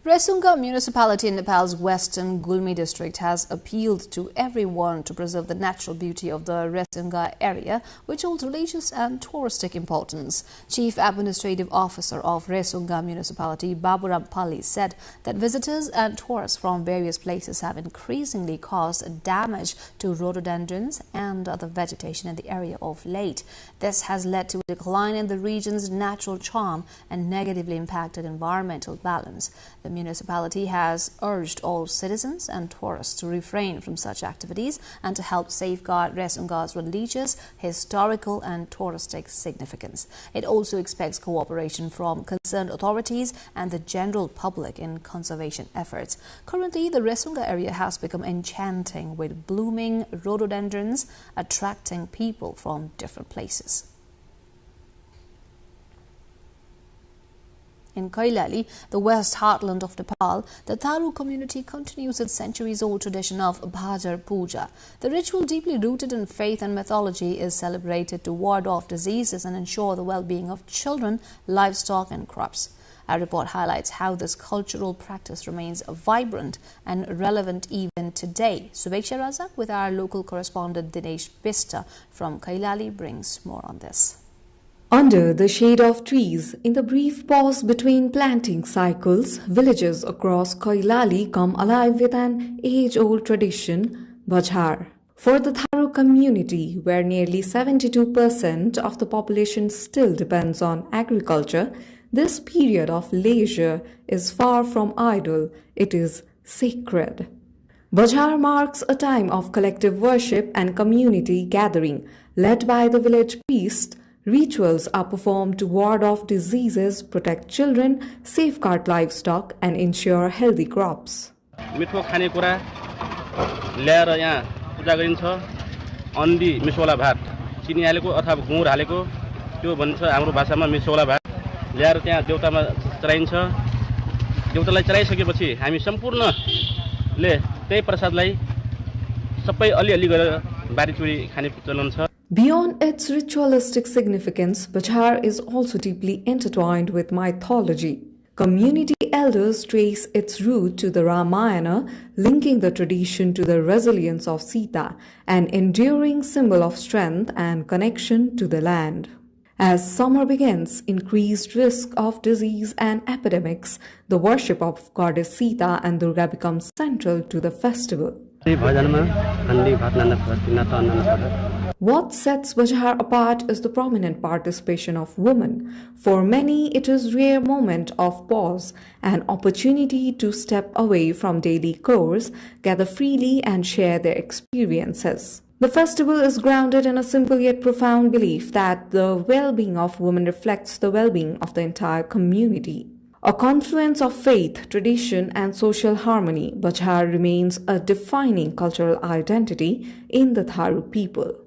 Resunga municipality in Nepal's western Gulmi district has appealed to everyone to preserve the natural beauty of the Resunga area, which holds religious and touristic importance. Chief Administrative Officer of Resunga municipality, Baburam Pali, said that visitors and tourists from various places have increasingly caused damage to rhododendrons and other vegetation in the area of late. This has led to a decline in the region's natural charm and negatively impacted environmental balance. The municipality has urged all citizens and tourists to refrain from such activities and to help safeguard Resunga's religious, historical and touristic significance. It also expects cooperation from concerned authorities and the general public in conservation efforts. Currently, the Resunga area has become enchanting with blooming rhododendrons, attracting people from different places. In Kailali, the west heartland of Nepal, the Tharu community continues its centuries-old tradition of Bhajar Puja. The ritual, deeply rooted in faith and mythology, is celebrated to ward off diseases and ensure the well-being of children, livestock and crops. Our report highlights how this cultural practice remains vibrant and relevant even today. Subeksha Razak with our local correspondent Dinesh Bista from Kailali brings more on this. Under the shade of trees, in the brief pause between planting cycles, villages across Kailali come alive with an age-old tradition, Bhajar. For the Tharu community, where nearly 72% of the population still depends on agriculture, this period of leisure is far from idle, it is sacred. Bhajar marks a time of collective worship and community gathering. Led by the village priest, rituals are performed to ward off diseases, protect children, safeguard livestock and ensure healthy crops. मिठो खानेकुरा ल्याएर यहाँ पूजा गरिन्छ अन्डी मिसोला भात चिनी हालेको अथवा गुँड हालेको त्यो भन्छ हाम्रो भाषामा मिसोला भात ल्याएर त्यहाँ देवतामा चढाइन्छ देवतालाई चढाइसकेपछि हामी सम्पूर्णले त्यही प्रसादलाई सबै अलि-अलि गरेर बारीचुरी खाने चलन छ. Beyond its ritualistic significance, Bhajar is also deeply intertwined with mythology. Community elders trace its root to the Ramayana, linking the tradition to the resilience of Sita, an enduring symbol of strength and connection to the land. As summer begins, increased risk of disease and epidemics, the worship of goddess Sita and Durga becomes central to the festival. What sets Bajhar apart is the prominent participation of women. For many, it is a rare moment of pause, an opportunity to step away from daily chores, gather freely and share their experiences. The festival is grounded in a simple yet profound belief that the well-being of women reflects the well-being of the entire community. A confluence of faith, tradition and social harmony, Bajhar remains a defining cultural identity in the Tharu people.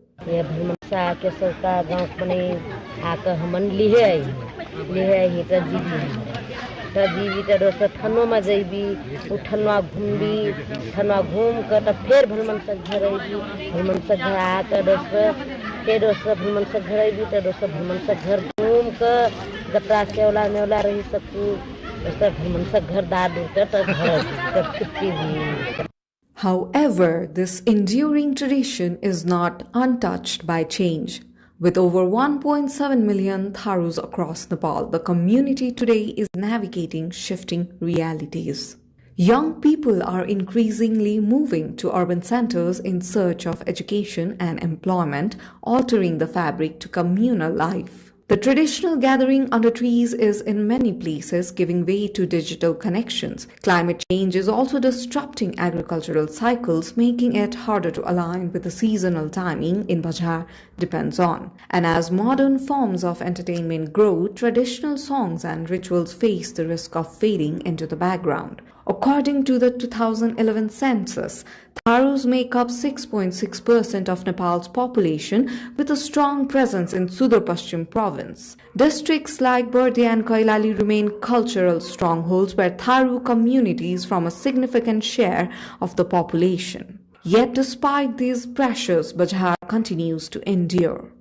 However, this enduring tradition is not untouched by change. With over 1.7 million Tharus across Nepal, the community today is navigating shifting realities. Young people are increasingly moving to urban centers in search of education and employment, altering the fabric to communal life. The traditional gathering under trees is in many places giving way to digital connections. Climate change is also disrupting agricultural cycles, making it harder to align with the seasonal timing in Bajhar depends on. And as modern forms of entertainment grow, traditional songs and rituals face the risk of fading into the background. According to the 2011 census, Tharus make up 6.6% of Nepal's population with a strong presence in Sudar Paschim province. Districts like Bardia and Kailali remain cultural strongholds where Tharu communities form a significant share of the population. Yet despite these pressures, Bajhar continues to endure.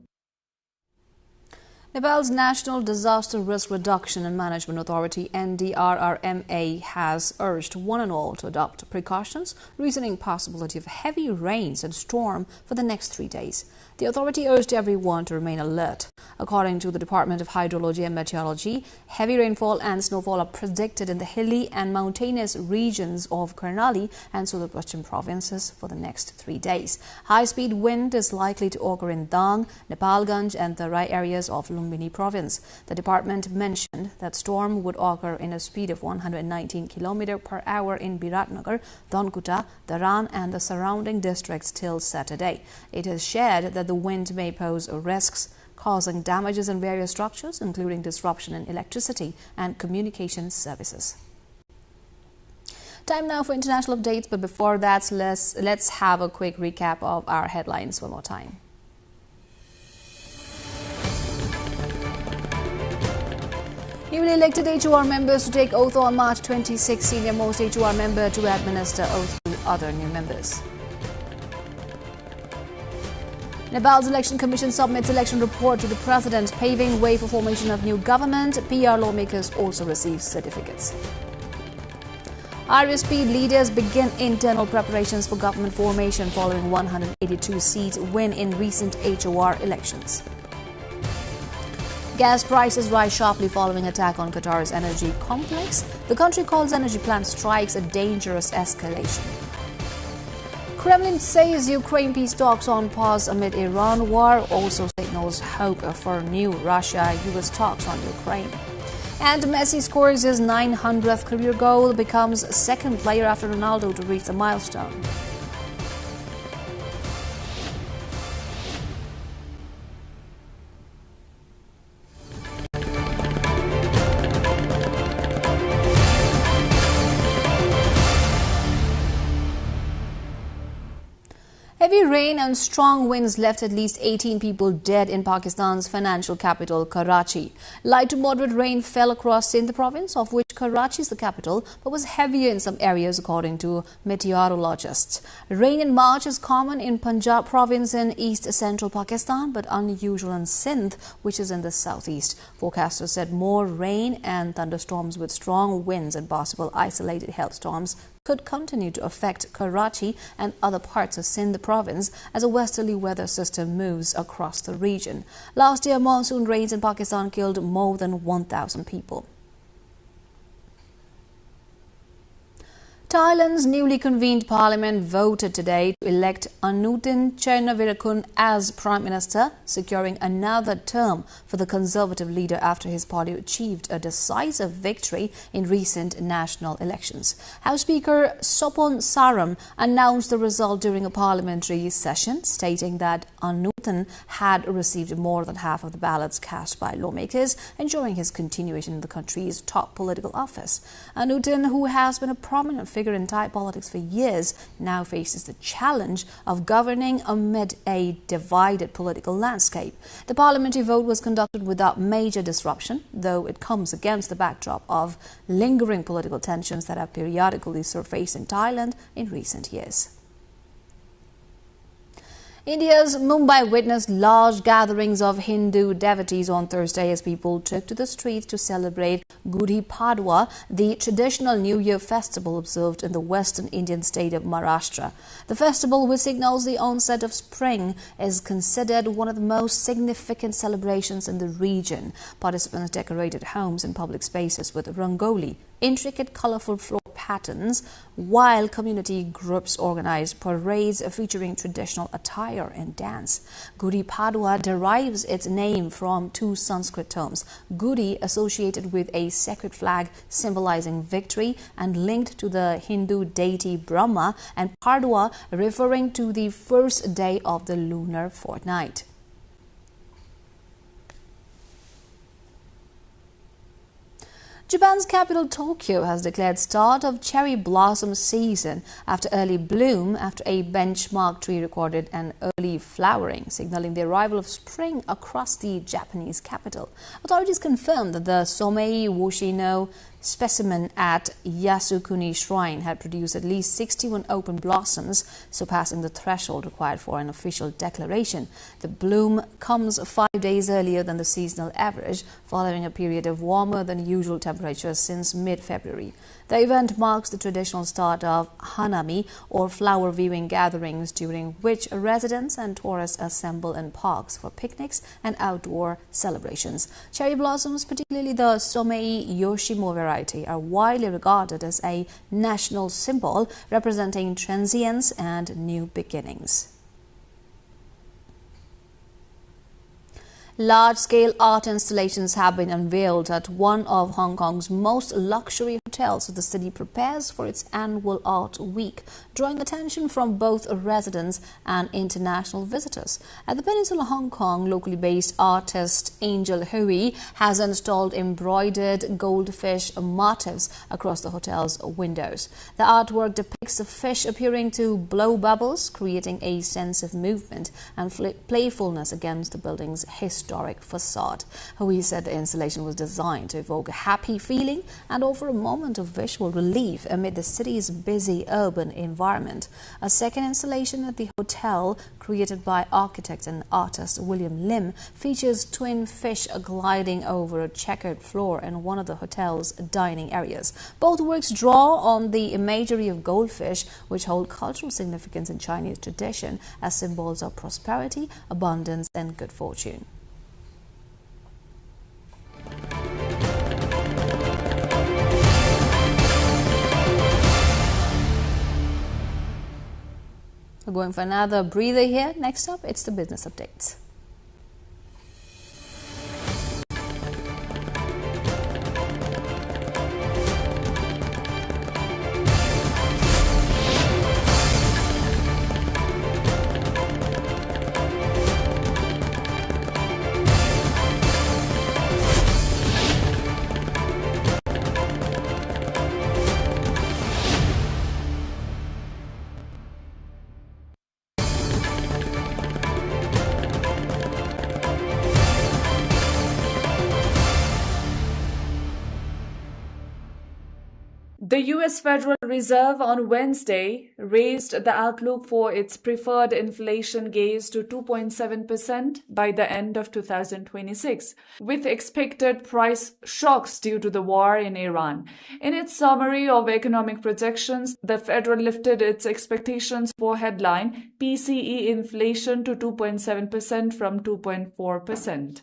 Nepal's National Disaster Risk Reduction and Management Authority NDRRMA has urged one and all to adopt precautions, reasoning possibility of heavy rains and storm for the next 3 days. The authority urged everyone to remain alert. According to the Department of Hydrology and Meteorology, heavy rainfall and snowfall are predicted in the hilly and mountainous regions of Karnali and Sudar Paschim provinces for the next 3 days. High-speed wind is likely to occur in Dang, Nepalganj and Tarai areas of Lumbini province. The department mentioned that storm would occur in a speed of 119 km per hour in Biratnagar, Donkuta, Dharan and the surrounding districts till Saturday. It is shared that the wind may pose risks, causing damages in various structures, including disruption in electricity and communication services. Time now for international updates, but before that, let's have a quick recap of our headlines one more time. Newly elected HOR members to take oath on March 26, senior most HOR member to administer oath to other new members. Nepal's Election Commission submits election report to the President, paving way for formation of new government. PR lawmakers also receive certificates. RSP leaders begin internal preparations for government formation following 182-seat win in recent HOR elections. Gas prices rise sharply following attack on Qatar's energy complex. The country calls energy plant strikes a dangerous escalation. Kremlin says Ukraine peace talks on pause amid Iran war, also signals hope for new Russia-US talks on Ukraine. And Messi scores his 900th career goal, becomes second player after Ronaldo to reach the milestone. Heavy rain and strong winds left at least 18 people dead in Pakistan's financial capital, Karachi. Light to moderate rain fell across Sindh province, of which Karachi is the capital, but was heavier in some areas according to meteorologists. Rain in March is common in Punjab province in east-central Pakistan, but unusual in Sindh, which is in the southeast. Forecasters said more rain and thunderstorms with strong winds and possible isolated hailstorms could continue to affect Karachi and other parts of Sindh province as a westerly weather system moves across the region. Last year, monsoon rains in Pakistan killed more than 1,000 people. Thailand's newly convened parliament voted today to elect Anutin Charnvirakul as Prime Minister, securing another term for the Conservative leader after his party achieved a decisive victory in recent national elections. House Speaker Sopon Saram announced the result during a parliamentary session, stating that Anutin had received more than half of the ballots cast by lawmakers, ensuring his continuation in the country's top political office. Anutin, who has been a prominent figure in Thai politics for years, now faces the challenge of governing amid a divided political landscape. The parliamentary vote was conducted without major disruption, though it comes against the backdrop of lingering political tensions that have periodically surfaced in Thailand in recent years. India's Mumbai witnessed large gatherings of Hindu devotees on Thursday as people took to the streets to celebrate Gudi Padwa, the traditional New Year festival observed in the western Indian state of Maharashtra. The festival, which signals the onset of spring, is considered one of the most significant celebrations in the region. Participants decorated homes and public spaces with rangoli, intricate colorful floor patterns, while community groups organized parades featuring traditional attire and dance. Gudi Padwa derives its name from two Sanskrit terms, Gudi associated with a sacred flag symbolizing victory and linked to the Hindu deity Brahma, and Padwa referring to the first day of the lunar fortnight. Japan's capital Tokyo has declared start of cherry blossom season after early bloom after a benchmark tree recorded an early flowering, signaling the arrival of spring across the Japanese capital. Authorities confirmed that the Somei Woshino specimen at Yasukuni Shrine had produced at least 61 open blossoms, surpassing the threshold required for an official declaration. The bloom comes 5 days earlier than the seasonal average, following a period of warmer than usual temperatures since mid-February. The event marks the traditional start of Hanami, or flower viewing gatherings, during which residents and tourists assemble in parks for picnics and outdoor celebrations. Cherry blossoms, particularly the Somei Yoshimo variety, are widely regarded as a national symbol representing transience and new beginnings. Large-scale art installations have been unveiled at one of Hong Kong's most luxury hotels as the city prepares for its annual art week, drawing attention from both residents and international visitors. At the Peninsula Hong Kong, locally based artist Angel Hui has installed embroidered goldfish motifs across the hotel's windows. The artwork depicts a fish appearing to blow bubbles, creating a sense of movement and playfulness against the building's historic facade. Hui said the installation was designed to evoke a happy feeling and offer a moment of visual relief amid the city's busy urban environment. A second installation at the hotel, created by architect and artist William Lim, features twin fish gliding over a checkered floor in one of the hotel's dining areas. Both works draw on the imagery of goldfish, which hold cultural significance in Chinese tradition as symbols of prosperity, abundance, and good fortune. We're going for another breather here. Next up, it's the business updates. The U.S. Federal Reserve on Wednesday raised the outlook for its preferred inflation gaze to 2.7% by the end of 2026, with expected price shocks due to the war in Iran. In its summary of economic projections, the Federal lifted its expectations for headline PCE inflation to 2.7% from 2.4%.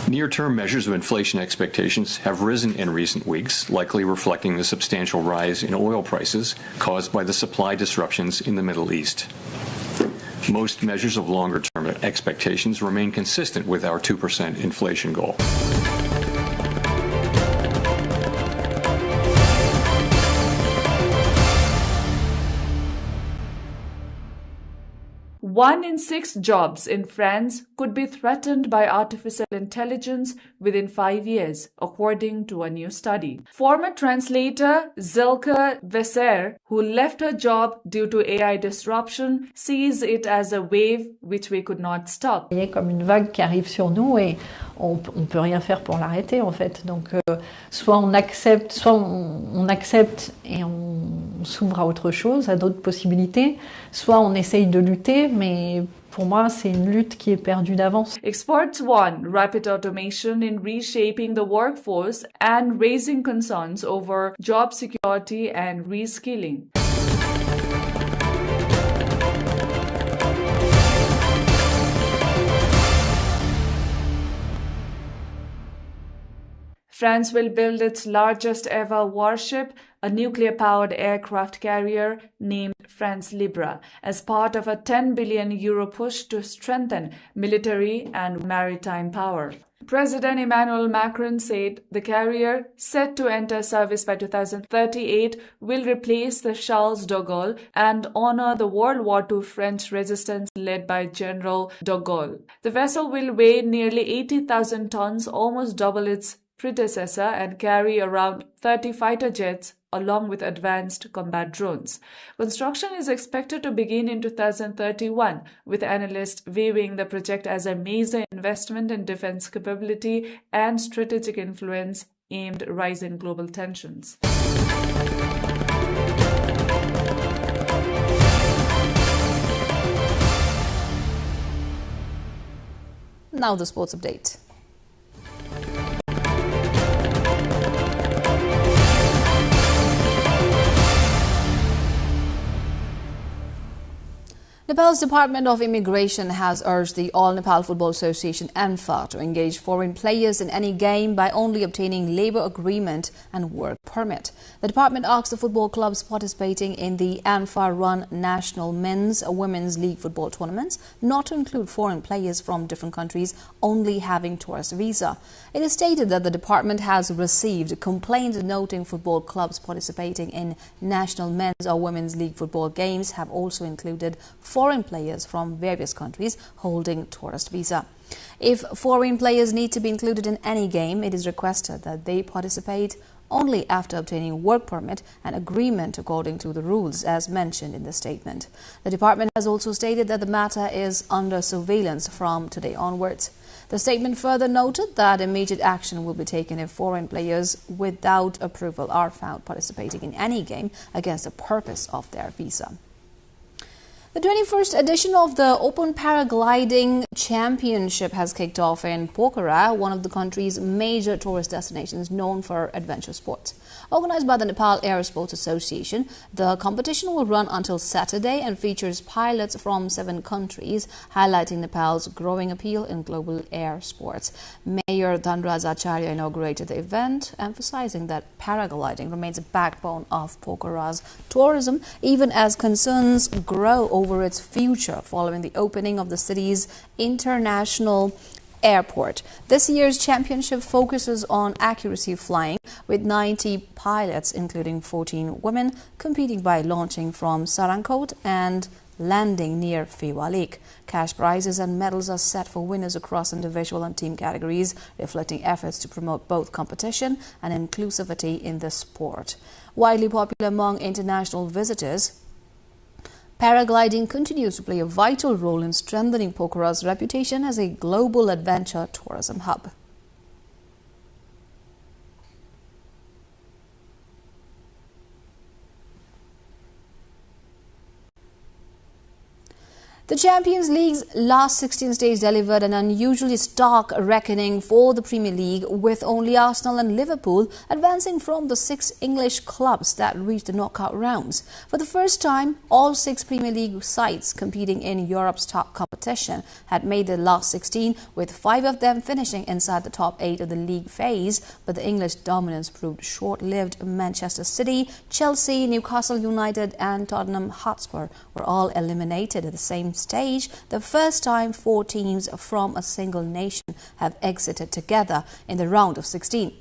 Near-term measures of inflation expectations have risen in recent weeks, likely reflecting the substantial rise in oil prices caused by the supply disruptions in the Middle East. Most measures of longer-term expectations remain consistent with our 2% inflation goal. One in 6 jobs in France could be threatened by artificial intelligence within 5 years, according to a new study. Former translator Zilke Vesser, who left her job due to AI disruption, sees it as a wave which we could not stop. Il y a comme une vague qui arrive sur nous et on peut rien faire pour l'arrêter en fait. Donc soit on accepte et on s'ouvre à autre chose, à d'autres possibilités, soit on essaye de lutter, mais pour moi, c'est une lutte qui est perdue d'avance. Experts warn rapid automation in reshaping the workforce and raising concerns over job security and reskilling. France will build its largest ever warship, a nuclear-powered aircraft carrier named France Libre, as part of a €10 billion push to strengthen military and maritime power. President Emmanuel Macron said the carrier, set to enter service by 2038, will replace the Charles de Gaulle and honor the World War II French resistance led by General de Gaulle. The vessel will weigh nearly 80,000 tons, almost double its predecessor, and carry around 30 fighter jets along with advanced combat drones. Construction is expected to begin in 2031, with analysts viewing the project as a major investment in defense capability and strategic influence aimed at rising global tensions. Now the sports update. Nepal's Department of Immigration has urged the All Nepal Football Association (ENFA) to engage foreign players in any game by only obtaining labour agreement and work permit. The department asks the football clubs participating in the ENFA-run National Men's Women's League football tournaments not to include foreign players from different countries only having tourist visa. It is stated that the department has received complaints noting football clubs participating in National Men's or Women's League football games have also included foreign players from various countries holding tourist visa. If foreign players need to be included in any game, it is requested that they participate only after obtaining work permit and agreement according to the rules as mentioned in the statement. The department has also stated that the matter is under surveillance from today onwards. The statement further noted that immediate action will be taken if foreign players without approval are found participating in any game against the purpose of their visa. The 21st edition of the Open Paragliding Championship has kicked off in Pokhara, one of the country's major tourist destinations known for adventure sports. Organized by the Nepal Air Sports Association, the competition will run until Saturday and features pilots from 7 countries, highlighting Nepal's growing appeal in global air sports. Mayor Dhanraj Acharya inaugurated the event, emphasizing that paragliding remains a backbone of Pokhara's tourism, even as concerns grow over its future following the opening of the city's international airport. This year's championship focuses on accuracy flying, with 90 pilots, including 14 women, competing by launching from Sarankot and landing near Fewa Lake. Cash prizes and medals are set for winners across individual and team categories, reflecting efforts to promote both competition and inclusivity in the sport. Widely popular among international visitors, paragliding continues to play a vital role in strengthening Pokhara's reputation as a global adventure tourism hub. The Champions League's last 16 days delivered an unusually stark reckoning for the Premier League, with only Arsenal and Liverpool advancing from the 6 English clubs that reached the knockout rounds. For the first time, all 6 Premier League sides competing in Europe's top competition had made the last 16, with 5 of them finishing inside the top 8 of the league phase. But the English dominance proved short-lived. Manchester City, Chelsea, Newcastle United and Tottenham Hotspur were all eliminated at the same stage, the first time 4 teams from a single nation have exited together in the round of 16.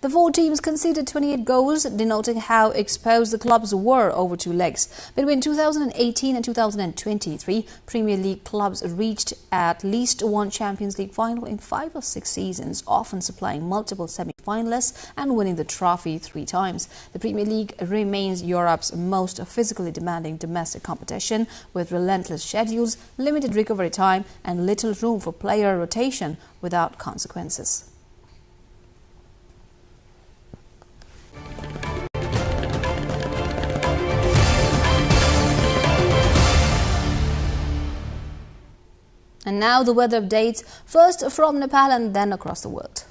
The 4 teams conceded 28 goals, denoting how exposed the clubs were over 2 legs. Between 2018 and 2023, Premier League clubs reached at least one Champions League final in 5 of 6 seasons, often supplying multiple semi-finalists and winning the trophy 3 times. The Premier League remains Europe's most physically demanding domestic competition, with relentless schedules, limited recovery time and little room for player rotation without consequences. And now the weather updates, first from Nepal and then across the world.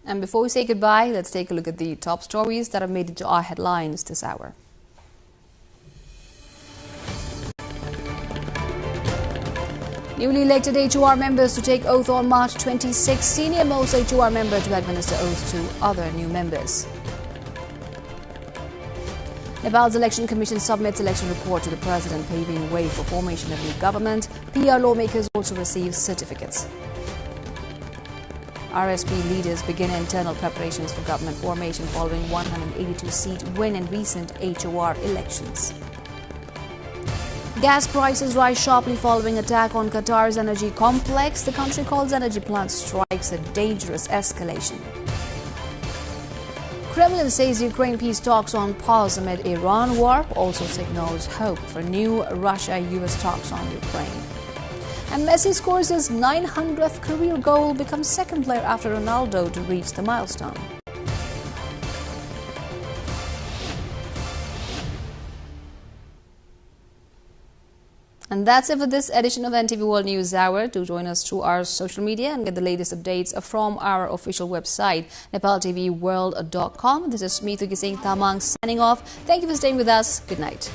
And before we say goodbye, let's take a look at the top stories that have made it to our headlines this hour. Newly elected HOR members to take oath on March 26. Senior most HOR member to administer oath to other new members. Nepal's Election Commission submits election report to the President, paving way for formation of new government. PR lawmakers also receive certificates. RSP leaders begin internal preparations for government formation following 182-seat win in recent HOR elections. Gas prices rise sharply following attack on Qatar's energy complex. The country calls energy plant strikes a dangerous escalation. Kremlin says Ukraine peace talks on pause amid Iran war, also signals hope for new Russia-US talks on Ukraine. And Messi scores his 900th career goal, becomes second player after Ronaldo to reach the milestone. And that's it for this edition of NTV World News Hour. Do join us through our social media and get the latest updates from our official website, nepaltelevision.com. This is Smita Gising Tamang signing off. Thank you for staying with us. Good night.